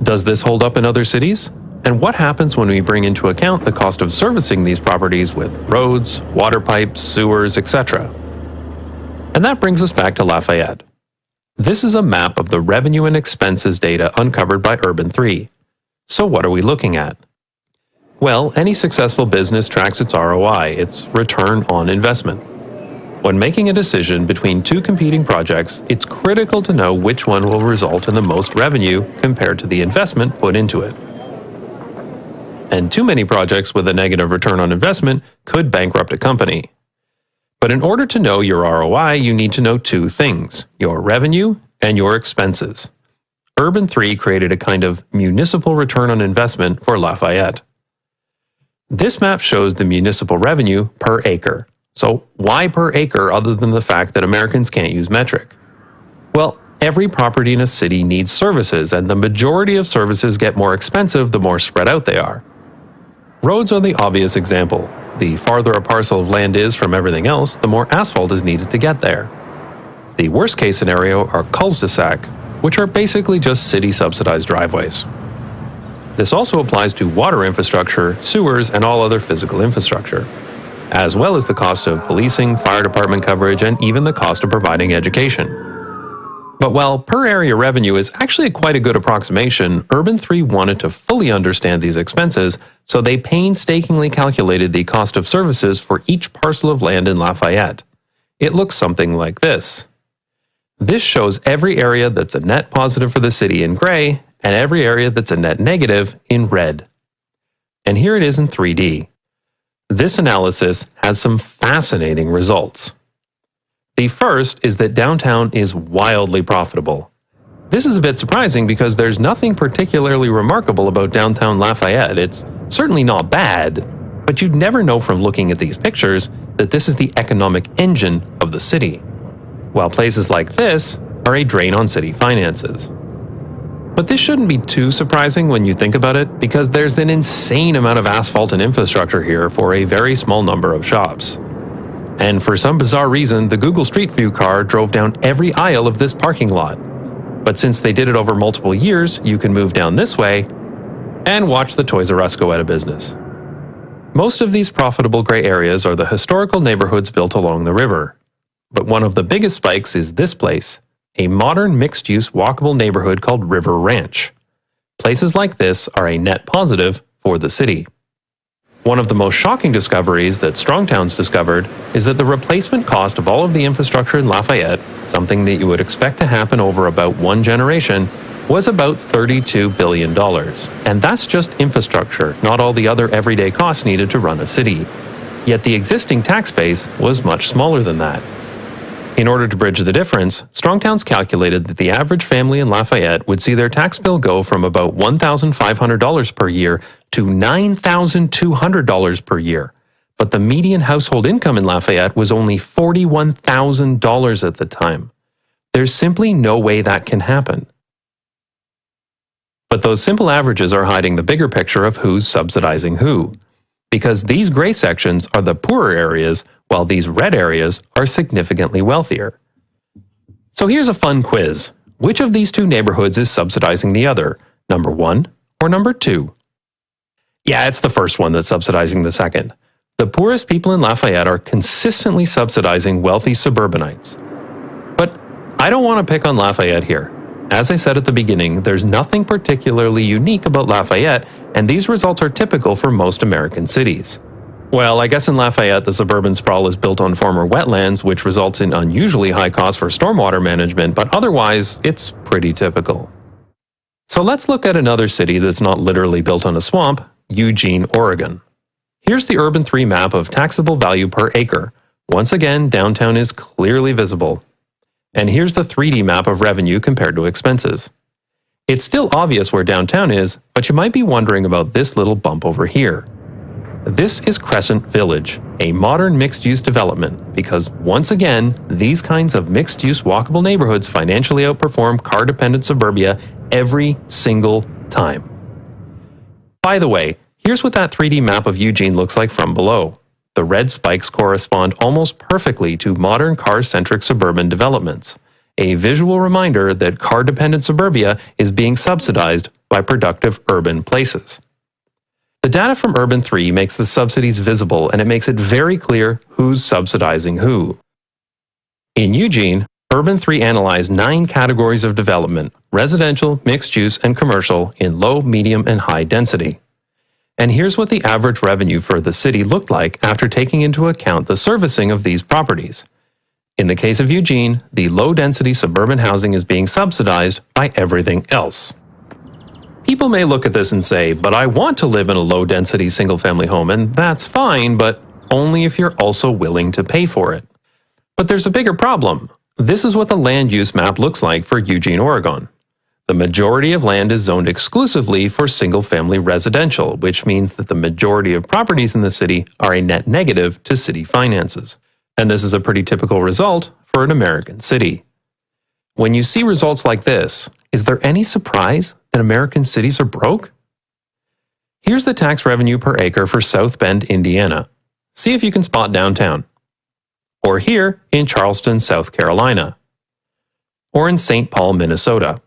T: Does this hold up in other cities? And what happens when we bring into account the cost of servicing these properties with roads, water pipes, sewers, etc.? And that brings us back to Lafayette. This is a map of the revenue and expenses data uncovered by Urban 3. So what are we looking at? Well, any successful business tracks its ROI, its return on investment. When making a decision between two competing projects, it's critical to know which one will result in the most revenue compared to the investment put into it. And too many projects with a negative return on investment could bankrupt a company. But in order to know your ROI, you need to know two things: your revenue and your expenses. Urban 3 created a kind of municipal return on investment for Lafayette. This map shows the municipal revenue per acre. So why per acre other than the fact that Americans can't use metric? Well, every property in a city needs services, and the majority of services get more expensive the more spread out they are. Roads are the obvious example. The farther a parcel of land is from everything else, the more asphalt is needed to get there. The worst case scenario are cul-de-sac, which are basically just city-subsidized driveways. This also applies to water infrastructure, sewers, and all other physical infrastructure, as well as the cost of policing, fire department coverage, and even the cost of providing education. But while per area revenue is actually quite a good approximation, Urban 3 wanted to fully understand these expenses, so they painstakingly calculated the cost of services for each parcel of land in Lafayette. It looks something like this. This shows every area that's a net positive for the city in gray, and every area that's a net negative in red. And here it is in 3D. This analysis has some fascinating results. The first is that downtown is wildly profitable. This is a bit surprising because there's nothing particularly remarkable about downtown Lafayette. It's certainly not bad, but you'd never know from looking at these pictures that this is the economic engine of the city, while places like this are a drain on city finances. But this shouldn't be too surprising when you think about it, because there's an insane amount of asphalt and infrastructure here for a very small number of shops. And for some bizarre reason, the Google Street View car drove down every aisle of this parking lot. But since they did it over multiple years, you can move down this way and watch the Toys R Us go out of business. Most of these profitable gray areas are the historical neighborhoods built along the river. But one of the biggest spikes is this place, a modern mixed-use walkable neighborhood called River Ranch. Places like this are a net positive for the city. One of the most shocking discoveries that Strongtowns discovered is that the replacement cost of all of the infrastructure in Lafayette, something that you would expect to happen over about one generation, was about $32 billion. And that's just infrastructure, not all the other everyday costs needed to run a city. Yet the existing tax base was much smaller than that. In order to bridge the difference, Strongtowns calculated that the average family in Lafayette would see their tax bill go from about $1,500 per year to $9,200 per year. But the median household income in Lafayette was only $41,000 at the time. There's simply no way that can happen. But those simple averages are hiding the bigger picture of who's subsidizing who. Because these gray sections are the poorer areas, while these red areas are significantly wealthier. So here's a fun quiz. Which of these two neighborhoods is subsidizing the other, number 1 or number 2? Yeah, it's the first one that's subsidizing the second. The poorest people in Lafayette are consistently subsidizing wealthy suburbanites. But I don't want to pick on Lafayette here. As I said at the beginning, there's nothing particularly unique about Lafayette, and these results are typical for most American cities. Well, I guess in Lafayette, the suburban sprawl is built on former wetlands, which results in unusually high costs for stormwater management, but otherwise, it's pretty typical. So let's look at another city that's not literally built on a swamp, Eugene, Oregon. Here's the Urban 3 map of taxable value per acre. Once again, downtown is clearly visible. And here's the 3D map of revenue compared to expenses. It's still obvious where downtown is, but you might be wondering about this little bump over here. This is Crescent Village, a modern mixed-use development, because once again, these kinds of mixed-use walkable neighborhoods financially outperform car-dependent suburbia every single time. By the way, here's what that 3D map of Eugene looks like from below. The red spikes correspond almost perfectly to modern car-centric suburban developments, a visual reminder that car-dependent suburbia is being subsidized by productive urban places. The data from Urban 3 makes the subsidies visible, and it makes it very clear who's subsidizing who. In Eugene, Urban 3 analyzed 9 categories of development: residential, mixed-use, and commercial in low, medium, and high density. And here's what the average revenue for the city looked like after taking into account the servicing of these properties. In the case of Eugene, the low-density suburban housing is being subsidized by everything else. People may look at this and say, but I want to live in a low-density single-family home, and that's fine, but only if you're also willing to pay for it. But there's a bigger problem. This is what the land use map looks like for Eugene, Oregon. The majority of land is zoned exclusively for single-family residential, which means that the majority of properties in the city are a net negative to city finances. And this is a pretty typical result for an American city. When you see results like this, is there any surprise that American cities are broke? Here's the tax revenue per acre for South Bend, Indiana. See if you can spot downtown. Or here in Charleston, South Carolina. Or in St. Paul, Minnesota.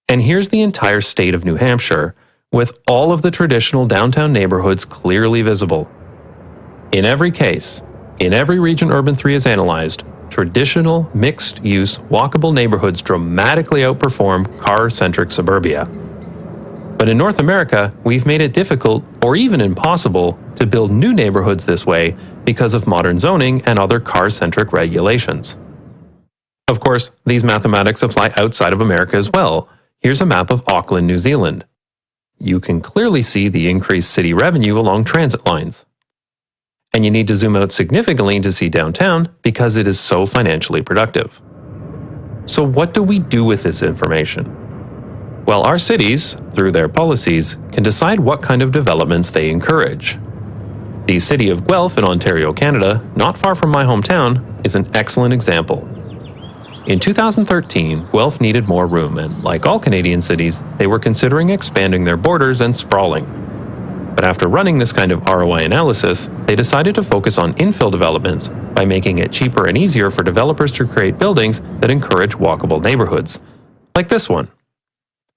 T: And here's the entire state of New Hampshire, with all of the traditional downtown neighborhoods clearly visible. In every case, in every region Urban 3 is analyzed, traditional mixed-use walkable neighborhoods dramatically outperform car-centric suburbia. But in North America, we've made it difficult or even impossible to build new neighborhoods this way because of modern zoning and other car-centric regulations. Of course, these mathematics apply outside of America as well. Here's a map of Auckland, New Zealand. You can clearly see the increased city revenue along transit lines. And you need to zoom out significantly to see downtown because it is so financially productive. So what do we do with this information? Well, our cities, through their policies, can decide what kind of developments they encourage. The city of Guelph in Ontario, Canada, not far from my hometown, is an excellent example. In 2013, Guelph needed more room, and like all Canadian cities, they were considering expanding their borders and sprawling. But after running this kind of ROI analysis, they decided to focus on infill developments by making it cheaper and easier for developers to create buildings that encourage walkable neighborhoods, like this one.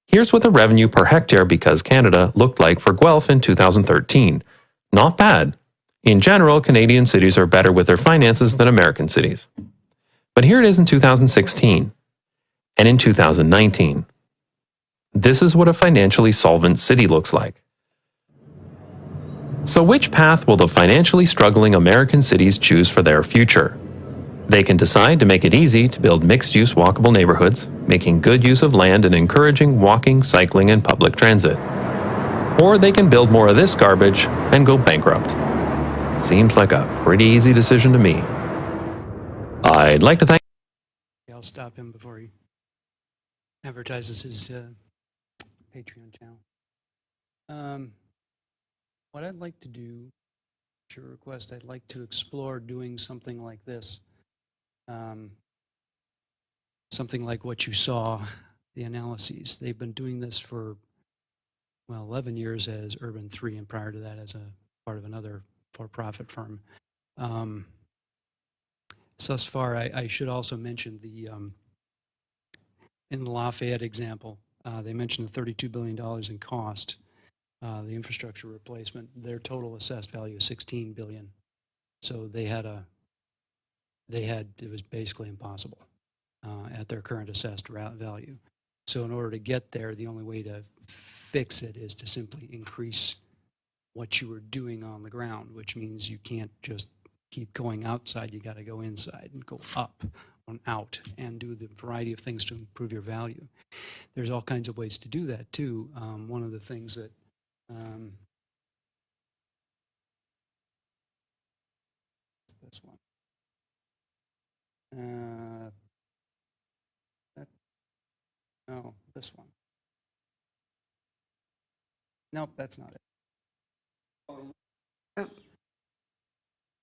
T: Here's what the revenue per hectare because Canada looked like for Guelph in 2013. Not bad. In general, Canadian cities are better with their finances than American cities. But here it is in 2016 and in 2019. This is what a financially solvent city looks like. So which path will the financially struggling American cities choose for their future? They can decide to make it easy to build mixed-use walkable neighborhoods, making good use of land and encouraging walking, cycling, and public transit. Or they can build more of this garbage and go bankrupt. Seems like a pretty easy decision to me. I'd like to thank...
U: I'll stop him before he advertises his Patreon channel. What I'd like to do, at your request, I'd like to explore doing something like this. Something like what you saw, the analyses. They've been doing this for, well, 11 years as Urban 3, and prior to that as a part of another for-profit firm. So thus far, I should also mention the, in the Lafayette example, they mentioned the $32 billion in cost, the infrastructure replacement. Their total assessed value is $16 billion. So it was basically impossible at their current assessed value. So in order to get there, the only way to fix it is to simply increase what you were doing on the ground, which means you can't just keep going outside, you got to go inside and go up and out and do the variety of things to improve your value. There's all kinds of ways to do that too. One of the things that this one. No, this one. Nope, that's not it.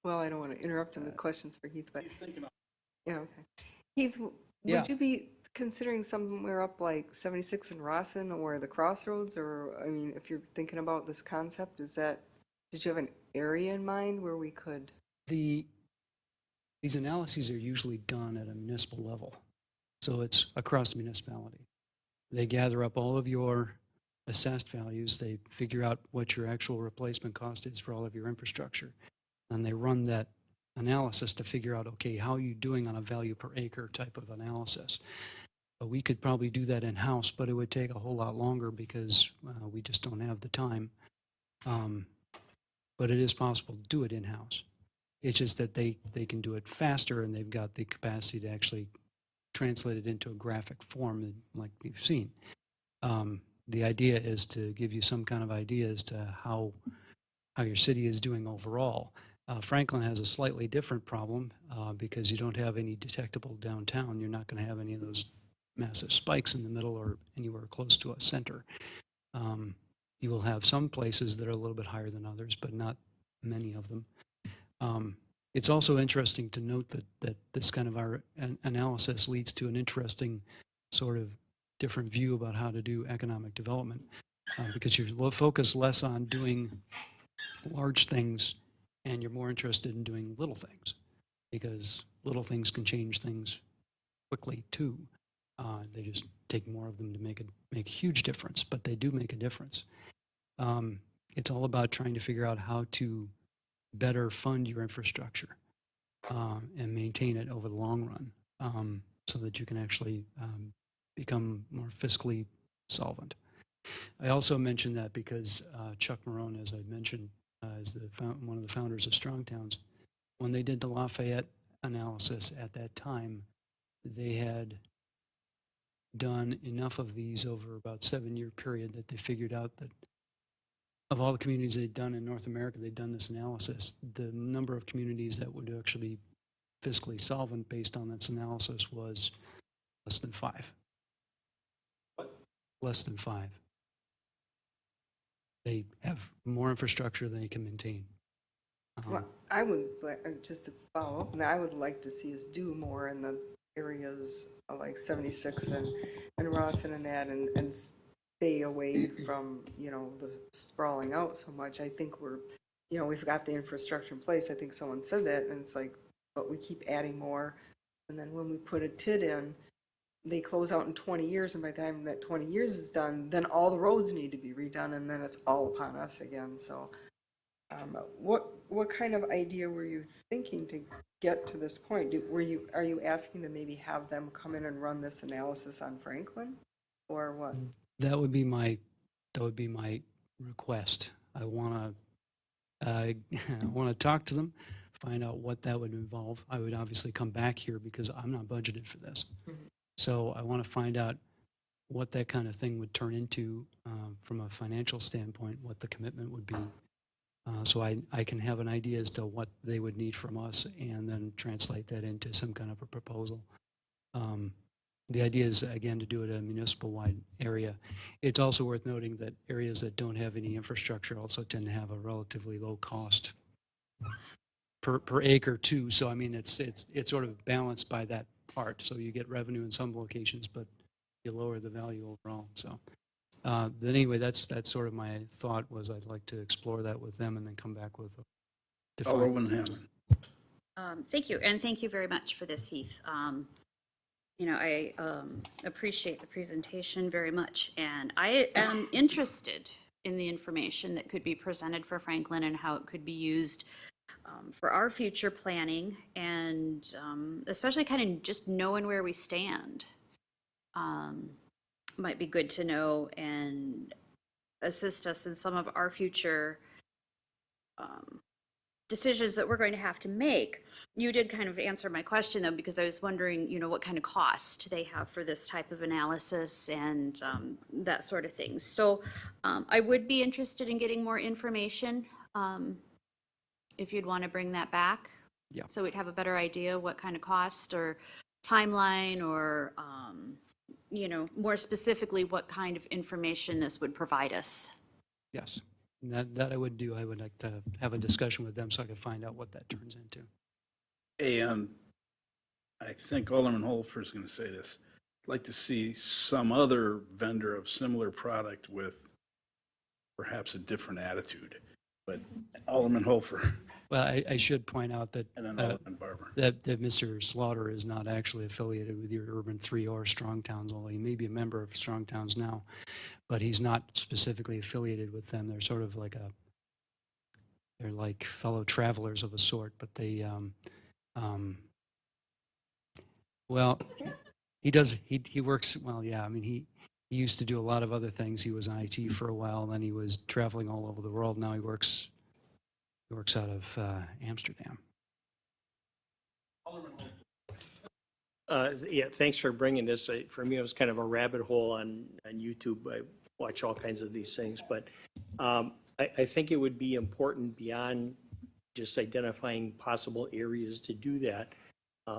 J: Well, I don't want to interrupt him with questions for Heath, but. Yeah, okay. Heath,
U: Yeah.
J: would you be considering somewhere up like 76 and Rawson or the Crossroads? Or, I mean, if you're thinking about this concept, did you have an area in mind where we could?
U: These analyses are usually done at a municipal level. So it's across the municipality. They gather up all of your assessed values. They figure out what your actual replacement cost is for all of your infrastructure. And they run that analysis to figure out, okay, how are you doing on a value per acre type of analysis? But we could probably do that in-house, but it would take a whole lot longer because we just don't have the time. But it is possible to do it in-house. It's just that they can do it faster, and they've got the capacity to actually translate it into a graphic form like we've seen. The idea is to give you some kind of idea as to how your city is doing overall. Franklin has a slightly different problem because you don't have any detectable downtown. You're not going to have any of those massive spikes in the middle or anywhere close to a center. You will have some places that are a little bit higher than others, but not many of them. It's also interesting to note that this kind of our analysis leads to an interesting sort of different view about how to do economic development because you focus less on doing large things and you're more interested in doing little things because little things can change things quickly too. They just take more of them to make a huge difference, but they do make a difference. It's all about trying to figure out how to better fund your infrastructure and maintain it over the long run, so that you can actually become more fiscally solvent. I also mentioned that because Chuck Marone, as I mentioned, is one of the founders of Strong Towns. When they did the Lafayette analysis at that time, they had done enough of these over about 7-year period that they figured out that of all the communities they'd done in North America, they'd done this analysis. The number of communities that would actually fiscally solvent based on this analysis was less than 5. Less than 5. They have more infrastructure than they can maintain.
J: Well, I would, just to follow up, I would like to see us do more in the areas like 76 and Rawson and that, and stay away from, the sprawling out so much. I think we've got the infrastructure in place. I think someone said that, and it's like, but we keep adding more. And then when we put a TID in, they close out in 20 years, and by the time that 20 years is done, then all the roads need to be redone, and then it's all upon us again. So what kind of idea were you thinking to get to this point? Are you asking to maybe have them come in and run this analysis on Franklin, or what?
U: That would be my request. I want to talk to them, find out what that would involve. I would obviously come back here because I'm not budgeted for this. So I want to find out what that kind of thing would turn into from a financial standpoint, what the commitment would be. So I can have an idea as to what they would need from us and then translate that into some kind of a proposal. The idea is, again, to do it in a municipal-wide area. It's also worth noting that areas that don't have any infrastructure also tend to have a relatively low cost per acre too. So I mean, it's sort of balanced by that part. So you get revenue in some locations, but you lower the value overall. So then anyway, that's sort of my thought was I'd like to explore that with them and then come back with a defined.
P: Thank you, and thank you very much for this, Heath. I appreciate the presentation very much, and I am interested in the information that could be presented for Franklin and how it could be used for our future planning, and especially kind of just knowing where we stand. Might be good to know and assist us in some of our future decisions that we're going to have to make. You did kind of answer my question though, because I was wondering, what kind of cost they have for this type of analysis and that sort of thing. So I would be interested in getting more information if you'd want to bring that back.
U: Yeah.
P: So we'd have a better idea what kind of cost or timeline or, more specifically what kind of information this would provide us.
U: Yes. And that I would do. I would like to have a discussion with them so I could find out what that turns into.
R: And I think Alderman Holfer is going to say this. I'd like to see some other vendor of similar product with perhaps a different attitude. But Alderman Holfer.
U: Well, I should point out that
R: And then Alderman Barber.
U: that Mr. Slaughter is not actually affiliated with either Urban 3 or Strong Towns, although he may be a member of Strong Towns now, but he's not specifically affiliated with them. They're sort of like they're like fellow travelers of a sort, but they, well, he works, well, yeah, I mean, he used to do a lot of other things. He was in IT for a while, then he was traveling all over the world. Now he works out of Amsterdam.
Q: Yeah, thanks for bringing this. For me, it was kind of a rabbit hole on YouTube. I watch all kinds of these things, but I think it would be important beyond just identifying possible areas to do that.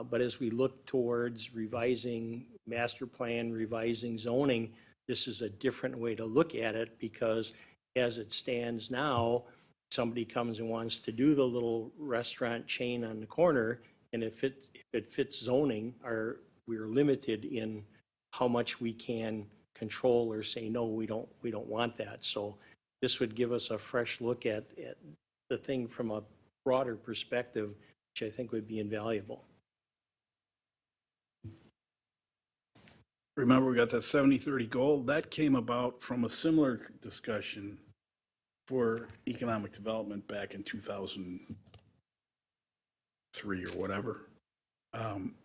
Q: But as we look towards revising master plan, revising zoning, this is a different way to look at it, because as it stands now, somebody comes and wants to do the little restaurant chain on the corner, and if it fits zoning, we're limited in how much we can control or say, no, we don't want that. So this would give us a fresh look at the thing from a broader perspective, which I think would be invaluable.
R: Remember, we got that 70-30 goal. That came about from a similar discussion for economic development back in 2003 or whatever. I'm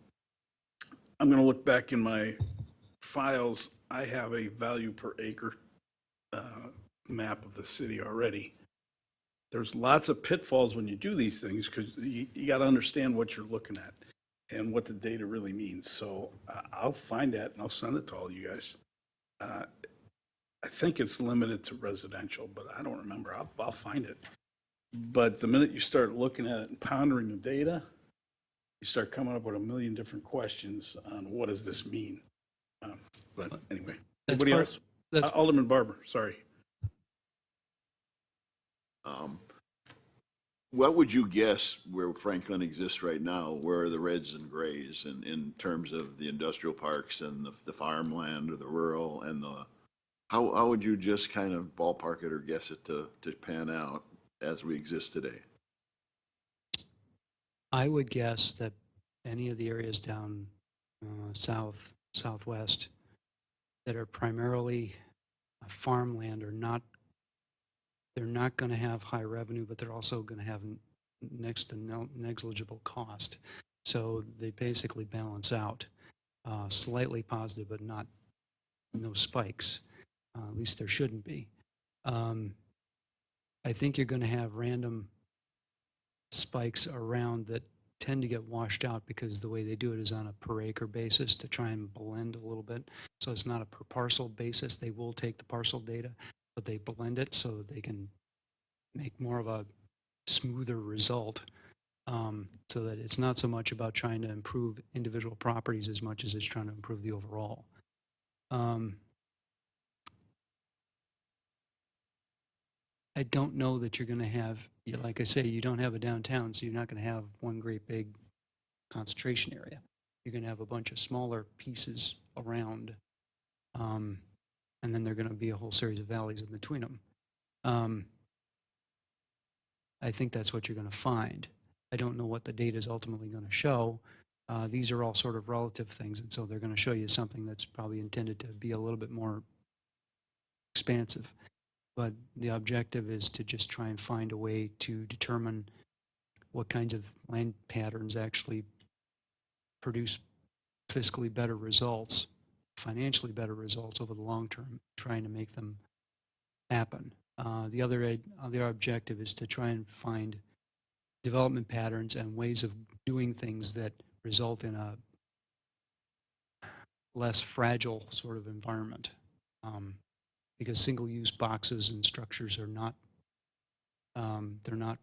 R: going to look back in my files. I have a value per acre map of the city already. There's lots of pitfalls when you do these things because you got to understand what you're looking at and what the data really means. So I'll find that and I'll send it to all you guys. I think it's limited to residential, but I don't remember. I'll find it. But the minute you start looking at it and pondering the data, you start coming up with a million different questions on what does this mean. But anyway, anybody else? Alderman Barber, sorry.
H: What would you guess where Franklin exists right now? Where are the reds and grays in terms of the industrial parks and the farmland or the rural and the, how would you just kind of ballpark it or guess it to pan out as we exist today?
U: I would guess that any of the areas down south, southwest that are primarily farmland are not, they're not going to have high revenue, but they're also going to have next to negligible cost. So they basically balance out, slightly positive, but no spikes. At least there shouldn't be. I think you're going to have random spikes around that tend to get washed out because the way they do it is on a per acre basis to try and blend a little bit. So it's not a per parcel basis. They will take the parcel data, but they blend it so that they can make more of a smoother result. So that it's not so much about trying to improve individual properties as much as it's trying to improve the overall. I don't know that you're going to have, like I say, you don't have a downtown, so you're not going to have one great big concentration area. You're going to have a bunch of smaller pieces around, and then there are going to be a whole series of valleys in between them. I think that's what you're going to find. I don't know what the data is ultimately going to show. These are all sort of relative things, and so they're going to show you something that's probably intended to be a little bit more expansive. But the objective is to just try and find a way to determine what kinds of land patterns actually produce fiscally better results, financially better results over the long term, trying to make them happen. The other objective is to try and find development patterns and ways of doing things that result in a less fragile sort of environment. Because single-use boxes and structures are not, they're not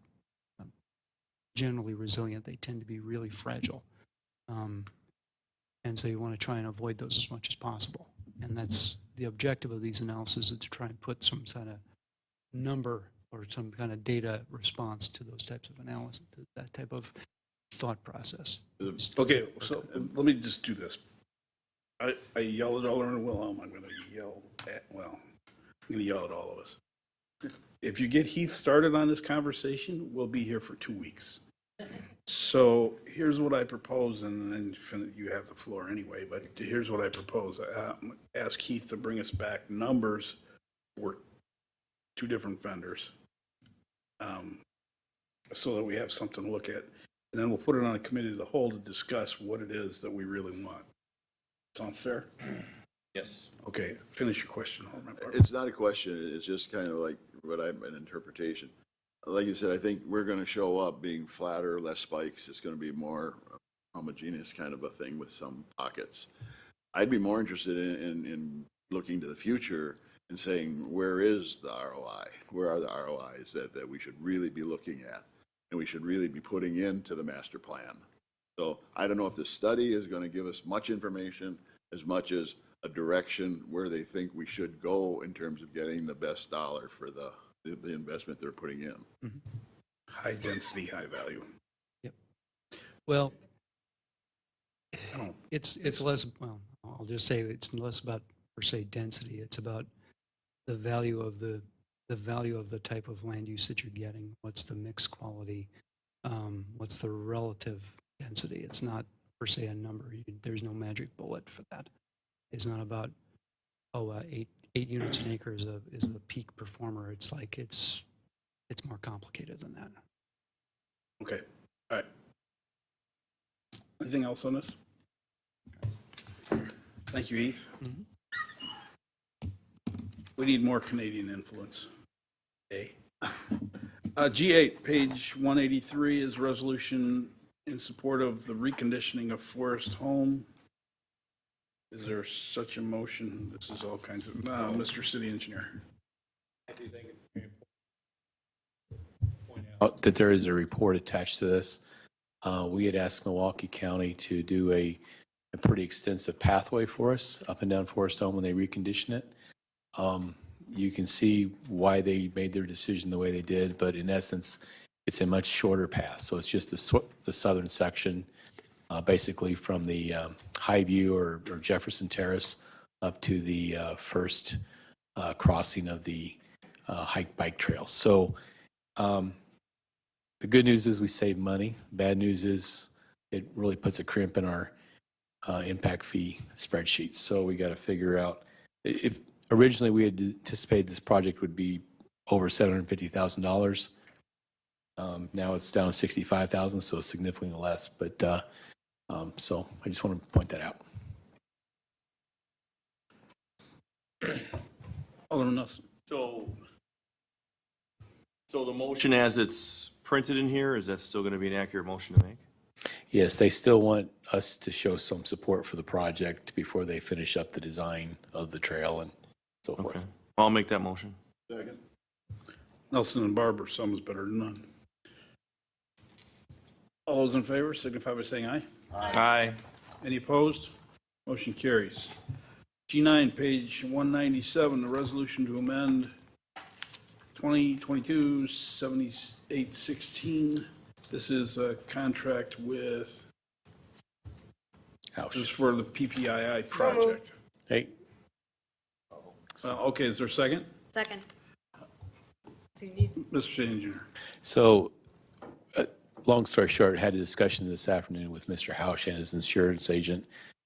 U: generally resilient. They tend to be really fragile. And so you want to try and avoid those as much as possible. And that's the objective of these analyses, is to try and put some kind of number or some kind of data response to those types of analysis, to that type of thought process.
R: Okay, so let me just do this. I yell at Alderman Wilhelm. I'm going to yell at, well, I'm going to yell at all of us. If you get Heath started on this conversation, we'll be here for 2 weeks. So here's what I propose, and then you have the floor anyway, but here's what I propose. Ask Heath to bring us back numbers for 2 different vendors, so that we have something to look at. And then we'll put it on a committee of the whole to discuss what it is that we really want. Sound fair?
I: Yes.
R: Okay, finish your question, Alderman Barber.
H: It's not a question, it's just kind of like what an interpretation. Like you said, I think we're going to show up being flatter, less spikes. It's going to be more homogeneous kind of a thing with some pockets. I'd be more interested in looking to the future and saying, where is the ROI? Where are the ROIs that we should really be looking at and we should really be putting into the master plan? So I don't know if the study is going to give us much information as much as a direction where they think we should go in terms of getting the best dollar for the investment they're putting in.
U: Mm-hmm.
R: High density, high value.
U: Yep. Well, it's less, well, I'll just say it's less about per se density. It's about the value of the type of land use that you're getting. What's the mix quality? What's the relative density? It's not per se a number. There's no magic bullet for that. It's not about, 8 units an acre is a peak performer. It's like it's It's more complicated than that.
R: Okay, all right. Anything else on this? Thank you, Heath. We need more Canadian influence. A. G8, page 183 is resolution in support of the reconditioning of Forest Home. Is there such a motion? This is all kinds of, Mr. City Engineer.
O: That there is a report attached to this. We had asked Milwaukee County to do a pretty extensive pathway for us up and down Forest Home when they recondition it. You can see why they made their decision the way they did, but in essence, it's a much shorter path. So it's just the southern section, basically from the Highview or Jefferson Terrace up to the first crossing of the hike bike trail. So the good news is we save money. Bad news is it really puts a crimp in our impact fee spreadsheet. So we got to figure out if originally we had anticipated this project would be over $750,000. Now it's down to $65,000, so significantly less. But so I just want to point that out.
R: Alderman Nelson.
I: So the motion as it's printed in here, is that still going to be an accurate motion to make?
O: Yes, they still want us to show some support for the project before they finish up the design of the trail and so forth.
I: Okay. I'll make that motion.
H: Second.
R: Nelson and Barber, some is better than none. All those in favor signify by saying aye.
I: Aye.
R: Any opposed? Motion carries. G9, page 197, the resolution to amend 2022-7816. This is a contract with, this is for the PPII project.
O: Hey.
R: Okay, is there a second?
P: Second.
R: Mr. City Engineer.
O: So, long story short, I had a discussion this afternoon with Mr. Hausch and his insurance agent.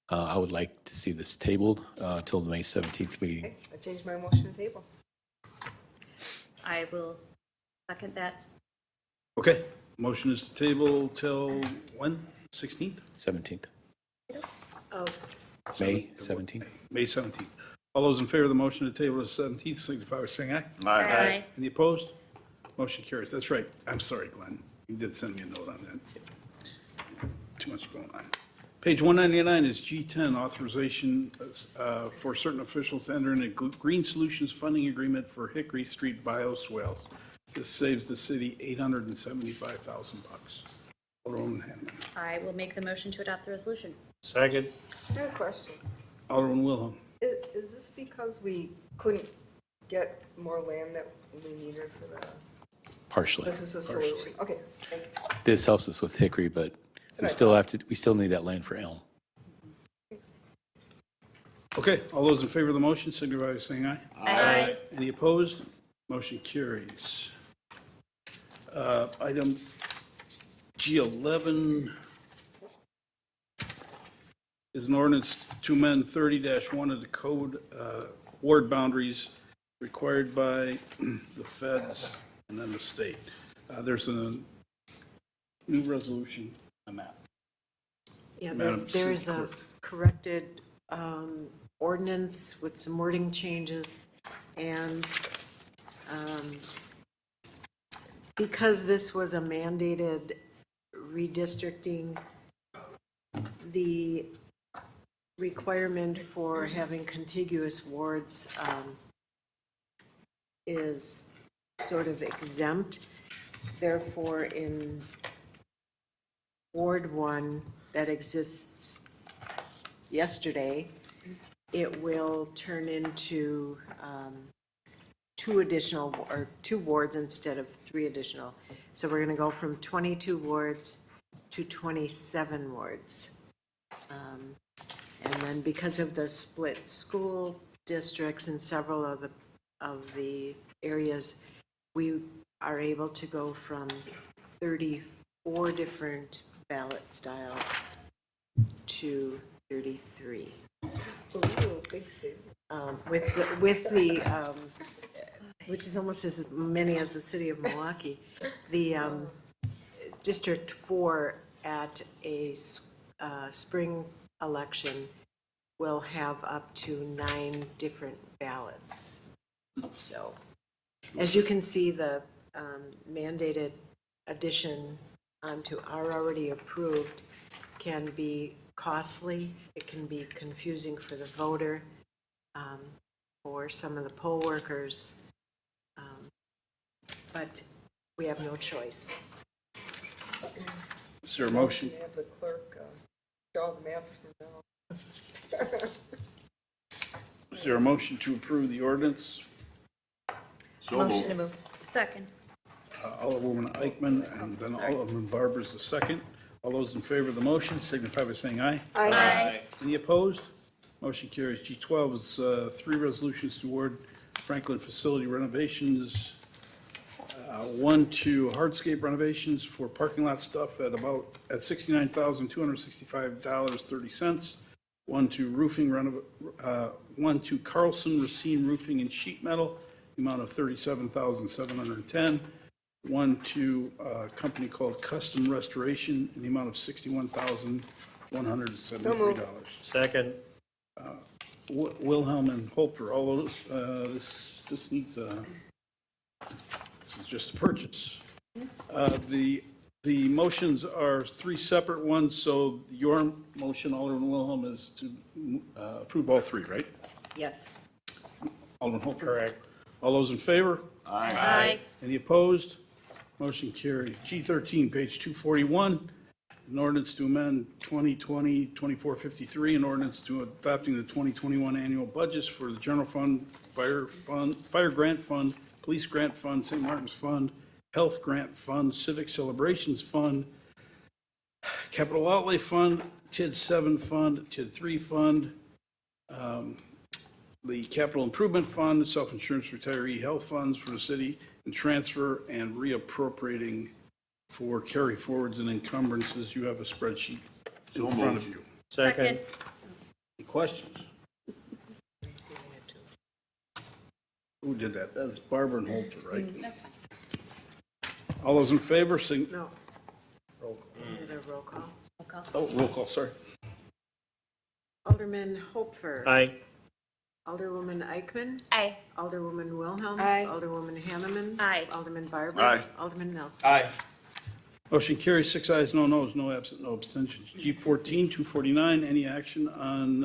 O: I would like to see this tabled till the May 17th meeting.
J: Okay, I changed my motion to table.
P: I will second that.
R: Okay, motion is to table till when? 16th?
O: 17th.
B: Oh,
O: May 17th.
R: May 17th. All those in favor of the motion to table to the 17th, signify by saying aye.
P: Aye.
R: Any opposed? Motion carries. That's right. I'm sorry, Glenn. You did send me a note on that. Too much going on. Page 199 is G10, authorization for certain officials to enter in a Green Solutions funding agreement for Hickory Street bioswales. This saves the city $875,000. Alderman Hanman.
P: I will make the motion to adopt the resolution.
Q: Second.
J: I have a question.
R: Alderman Wilhelm.
J: Is this because we couldn't get more land that we needed for the?
O: Partially.
J: This is a solution. Okay, thank you.
O: This helps us with Hickory, but we still need that land for Elm.
R: Okay, all those in favor of the motion, signify by saying aye.
P: Aye.
R: Any opposed? Motion carries. Item G11 is an ordinance to amend 30-1 of the code, ward boundaries required by the feds and then the state. There's a new resolution on that.
B: yeah,
R: Madam
B: there's
R: City
B: a
R: Clerk.
B: corrected ordinance with some wording changes. And because this was a mandated redistricting, the requirement for having contiguous wards is sort of exempt. Therefore, in Ward 1 that exists yesterday, it will turn into two wards instead of 3 additional. So we're going to go from 22 wards to 27 wards. And then because of the split school districts in several of the areas, we are able to go from 34 different ballot styles to 33.
J: Ooh, big city.
B: With the which is almost as many as the city of Milwaukee. The District 4 at a spring election will have up to 9 different ballots. So, as you can see, the mandated addition onto our already approved can be costly. It can be confusing for the voter, for some of the poll workers, but we have no choice.
R: Is there a motion?
J: Have the clerk draw the maps from now.
R: Is there a motion to approve the ordinance?
P: Motion to move. Second.
R: Alderwoman Eichman, and then Alderman Barber's the second. All those in favor of the motion signify by saying aye.
P: Aye.
R: Any opposed? Motion carries. G12 is 3 resolutions to award Franklin facility renovations. 1 to hardscape renovations for parking lot stuff at $69,265.30. 1 to roofing 1 to Carlson Racine Roofing and Sheet Metal, the amount of $37,710. 1 to a company called Custom Restoration in the amount of $61,173.
Q: Second.
R: Wilhelm and Holper, all those, this needs this is just a purchase. The motions are 3 separate ones, so your motion, Alderman Wilhelm, is to approve all 3, right?
J: Yes.
R: Alderman Holper? Correct. All those in favor?
P: Aye.
R: Any opposed? Motion carried. G13, page 241, an ordinance to amend 2020-2453, an ordinance to adopting the 2021 annual budgets for the general fund, fire grant fund, police grant fund, St. Martin's Fund, health grant fund, civic celebrations fund, capital outlay fund, TID 7 fund, TID 3 fund, the capital improvement fund, self-insurance retiree health funds for the city, and transfer and reappropriating for carry forwards and encumbrances. You have a spreadsheet in front of you.
Q: Second.
R: Any questions? Who did that? That's Barbara and Holter, right?
P: That's fine.
R: All those in favor, sing.
B: No. Did a roll call?
R: Oh, roll call, sorry.
B: Alderman Hopfer.
Q: Aye.
B: Alderwoman Eichman.
P: Aye.
B: Alderwoman Wilhelm.
J: Aye.
B: Alderwoman Hanneman.
P: Aye.
B: Alderman Barber.
H: Aye.
B: Alderman Nelson.
Q: Aye.
R: Motion carries, 6 ayes, no noes, no absent, no abstentions. G14, 249, any action on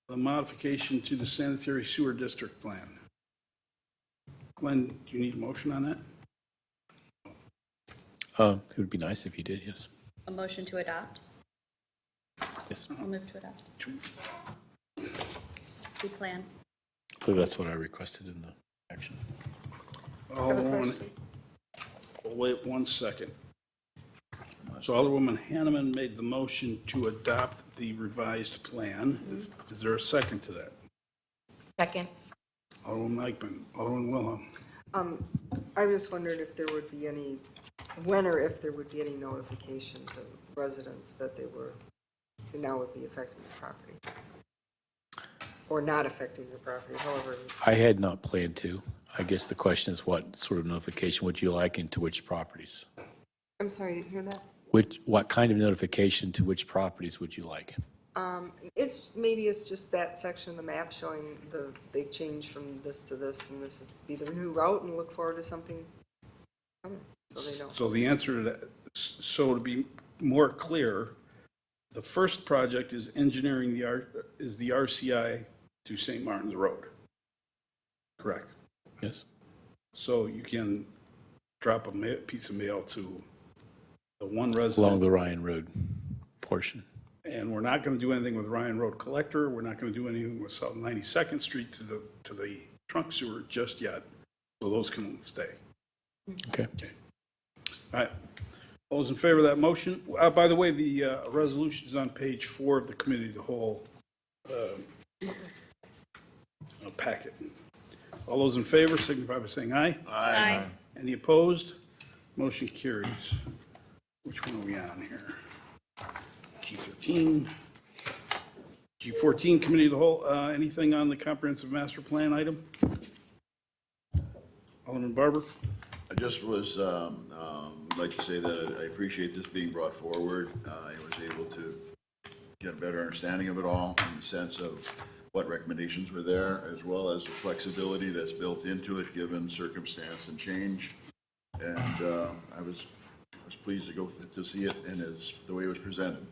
R: the modification to the sanitary sewer district plan? Glenn, do you need a motion on that?
O: It would be nice if you did, yes.
P: A motion to adopt?
O: Yes.
P: I'll move to adopt. We plan.
O: I believe that's what I requested in the action.
R: Alderwoman, wait 1 second. So Alderwoman Hanneman made the motion to adopt the revised plan. Is there a second to that?
J: Second.
R: Alderwoman Eichman, Alderwoman Wilhelm.
J: I just wondered if there would be any, when or if there would be any notification to residents that they were, now would be affecting the property. Or not affecting the property, however.
O: I had not planned to. I guess the question is what sort of notification would you like and to which properties?
J: I'm sorry, did you hear that?
O: What kind of notification to which properties would you like?
J: Maybe it's just that section of the map showing they changed from this to this, and this is be the new route, and look forward to something coming, so they know.
R: So the answer to that, so to be more clear, the first project is engineering is the RCI to St. Martin's Road. Correct.
O: Yes.
R: So you can drop a piece of mail to the one resident.
O: Along the Ryan Road portion.
R: And we're not going to do anything with Ryan Road Collector. We're not going to do anything with South 92nd Street to the trunk sewer just yet. So those can stay.
O: Okay.
R: All right. All those in favor of that motion? By the way, the resolution is on page 4 of the committee of the whole packet. All those in favor signify by saying aye.
P: Aye.
R: Any opposed? Motion carries. Which one are we on here? G13. G14, committee of the whole. Anything on the comprehensive master plan item? Alderman Barber?
H: I just was, would like to say that I appreciate this being brought forward. I was able to get a better understanding of it all in the sense of what recommendations were there, as well as the flexibility that's built into it, given circumstance and change. And I was pleased to see it and the way it was presented.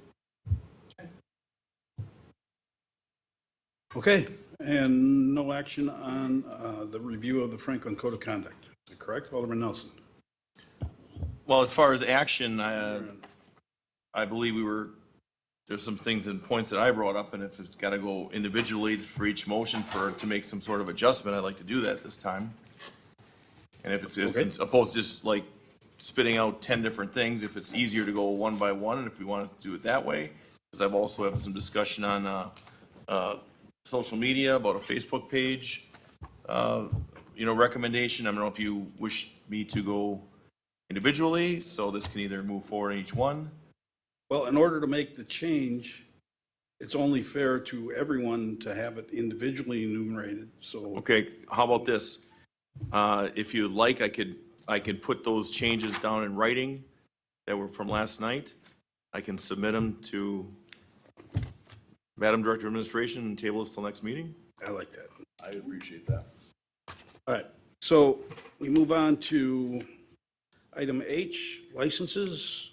R: Okay, and no action on the review of the Franklin Code of Conduct. Is that correct, Alderman Nelson?
I: Well, as far as action, I believe there's some things and points that I brought up, and if it's got to go individually for each motion to make some sort of adjustment, I'd like to do that this time. And if it's opposed to just like spitting out 10 different things, if it's easier to go one by one, and if we want to do it that way, because I've also had some discussion on social media about a Facebook page, recommendation. I don't know if you wish me to go individually, so this can either move forward in each one.
R: Well, in order to make the change, it's only fair to everyone to have it individually enumerated, so.
I: Okay, how about this? If you'd like, I could put those changes down in writing that were from last night. I can submit them to Madam Director of Administration and table this till next meeting.
R: I like that.
H: I appreciate that.
R: All right, so we move on to item H, licenses.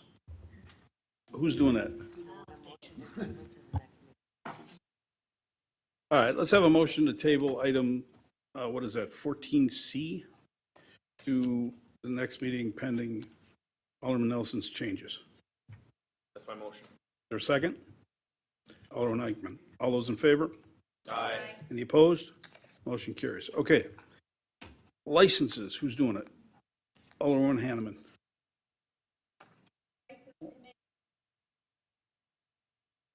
R: Who's doing that? All right, let's have a motion to table item, what is that, 14C to the next meeting pending Alderman Nelson's changes.
I: That's my motion.
R: Is there a second? Alderman Eichman. All those in favor?
I: Aye.
R: Any opposed? Motion carries. Okay. Licenses, who's doing it? Alderman Hanneman.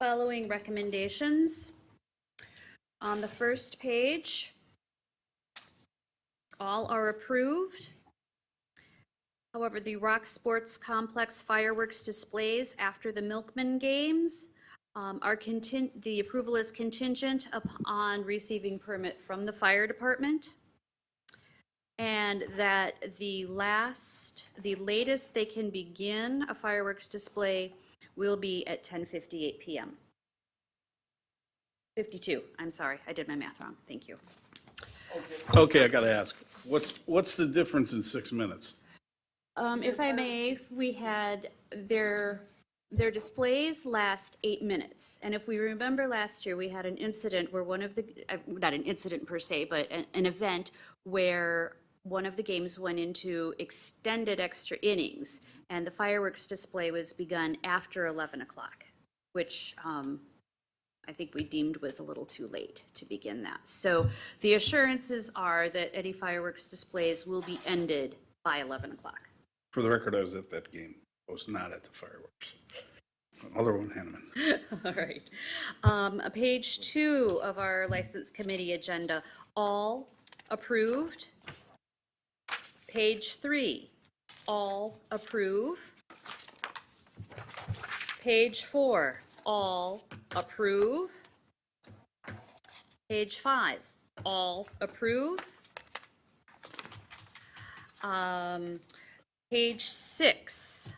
P: Following recommendations. On the first page, all are approved. However, the Rock Sports Complex fireworks displays after the Milkman games the approval is contingent upon receiving permit from the fire department. And that the latest they can begin a fireworks display will be at 10:58 p.m. 52, I'm sorry, I did my math wrong, thank you.
R: Okay, I gotta ask, what's the difference in 6 minutes?
P: If I may, we had their displays last 8 minutes. And if we remember last year, we had an incident where one of the, not an incident per se, but an event where one of the games went into extended extra innings and the fireworks display was begun after 11 o'clock, which I think we deemed was a little too late to begin that. So the assurances are that any fireworks displays will be ended by 11 o'clock.
R: For the record, I was at that game. I was not at the fireworks. Alderman Hanneman.
P: All right. Page 2 of our License Committee agenda, all approved. Page 3, all approve. Page 4, all approve. Page 5, all approve. Page 6,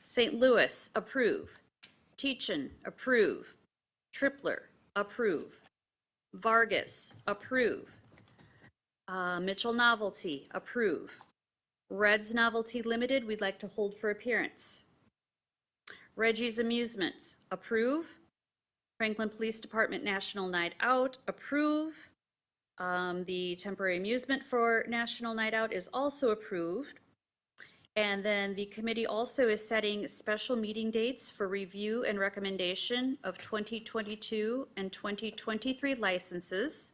P: St. Louis, approve. Teachin, approve. Tripler, approve. Vargas, approve. Mitchell Novelty, approve. Red's Novelty Limited, we'd like to hold for appearance. Reggie's Amusements, approve. Franklin Police Department National Night Out, approve. The temporary amusement for National Night Out is also approved. And then the committee also is setting special meeting dates for review and recommendation of 2022 and 2023 licenses.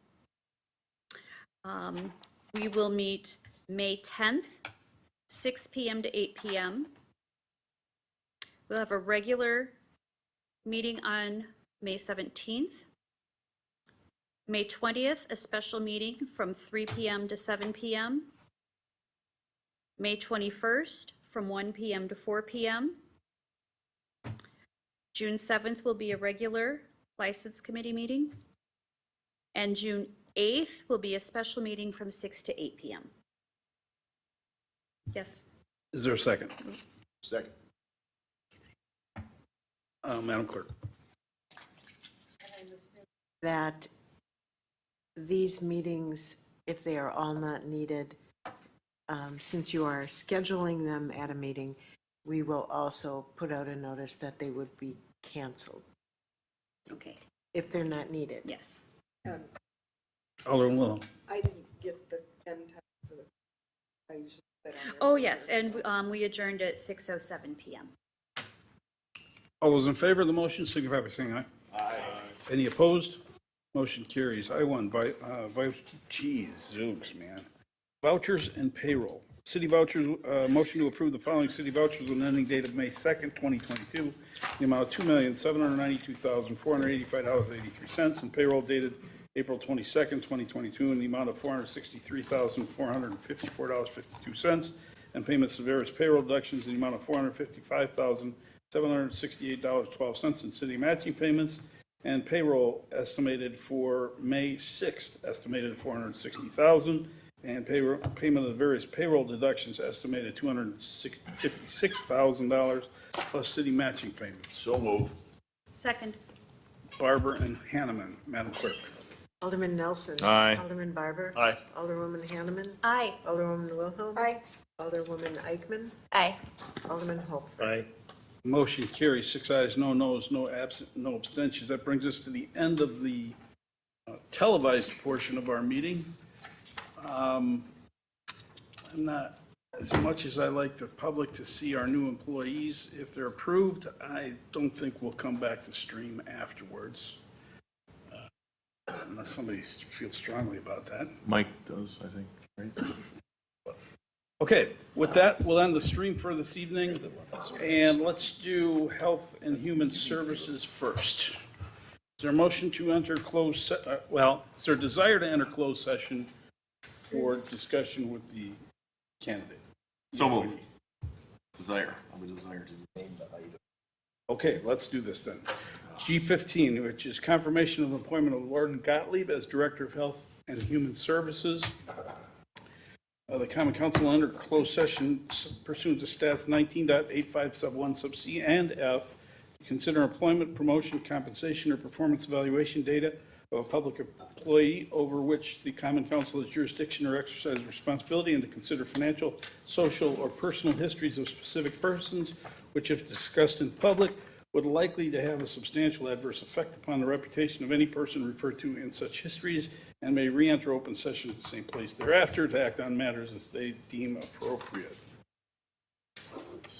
P: We will meet May 10th, 6 p.m. to 8 p.m. We'll have a regular meeting on May 17th. May 20th, a special meeting from 3 p.m. to 7 p.m. May 21st, from 1 p.m. to 4 p.m. June 7th will be a regular License Committee meeting. And June 8th will be a special meeting from 6 to 8 p.m. Yes.
R: Is there a second?
H: Second.
R: Madam Clerk.
B: That these meetings, if they are all not needed, since you are scheduling them at a meeting, we will also put out a notice that they would be canceled
P: Okay.
B: if they're not needed.
P: Yes.
R: Alderman Wilhelm.
J: I didn't get the end time for the, I usually put that on there.
P: Oh, yes, and we adjourned at 6:07 p.m.
R: All those in favor of the motion signify by saying aye.
H: Aye.
R: Any opposed? Motion carries. I-1, geez, zooks, man. Vouchers and payroll. City vouchers, motion to approve the following city vouchers with an ending date of May 2nd, 2022, the amount of $2,792,485.83, and payroll dated April 22nd, 2022, in the amount of $463,454.52, and payments of various payroll deductions in the amount of $455,768.12 in city matching payments, and payroll estimated for May 6th, estimated at $460,000, and payment of various payroll deductions estimated $256,000 plus city matching payments.
H: So move.
P: Second.
R: Barber and Hanneman, Madam Clerk.
B: Alderman Nelson.
I: Aye.
B: Alderman Barber.
H: Aye.
B: Alderwoman Hanneman.
P: Aye.
B: Alderwoman Wilhelm.
J: Aye.
B: Alderwoman Eichman.
P: Aye.
B: Alderman Hope.
R: Aye. Motion carries, 6 ayes, no noes, no absent, no abstentions. That brings us to the end of the televised portion of our meeting. I'm not, as much as I like the public to see our new employees, if they're approved, I don't think we'll come back to stream afterwards. Unless somebody feels strongly about that.
I: Mike does, I think, right?
R: Okay, with that, we'll end the stream for this evening, and let's do Health and Human Services first. Is there a motion to enter closed, is there a desire to enter closed session for discussion with the candidate?
I: So move. Desire. I would desire to.
R: Okay, let's do this then. G15, which is confirmation of appointment of Warden Gottlieb as Director of Health and Human Services. The Common Council will enter closed session pursuant to stats 19.85 sub 1 sub C and F to consider employment, promotion, compensation, or performance evaluation data of a public employee over which the Common Council has jurisdiction or exercise responsibility, and to consider financial, social, or personal histories of specific persons, which, if discussed in public, would likely to have a substantial adverse effect upon the reputation of any person referred to in such histories, and may re-enter open session at the same place thereafter to act on matters as they deem appropriate.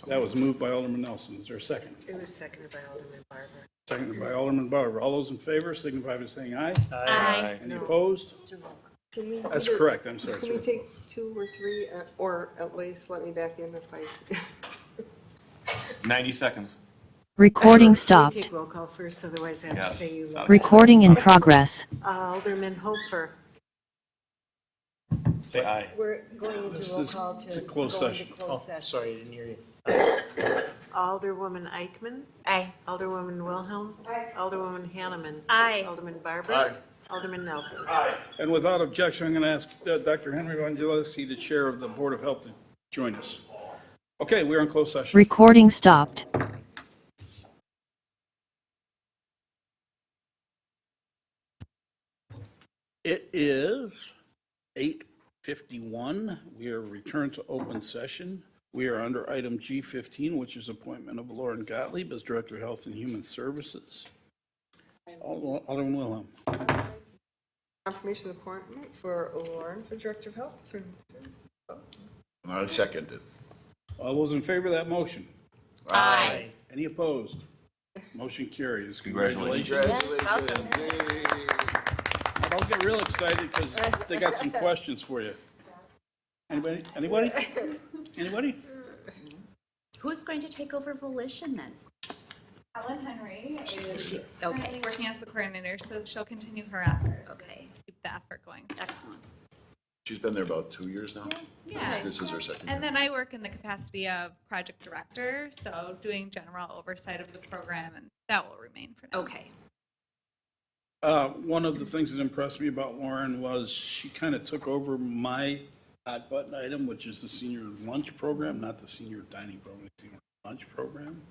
R: That was moved by Alderman Nelson. Is there a second?
B: It was seconded by Alderman Barber.
R: Seconded by Alderman Barber. All those in favor signify by saying aye.
P: Aye.
R: Any
B: No.
R: opposed?
J: Can we?
R: That's
J: do it-
R: correct. I'm sorry.
J: Can we take 2 or 3, or at least let me back in if I?
I: 90 seconds.
E: Recording
B: Can we
E: stopped.
B: take roll call first, otherwise I have to
I: Yes.
B: say you.
E: Recording in progress.
B: Alderman Hofer.
I: Say aye.
B: We're going into
R: This
B: roll
R: is
B: call
R: to
B: to
R: close
B: go into
R: session.
B: closed session.
Q: Sorry, I didn't hear you.
B: Alderwoman Eichman.
P: Aye.
B: Alderwoman Wilhelm. Alderwoman Hanneman.
P: Aye.
B: Alderman Barber.
H: Aye.
B: Alderman Nelson.
R: And without objection, I'm going to ask Dr. Henry Evangelista, the Chair of the Board of Health, to join us. Okay, we're in closed session.
E: Recording stopped.
R: It is 8:51. We are returned to open session. We are under item G15, which is appointment of Lauren Gottlieb as Director of Health and Human Services. Alderman Wilhelm.
J: Confirmation of appointment for Lauren for Director of Health Services.
H: I second it.
R: All those in favor of that motion?
P: Aye.
R: Any opposed? Motion carries.
I: Congratulations.
H: Congratulations. Yay.
R: Now, don't get real excited because they got some questions for you. Anybody? Anybody? Anybody?
P: Who's going to take over Volition then?
V: Ellen Henry is
P: Okay.
V: currently working as the coordinator, so she'll continue her effort.
P: Okay.
V: Keep the effort going.
P: Excellent.
H: She's been there about 2 years now?
V: Yeah.
H: This is her second
V: And
H: year.
V: then I work in the capacity of project director, so doing general oversight of the program, and that will remain for now.
P: Okay.
R: One of the things that impressed me about Lauren was she kind of took over my hot button item, which is the senior lunch program, not the senior dining program, the senior lunch program,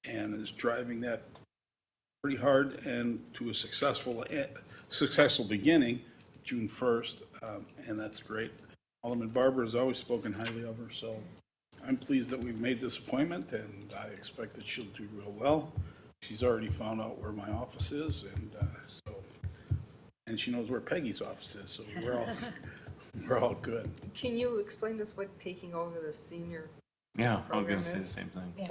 R: and is driving that pretty hard and to a successful beginning, June 1st, and that's great. Alderman Barber has always spoken highly of her, so I'm pleased that we've made this appointment, and I expect that she'll do real well. She's already found out where my office is, and she knows where Peggy's office is, so we're all good.
J: Can you explain to us what taking over the senior
I: Yeah, I was
J: program
I: going to say the
J: is?
I: same thing.
V: Yeah.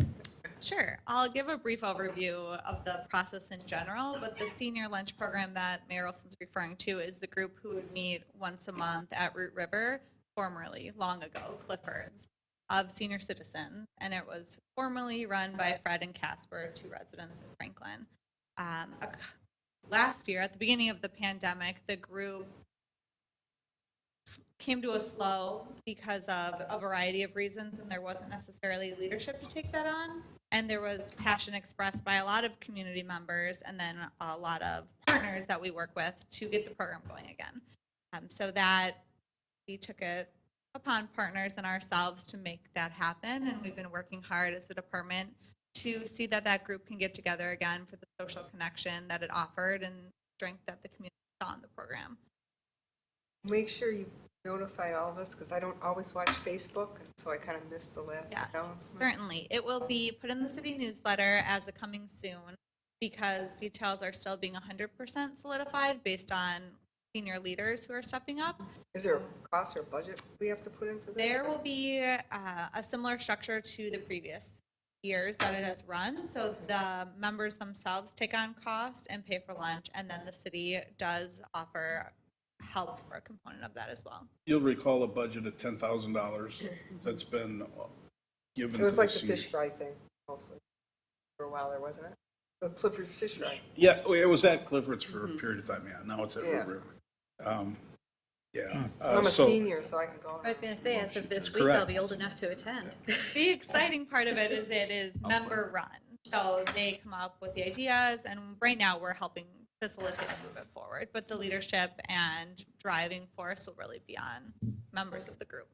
V: Sure. I'll give a brief overview of the process in general, but the senior lunch program that Mayor Olson's referring to is the group who would meet once a month at Root River, formerly, long ago, Clifford's, of senior citizens, and it was formerly run by Fred and Casper, two residents of Franklin. Last year, at the beginning of the pandemic, the group came to a slow because of a variety of reasons, and there wasn't necessarily leadership to take that on. And there was passion expressed by a lot of community members and then a lot of partners that we work with to get the program going again. So that we took it upon partners and ourselves to make that happen, and we've been working hard as a department to see that that group can get together again for the social connection that it offered and strength that the community saw in the program.
J: Make sure you notify all of us, because I don't always watch Facebook, so I kind of missed the last announcement.
V: Certainly. It will be put in the city newsletter as a coming soon, because details are still being 100% solidified based on senior leaders who are stepping up.
J: Is there a cost or budget we have to put in for this?
V: There will be a similar structure to the previous years that it has run. So the members themselves take on cost and pay for lunch, and then the city does offer help for a component of that as well.
R: You'll recall a budget of $10,000 that's been given to the seniors.
J: It was like the fish fry thing, mostly, for a while there, wasn't it? The Clifford's fish fry.
R: Yeah, it was at Clifford's for a period of time, yeah. Now it's at Root River.
J: I'm a senior, so I can go.
P: I was going to say, as of this
R: That's
P: week,
R: correct.
P: I'll be old enough to attend.
V: The exciting part of it is it is member run. So they come up with the ideas, and right now we're helping facilitate and move it forward. But the leadership and driving force will really be on members of the group.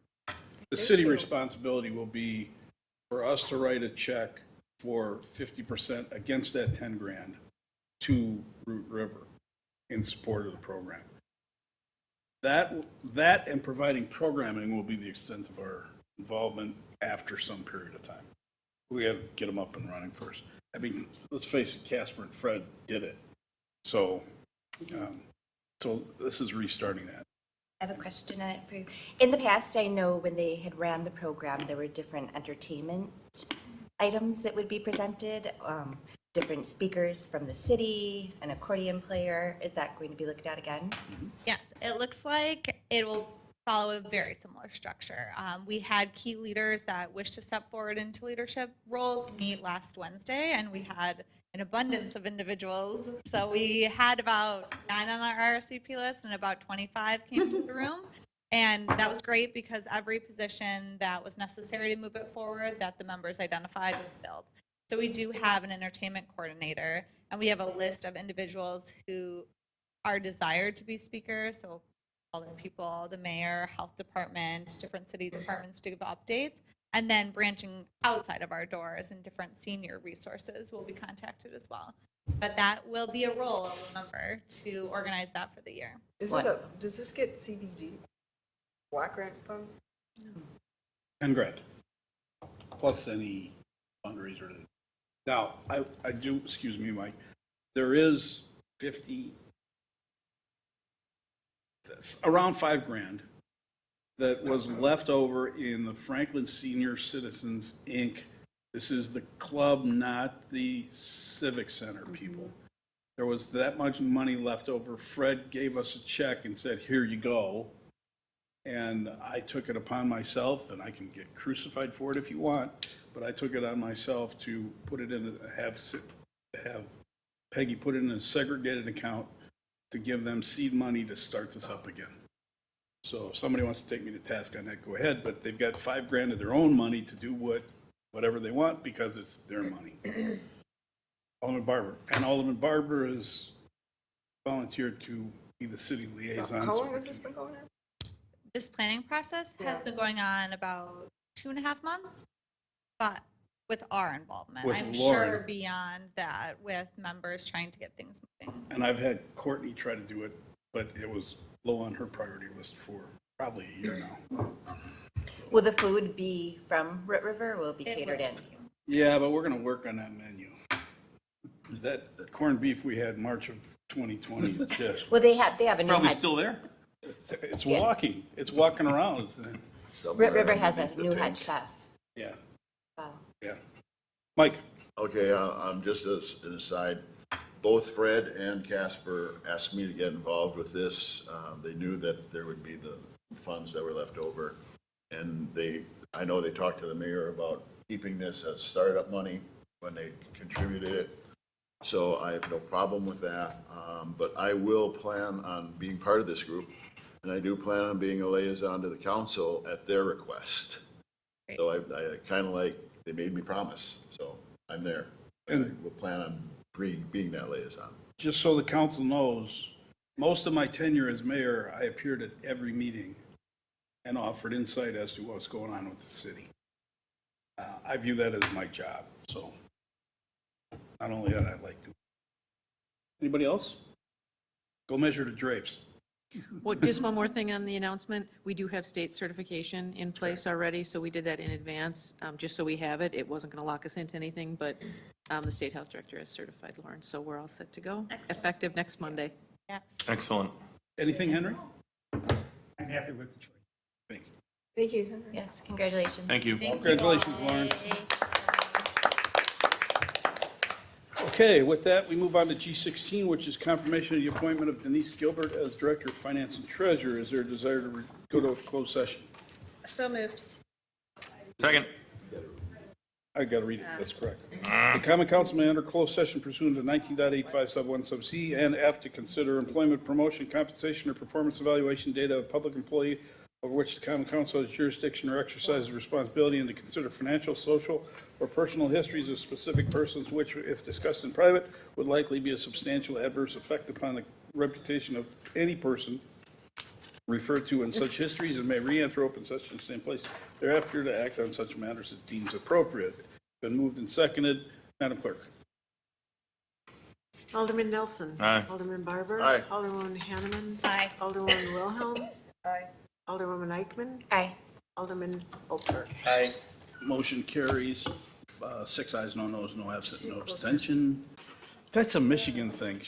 R: The city responsibility will be for us to write a check for 50% against that 10 grand to Root River in support of the program. That and providing programming will be the extent of our involvement after some period of time. We have to get them up and running first. I mean, let's face it, Casper and Fred did it. So this is restarting that.
C: I have a question on it for you. In the past, I know when they had ran the program, there were different entertainment items that would be presented, different speakers from the city, an accordion player. Is that going to be looked at again?
V: Yes, it looks like it will follow a very similar structure. We had key leaders that wish to step forward into leadership roles meet last Wednesday, and we had an abundance of individuals. So we had about 9 on our RSVP list, and about 25 came to the room. And that was great because every position that was necessary to move it forward that the members identified was filled. So we do have an entertainment coordinator, and we have a list of individuals who are desired to be speakers. So other people, the mayor, health department, different city departments to give updates. And then branching outside of our doors and different senior resources will be contacted as well. But that will be a role of a member to organize that for the year.
J: Does this get CBG block grant funds?
R: 10 grand, plus any fundraiser. Now, I do, excuse me, Mike, there is around 5 grand that was left over in the Franklin Senior Citizens, Inc. This is the club, not the Civic Center people. There was that much money left over. Fred gave us a check and said, here you go. And I took it upon myself, and I can get crucified for it if you want, but I took it on myself to put it in, have Peggy put it in a segregated account to give them seed money to start this up again. So if somebody wants to take me to task on that, go ahead, but they've got 5 grand of their own money to do whatever they want because it's their money. Alderman Barber. And Alderman Barber is volunteered to be the city liaison.
J: So how long has this been going on?
V: This planning process has been going on about 2.5 months, but with our involvement.
R: With
V: I'm
R: Lauren.
V: sure beyond that, with members trying to get things moving.
R: And I've had Courtney try to do it, but it was low on her priority list for probably a year now.
C: Will the food be from Root River or will it be catered in?
R: Yeah, but we're gonna work on that menu. That corned beef we had March of 2020 is just,
C: Well, they have a new
I: Probably
C: head.
I: still there.
R: it's walking, it's walking around.
C: Root River has a new head chef.
R: Yeah,
C: So.
R: yeah. Mike?
H: Okay, just as an aside, both Fred and Casper asked me to get involved with this. They knew that there would be the funds that were left over. And I know they talked to the mayor about keeping this as startup money when they contributed it. So I have no problem with that. But I will plan on being part of this group. And I do plan on being a liaison to the council at their request. So I kind of like, they made me promise, so I'm there. And I will plan on being that liaison.
R: Just so the council knows, most of my tenure as mayor, I appeared at every meeting and offered insight as to what's going on with the city. I view that as my job, so not only that, I like to. Anybody else? Go measure the drapes.
M: Well, just one more thing on the announcement. We do have state certification in place already, so we did that in advance, just so we have it. It wasn't going to lock us into anything, but the state health director has certified Lauren, so we're all set to go.
V: Excellent.
M: Effective next Monday.
V: Yeah.
I: Excellent.
R: Anything, Henry?
Q: I'm happy with the choice.
R: Thank you.
J: Thank you.
C: Yes, congratulations.
I: Thank you.
R: Congratulations, Lauren. Okay, with that, we move on to G16, which is confirmation of the appointment of Denise Gilbert as Director of Finance and Treasurer. Is there a desire to go to a closed session?
V: So moved.
I: Second.
R: I got to read it, that's correct. The common council may enter closed session pursuant to 19.85 sub 1 sub C and F to consider employment, promotion, compensation, or performance evaluation data of a public employee over which the common council has jurisdiction or exercises responsibility, and to consider financial, social, or personal histories of specific persons which, if discussed in private, would likely be a substantial adverse effect upon the reputation of any person referred to in such histories, and may re-enter open session in the same place thereafter to act on such matters as deems appropriate. Been moved and seconded. Madam Clerk.
B: Alderman Nelson.
I: Aye.
B: Alderman Barber.
H: Aye.
B: Alderwoman Hanneman.
V: Aye.
B: Alderwoman Wilhelm.
J: Aye.
B: Alderwoman Eichman.
C: Aye.
B: Alderman Oper.
R: Aye. Motion carries. 6 ayes, no noes, no absent, no abstention. That's a Michigan thing.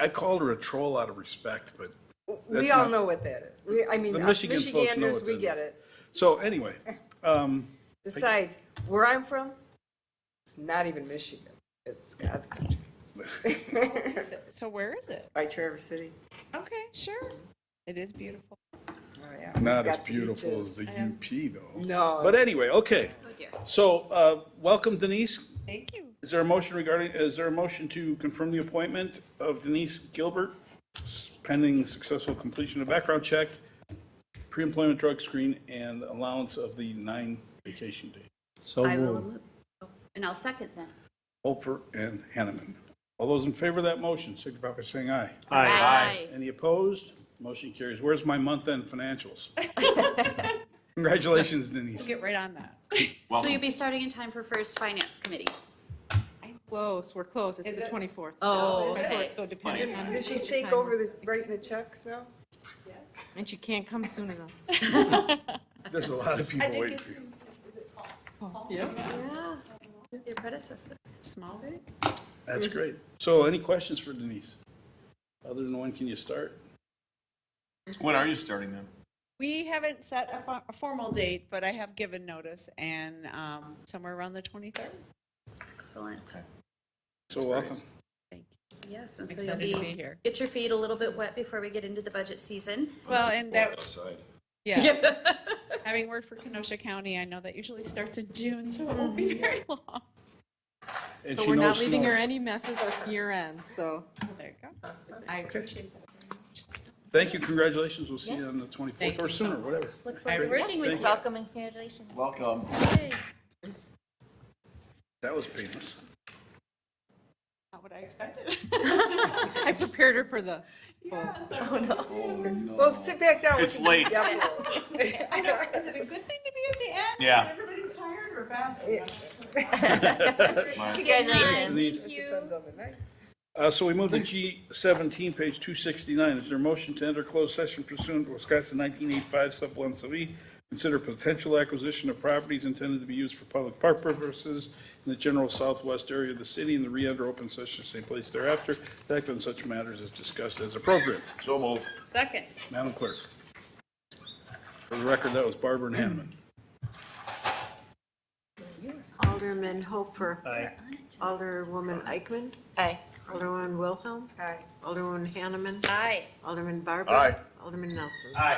R: I called her a troll out of respect, but
J: We
R: that's
J: all
R: not-
J: know what that is. I mean,
R: The
J: us
R: Michigan folks know
J: Michiganders,
R: what
J: we
R: that
J: get
R: is.
J: it.
R: So anyway,
J: Besides, where I'm from, it's not even Michigan. It's God's country.
D: So where is it?
J: By Traverse City.
D: Okay, sure. It is beautiful.
J: Oh, yeah.
R: not
J: We've
R: as
J: got
R: beautiful as
J: beaches.
R: the UP though.
J: No.
R: But anyway, okay.
P: Oh, dear.
R: So, welcome Denise.
D: Thank you.
R: Is there a motion to confirm the appointment of Denise Gilbert pending successful completion of background check, pre-employment drug screen, and allowance of the 9 vacation days?
Q: So
P: I will,
Q: moved.
P: and I'll second that.
R: Hofer and Hanneman. All those in favor of that motion, signify by saying aye.
P: Aye.
R: Any opposed? Motion carries. Where's my month-end financials? Congratulations, Denise.
D: We'll get right on that.
P: So you'll be starting in time for first finance committee?
M: Close, we're close. It's
J: Is
M: the
J: it?
M: 24th.
P: Oh,
M: So
P: okay.
M: depending on.
J: Did she
M: the
J: take
M: time.
J: over writing the checks now?
M: And she can't come soon enough.
R: There's a lot of people waiting for you.
M: Yeah.
P: Yeah. Your predecessor.
D: Small bit?
R: That's great. So any questions for Denise? Other than when can you start?
I: When are you starting then?
D: We haven't set a formal date, but I have given notice, and somewhere around the 23rd.
P: Excellent.
R: So welcome.
P: Yes, and so
D: Excited
P: you'll
D: to be
P: be,
D: here.
P: get your feet a little bit wet before we get into the budget season.
D: Well, and that,
H: Outside.
D: yeah. Having worked for Kenosha County, I know that usually starts in June, so it won't be very long.
R: And
M: But
R: she
M: we're not
R: knows
M: leaving
R: snow.
M: her any messes or year end, so.
D: There you go. I appreciate that very much.
R: Thank you, congratulations. We'll see you on the 24th
D: Thank
R: or
D: you so
R: sooner,
D: much.
R: whatever.
P: Look forward to working with you.
C: Welcome and congratulations.
H: Welcome.
R: That was painless.
D: what I expected.
M: I prepared her for the.
D: Yeah, so-
J: Well, sit back down.
I: It's late.
D: I know, is it a good thing to be at the end?
I: Yeah.
D: When everybody's tired or a bad thing?
V: Congratulations.
J: It depends on the night.
R: So we move to G17, page 269. Is there a motion to enter closed session pursuant to Wisconsin 1985 sub 1 sub E? Consider potential acquisition of properties intended to be used for public park purposes in the general southwest area of the city and the re-enter open session same place thereafter. To act on such matters as discussed as appropriate.
I: So move.
P: Second.
R: Madam Clerk. For the record, that was Barber and Hanneman.
B: Alderman Hofer.
Q: Aye.
B: Alderwoman Eichmann.
C: Aye.
B: Alderwoman Wilhelm.
C: Aye.
B: Alderwoman Hanneman.
P: Aye.
B: Alderman Barber.
H: Aye.
B: Alderman Nelson.
I: Aye.